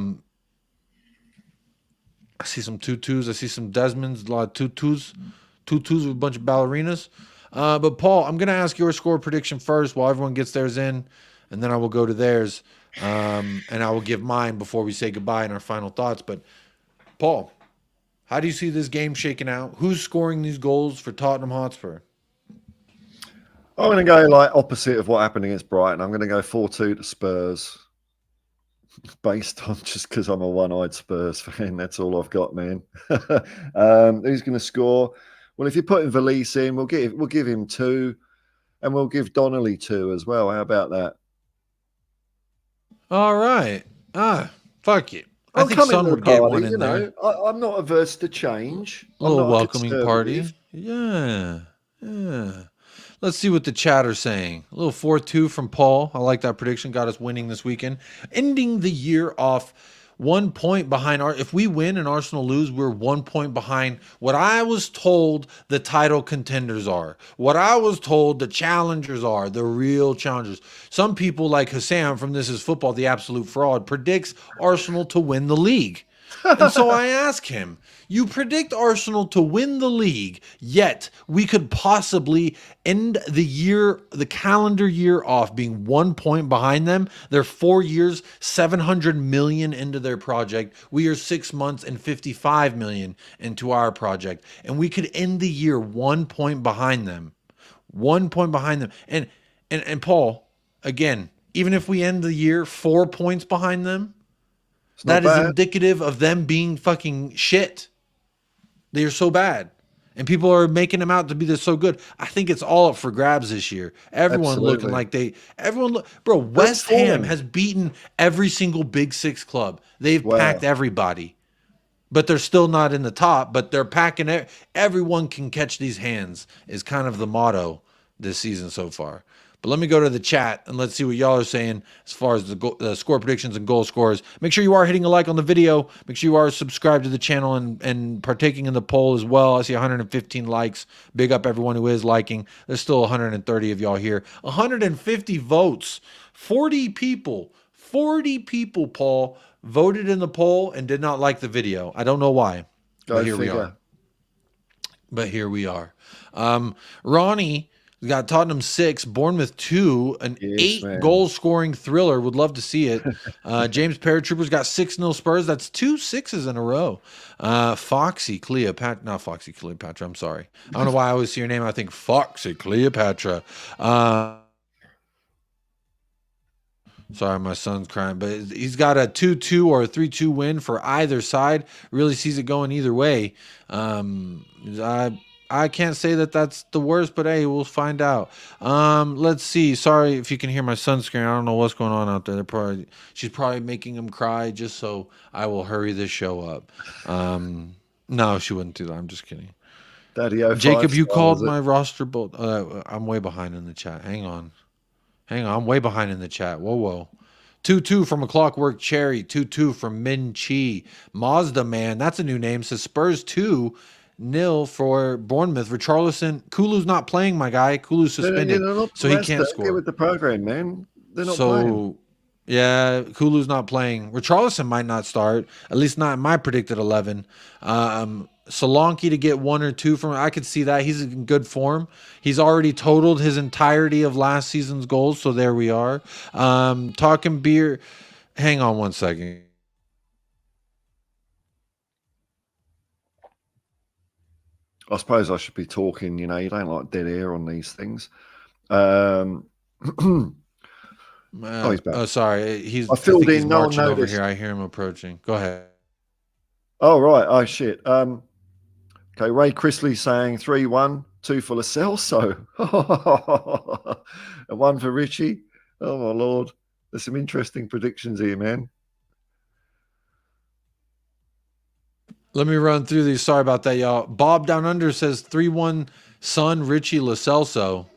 see some tutus. I see some Desmonds, a lot of tutus. Tutus with a bunch of ballerinas. But Paul, I'm going to ask your score prediction first while everyone gets theirs in. And then I will go to theirs. And I will give mine before we say goodbye and our final thoughts. But Paul, how do you see this game shaking out? Who's scoring these goals for Tottenham Hotspur? I'm going to go like opposite of what happened against Brighton. I'm going to go 4-2 to Spurs. Based on just because I'm a one-eyed Spurs fan. That's all I've got, man. Who's going to score? Well, if you're putting Valise in, we'll give him 2. And we'll give Donnelly 2 as well. How about that? All right. Fuck you. I think Son would get one in there. I'm not averse to change. A little welcoming party. Yeah. Let's see what the chat are saying. A little 4-2 from Paul. I like that prediction. Got us winning this weekend. Ending the year off 1 point behind if we win and Arsenal lose, we're 1 point behind what I was told the title contenders are, what I was told the challengers are, the real challengers. Some people like Hassam from This Is Football, the absolute fraud, predicts Arsenal to win the league. And so I ask him, you predict Arsenal to win the league, yet we could possibly end the year, the calendar year off being 1 point behind them. They're 4 years, 700 million into their project. We are 6 months and 55 million into our project. And we could end the year 1 point behind them. 1 point behind them. And Paul, again, even if we end the year 4 points behind them, that is indicative of them being fucking shit. They are so bad. And people are making them out to be this so good. I think it's all up for grabs this year. Everyone looking like bro, West Ham has beaten every single Big Six club. They've packed everybody. But they're still not in the top, but they're packing it. Everyone can catch these hands is kind of the motto this season so far. But let me go to the chat and let's see what y'all are saying as far as the score predictions and goal scores. Make sure you are hitting a like on the video. Make sure you are subscribed to the channel and partaking in the poll as well. I see 115 likes. Big up everyone who is liking. There's still 130 of y'all here. 150 votes. 40 people, Paul, voted in the poll and did not like the video. I don't know why, but here we are. But here we are. Ronnie got Tottenham 6, Bournemouth 2, an 8-goal scoring thriller. Would love to see it. James Paratroopers got 6-0 Spurs. That's 2 6s in a row. Foxy Cleopatra. Not Foxy Cleopatra. I'm sorry. I don't know why I always see your name. I think Foxy Cleopatra. Sorry, my son's crying. But he's got a 2-2 or a 3-2 win for either side. Really sees it going either way. I can't say that that's the worst, but hey, we'll find out. Let's see. Sorry if you can hear my son screaming. I don't know what's going on out there. She's probably making him cry just so I will hurry this show up. No, she wouldn't do that. I'm just kidding. Daddy, Jacob, you called my roster both. I'm way behind in the chat. Hang on. I'm way behind in the chat. Whoa. 2-2 from a Clockwork Cherry. 2-2 from Min Chi. Mazda Man. That's a new name. Says Spurs 2-0 for Bournemouth. Richarlison, Kulu's not playing, my guy. Kulu's suspended, so he can't score. Get with the program, man. They're not playing. Yeah, Kulu's not playing. Richarlison might not start, at least not in my predicted 11. Solanke to get 1 or 2 from. I could see that. He's in good form. He's already totaled his entirety of last season's goals, so there we are. Talking beer. Hang on one second. I suppose I should be talking, you don't like dead air on these things. Oh, he's back. Oh, sorry. I filled in, no one marching over noticed. here. I hear him approaching. Go ahead. Oh, right. Oh, shit. Okay, Ray Chrisley saying 3-1, 2 for Lo Celso. And 1 for Richie. Oh, my Lord. There's some interesting predictions here, man. Let me run through these. Sorry about that, y'all. Bob Down Under says 3-1 Son, Richie, Lo Celso.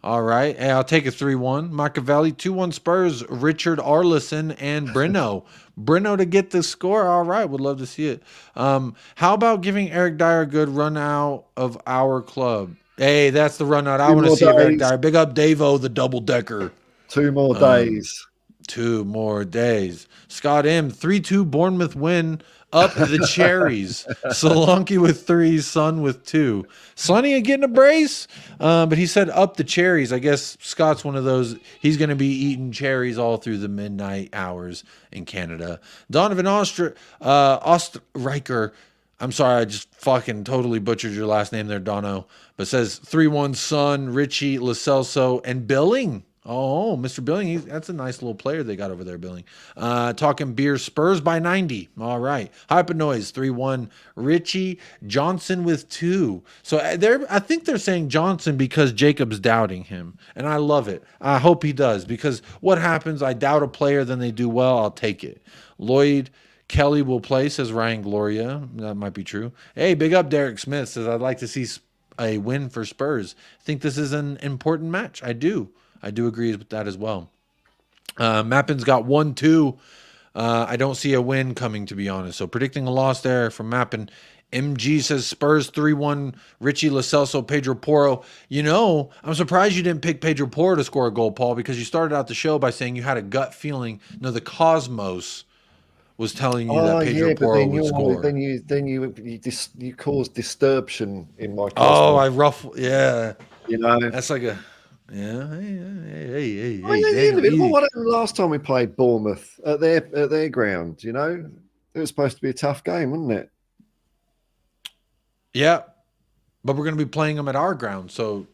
All right. Hey, I'll take a 3-1. Machiavelli, 2-1 Spurs, Richard Arlison, and Breno. Breno to get the score. All right. Would love to see it. How about giving Eric Dyer a good run out of our club? Hey, that's the run out. I want to see Eric Dyer. Big up Davo, the double decker. 2 more days. 2 more days. Scott M, 3-2 Bournemouth win. Up the cherries. Solanke with 3, Son with 2. Sonny getting a brace, but he said up the cherries. I guess Scott's one of those. He's going to be eating cherries all through the midnight hours in Canada. Donovan Ostriker. I'm sorry, I just fucking totally butchered your last name there, Dono. But says 3-1 Son, Richie, Lo Celso, and Billing. Oh, Mr. Billing, that's a nice little player they got over there, Billing. Talking beer, Spurs by 90. All right. Hypnoise, 3-1. Richie, Johnson with 2. So I think they're saying Johnson because Jacob's doubting him. And I love it. I hope he does, because what happens, I doubt a player, then they do well, I'll take it. Lloyd Kelly will play, says Ryan Gloria. That might be true. Hey, big up Derek Smith, says I'd like to see a win for Spurs. I think this is an important match. I do agree with that as well. Mappin's got 1-2. I don't see a win coming, to be honest. So predicting a loss there from Mappin. MG says Spurs 3-1, Richie, Lo Celso, Pedro Porro. You know, I'm surprised you didn't pick Pedro Porro to score a goal, Paul, because you started out the show by saying you had a gut feeling. No, the Cosmos was telling you that Pedro Porro would score. Then you cause disturbance in my Cosmos. Oh, I ruffle. Yeah. You know. That's like a... Yeah. Hey. What happened last time we played Bournemouth at their ground, you know? It was supposed to be a tough game, wasn't it? Yeah, but we're going to be playing them at our ground, so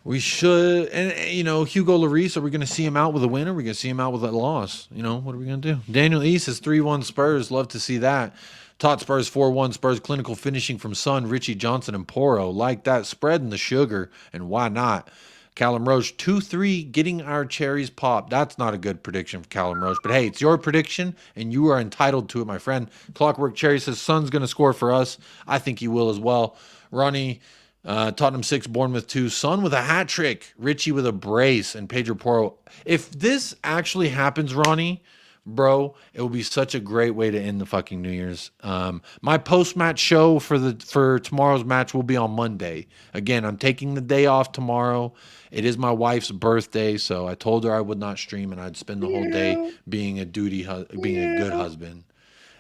we should. And you know, Hugo Lloris, are we going to see him out with a win, or are we going to see him out with a loss? You know, what are we going to do? Daniel East is 3-1 Spurs. Love to see that. Tot Spurs 4-1 Spurs. Clinical finishing from Son, Richie Johnson, and Porro. Like that. Spreading the sugar, and why not? Callum Roach 2-3 getting our cherries popped. That's not a good prediction for Callum Roach, but hey, it's your prediction and you are entitled to it, my friend. Clockwork Cherry says Son's going to score for us. I think he will as well. Ronnie, Tottenham 6, Bournemouth 2. Son with a hat trick. Richie with a brace, and Pedro Porro. If this actually happens, Ronnie, bro, it will be such a great way to end the fucking New Year's. My post-match show for tomorrow's match will be on Monday. Again, I'm taking the day off tomorrow. It is my wife's birthday, so I told her I would not stream and I'd spend the whole day being a good husband.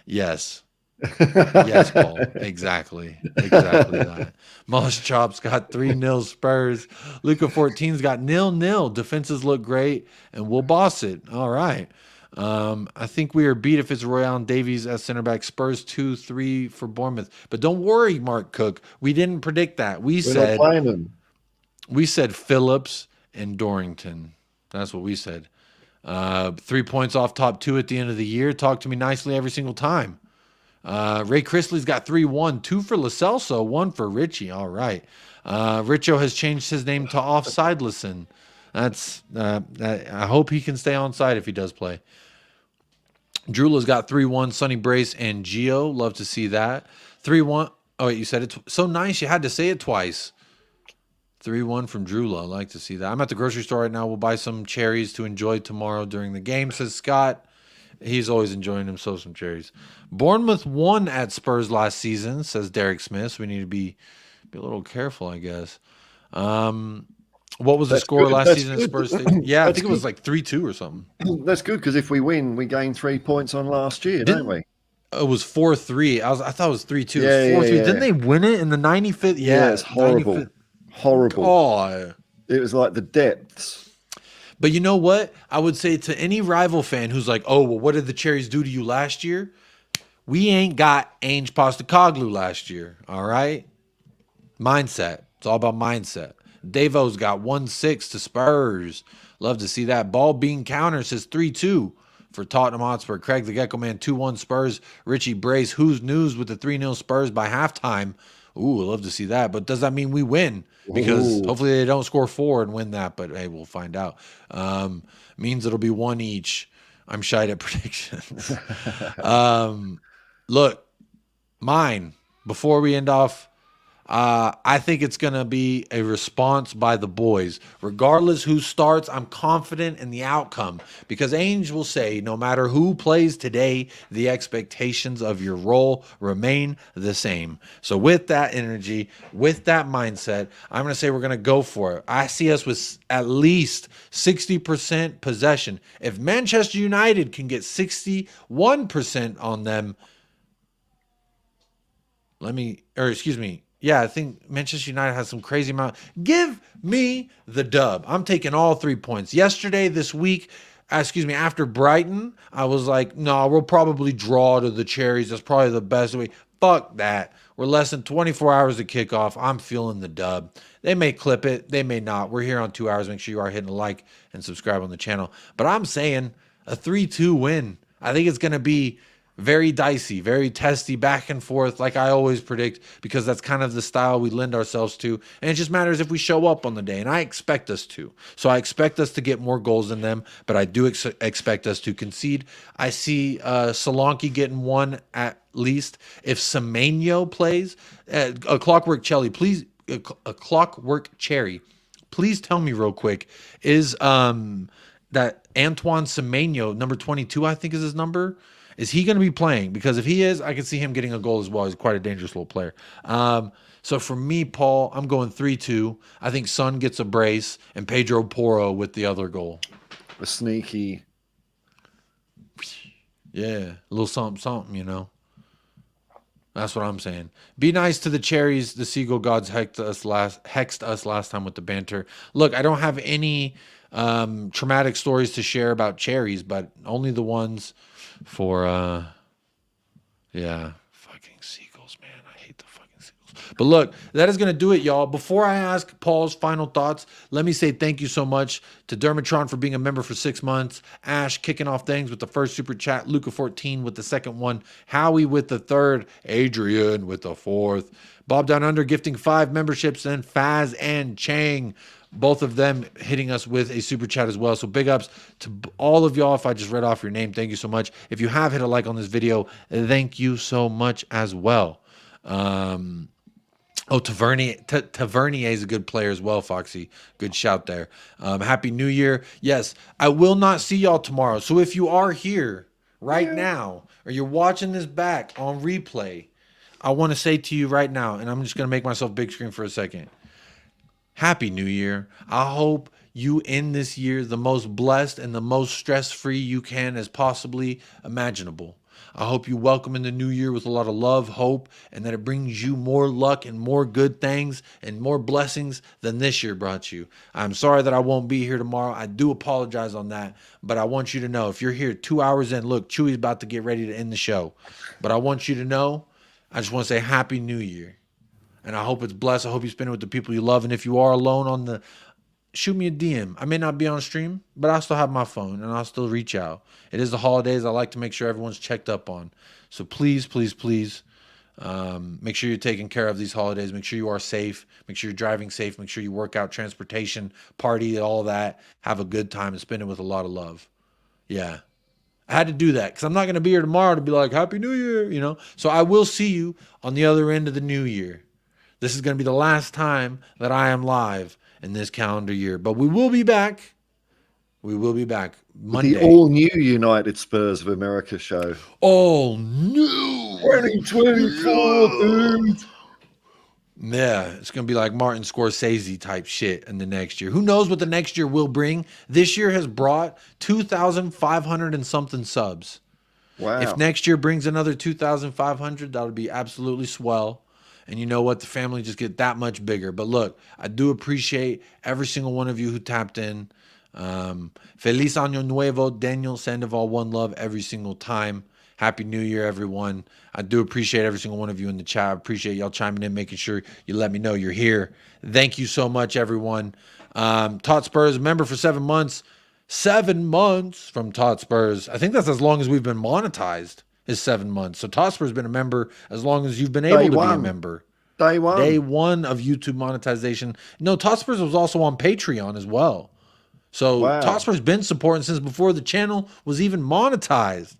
Yes. Yes, Paul. Exactly that. Moss Chops got 3-0 Spurs. Luca 14's got 0-0. Defenses look great, and we'll boss it. All right. I think we are beat if it's Royale and Davies as center back. Spurs 2-3 for Bournemouth. But don't worry, Mark Cook. We didn't predict that. We said Phillips and Dorrington. That's what we said. 3 points off top 2 at the end of the year. Talk to me nicely every single time. Ray Chrisley's got 3-1. 2 for Lo Celso, 1 for Richie. All right. Richo has changed his name to Offsidelison. That's I hope he can stay on side if he does play. Drula's got 3-1. Sonny Brace and Gio. Love to see that. 3-1. Oh, wait, you said it so nice. You had to say it twice. 3-1 from Drula. I like to see that. I'm at the grocery store right now. We'll buy some cherries to enjoy tomorrow during the game, says Scott. He's always enjoying himself some cherries. Bournemouth won at Spurs last season, says Derek Smith. So we need to be a little careful, I guess. What was the score last season at Spurs? Yeah, I think it was like 3-2 or something. That's good because if we win, we gain 3 points on last year, don't we? It was 4-3. I thought it was 3-2. It was 4-3. Didn't they win it in the 95th? Yeah, it's horrible. 95th. Horrible. Oh, it was like the depths. But you know what? I would say to any rival fan who's like, oh, well, what did the Cherries do to you last year? We ain't got Ange Postecoglou last year, all right? Mindset. It's all about mindset. Davo's got 1-6 to Spurs. Love to see that. Ball being counter says 3-2 for Tottenham Hotspur. Craig the Gecko Man 2-1 Spurs. Richie Brace. Who's news with the 3-0 Spurs by halftime? Ooh, love to see that. But does that mean we win? Because hopefully they don't score 4 and win that. But hey, we'll find out. Means it'll be 1 each. I'm shy at predictions. Look, mine, before we end off, I think it's going to be a response by the boys. Regardless who starts, I'm confident in the outcome because Ainge will say no matter who plays today, the expectations of your role remain the same. So with that energy, with that mindset, I'm going to say we're going to go for it. I see us with at least 60% possession. If Manchester United can get 61% on them, yeah, I think Manchester United has some crazy amount. Give me the dub. I'm taking all 3 points. Yesterday, this week, after Brighton, I was like, no, we'll probably draw to the Cherries. That's probably the best way. Fuck that. We're less than 24 hours to kick off. I'm feeling the dub. They may clip it. They may not. We're here on 2 hours. Make sure you are hitting a like and subscribe on the channel. But I'm saying a 3-2 win. I think it's going to be very dicey, very testy, back and forth, like I always predict, because that's kind of the style we lend ourselves to. And it just matters if we show up on the day, and I expect us to. So I expect us to get more goals than them, but I do expect us to concede. I see Solanke getting 1 at least. If Semenyo plays, a Clockwork Cherry, please, a Clockwork Cherry, please tell me real quick, is that Antoine Semenyo, number 22, I think is his number. Is he going to be playing? Because if he is, I can see him getting a goal as well. He's quite a dangerous little player. So for me, Paul, I'm going 3-2. I think Son gets a brace and Pedro Porro with the other goal. A sneaky. Yeah, a little something, you know. That's what I'm saying. Be nice to the cherries. The Seagull gods hexed us last time with the banter. Look, I don't have any traumatic stories to share about cherries, but only the ones for yeah, fucking seagulls, man. I hate the fucking seagulls. But look, that is going to do it, y'all. Before I ask Paul's final thoughts, let me say thank you so much to Dermatron for being a member for 6 months, Ash kicking off things with the first super chat, Luca 14 with the second one, Howie with the third, Adrian with the fourth, Bob Down Under gifting 5 memberships, and Faz and Chang, both of them hitting us with a super chat as well. So big ups to all of y'all. If I just read off your name, thank you so much. If you have hit a like on this video, thank you so much as well. Tavernier is a good player as well, Foxy. Good shout there. Happy New Year. Yes, I will not see y'all tomorrow. So if you are here right now, or you're watching this back on replay, I want to say to you right now, and I'm just going to make myself big screen for a second. Happy New Year. I hope you end this year the most blessed and the most stress-free you can as possibly imaginable. I hope you welcome in the new year with a lot of love, hope, and that it brings you more luck and more good things and more blessings than this year brought you. I'm sorry that I won't be here tomorrow. I do apologize on that, but I want you to know, if you're here 2 hours in, look, Chewy's about to get ready to end the show, but I want you to know, I just want to say Happy New Year. And I hope it's blessed. I hope you spend it with the people you love. And if you are alone shoot me a DM. I may not be on stream, but I still have my phone and I'll still reach out. It is the holidays. I like to make sure everyone's checked up on. So please, please, please, make sure you're taking care of these holidays. Make sure you are safe. Make sure you're driving safe. Make sure you work out, transportation, party, all that. Have a good time and spend it with a lot of love. Yeah. I had to do that because I'm not going to be here tomorrow to be like, Happy New Year, you know. So I will see you on the other end of the new year. This is going to be the last time that I am live in this calendar year. But we will be back. We will be back Monday. The all-new United Spurs of America show. All new. 2024, dude. Yeah, it's going to be like Martin Scorsese type shit in the next year. Who knows what the next year will bring? This year has brought 2,500 and something subs. Wow. If next year brings another 2,500, that would be absolutely swell. And you know what? The family just get that much bigger. But look, I do appreciate every single one of you who tapped in. Feliz Año Nuevo, Daniel Sandoval, one love every single time. Happy New Year, everyone. I do appreciate every single one of you in the chat. I appreciate y'all chiming in, making sure you let me know you're here. Thank you so much, everyone. Tot Spurs, member for 7 months. 7 months from Tot Spurs. I think that's as long as we've been monetized. Is 7 months. So Tosper's been a member as long as you've been able to be a member. Day one. Day one of YouTube monetization. No, Tosper's was also on Patreon as well. So wow. Tosper's been supporting since before the channel was even monetized.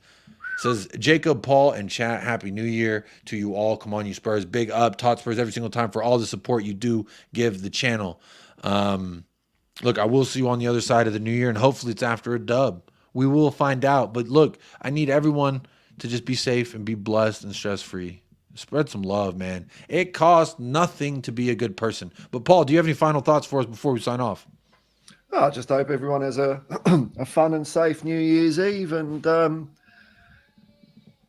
Says Jacob, Paul, and chat, Happy New Year to you all. Come on, you Spurs. Big up, Tot Spurs, every single time for all the support you do give the channel. Look, I will see you on the other side of the new year, and hopefully it's after a dub. We will find out. But look, I need everyone to just be safe and be blessed and stress-free. Spread some love, man. It costs nothing to be a good person. But Paul, do you have any final thoughts for us before we sign off? I just hope everyone has a fun and safe New Year's Eve, and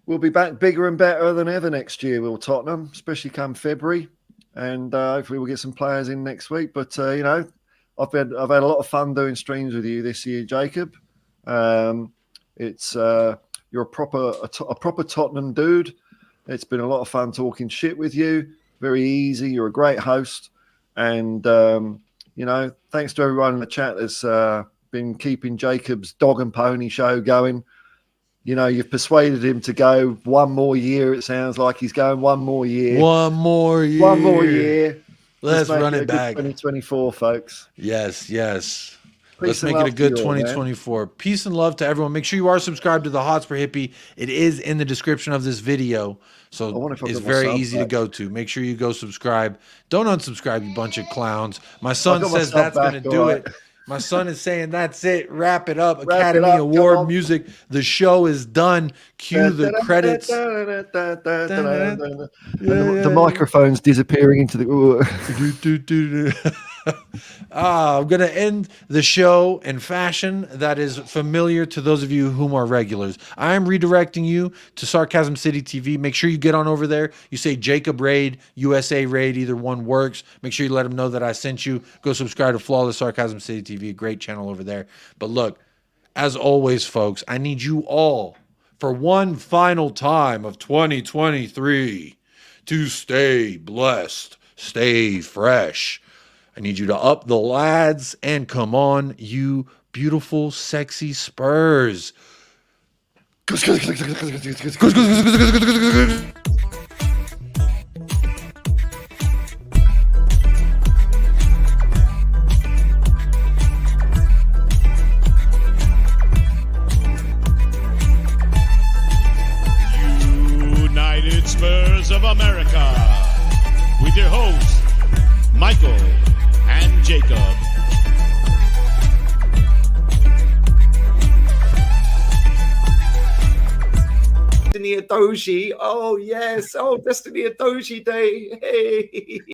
we'll be back bigger and better than ever next year, will Tottenham, especially come February, and hopefully we'll get some players in next week. But you know, I've had a lot of fun doing streams with you this year, Jacob. You're a proper Tottenham dude. It's been a lot of fun talking shit with you. Very easy. You're a great host. And, you know, thanks to everyone in the chat that's been keeping Jacob's dog and pony show going. You know, you've persuaded him to go one more year. It sounds like he's going one more year. One more year. One more year. Let's run it back. 2024, folks. Yes, yes. Let's make it a good 2024. Peace and love to everyone. Make sure you are subscribed to the Hotspur Hippie. It is in the description of this video. So it's very easy to go to. Make sure you go subscribe. Don't unsubscribe, you bunch of clowns. My son says that's going to do it. My son is saying that's it. Wrap it up. Wrap Academy it up, Award come on. music. The show is done. Cue the credits. The microphone's disappearing into the. I'm going to end the show in fashion that is familiar to those of you whom are regulars. I am redirecting you to Sarcasm City TV. Make sure you get on over there. You say Jacob Raid, USA Raid, either one works. Make sure you let them know that I sent you. Go subscribe to Flawless Sarcasm City TV, a great channel over there. But look, as always, folks, I need you all for one final time of 2023 to stay blessed, stay fresh. I need you to up the lads and come on, you beautiful, sexy Spurs. United Spurs of America with your hosts, Michael and Jacob. Destiny Adoji. Oh, yes. Oh, Destiny Adoji Day. Hey.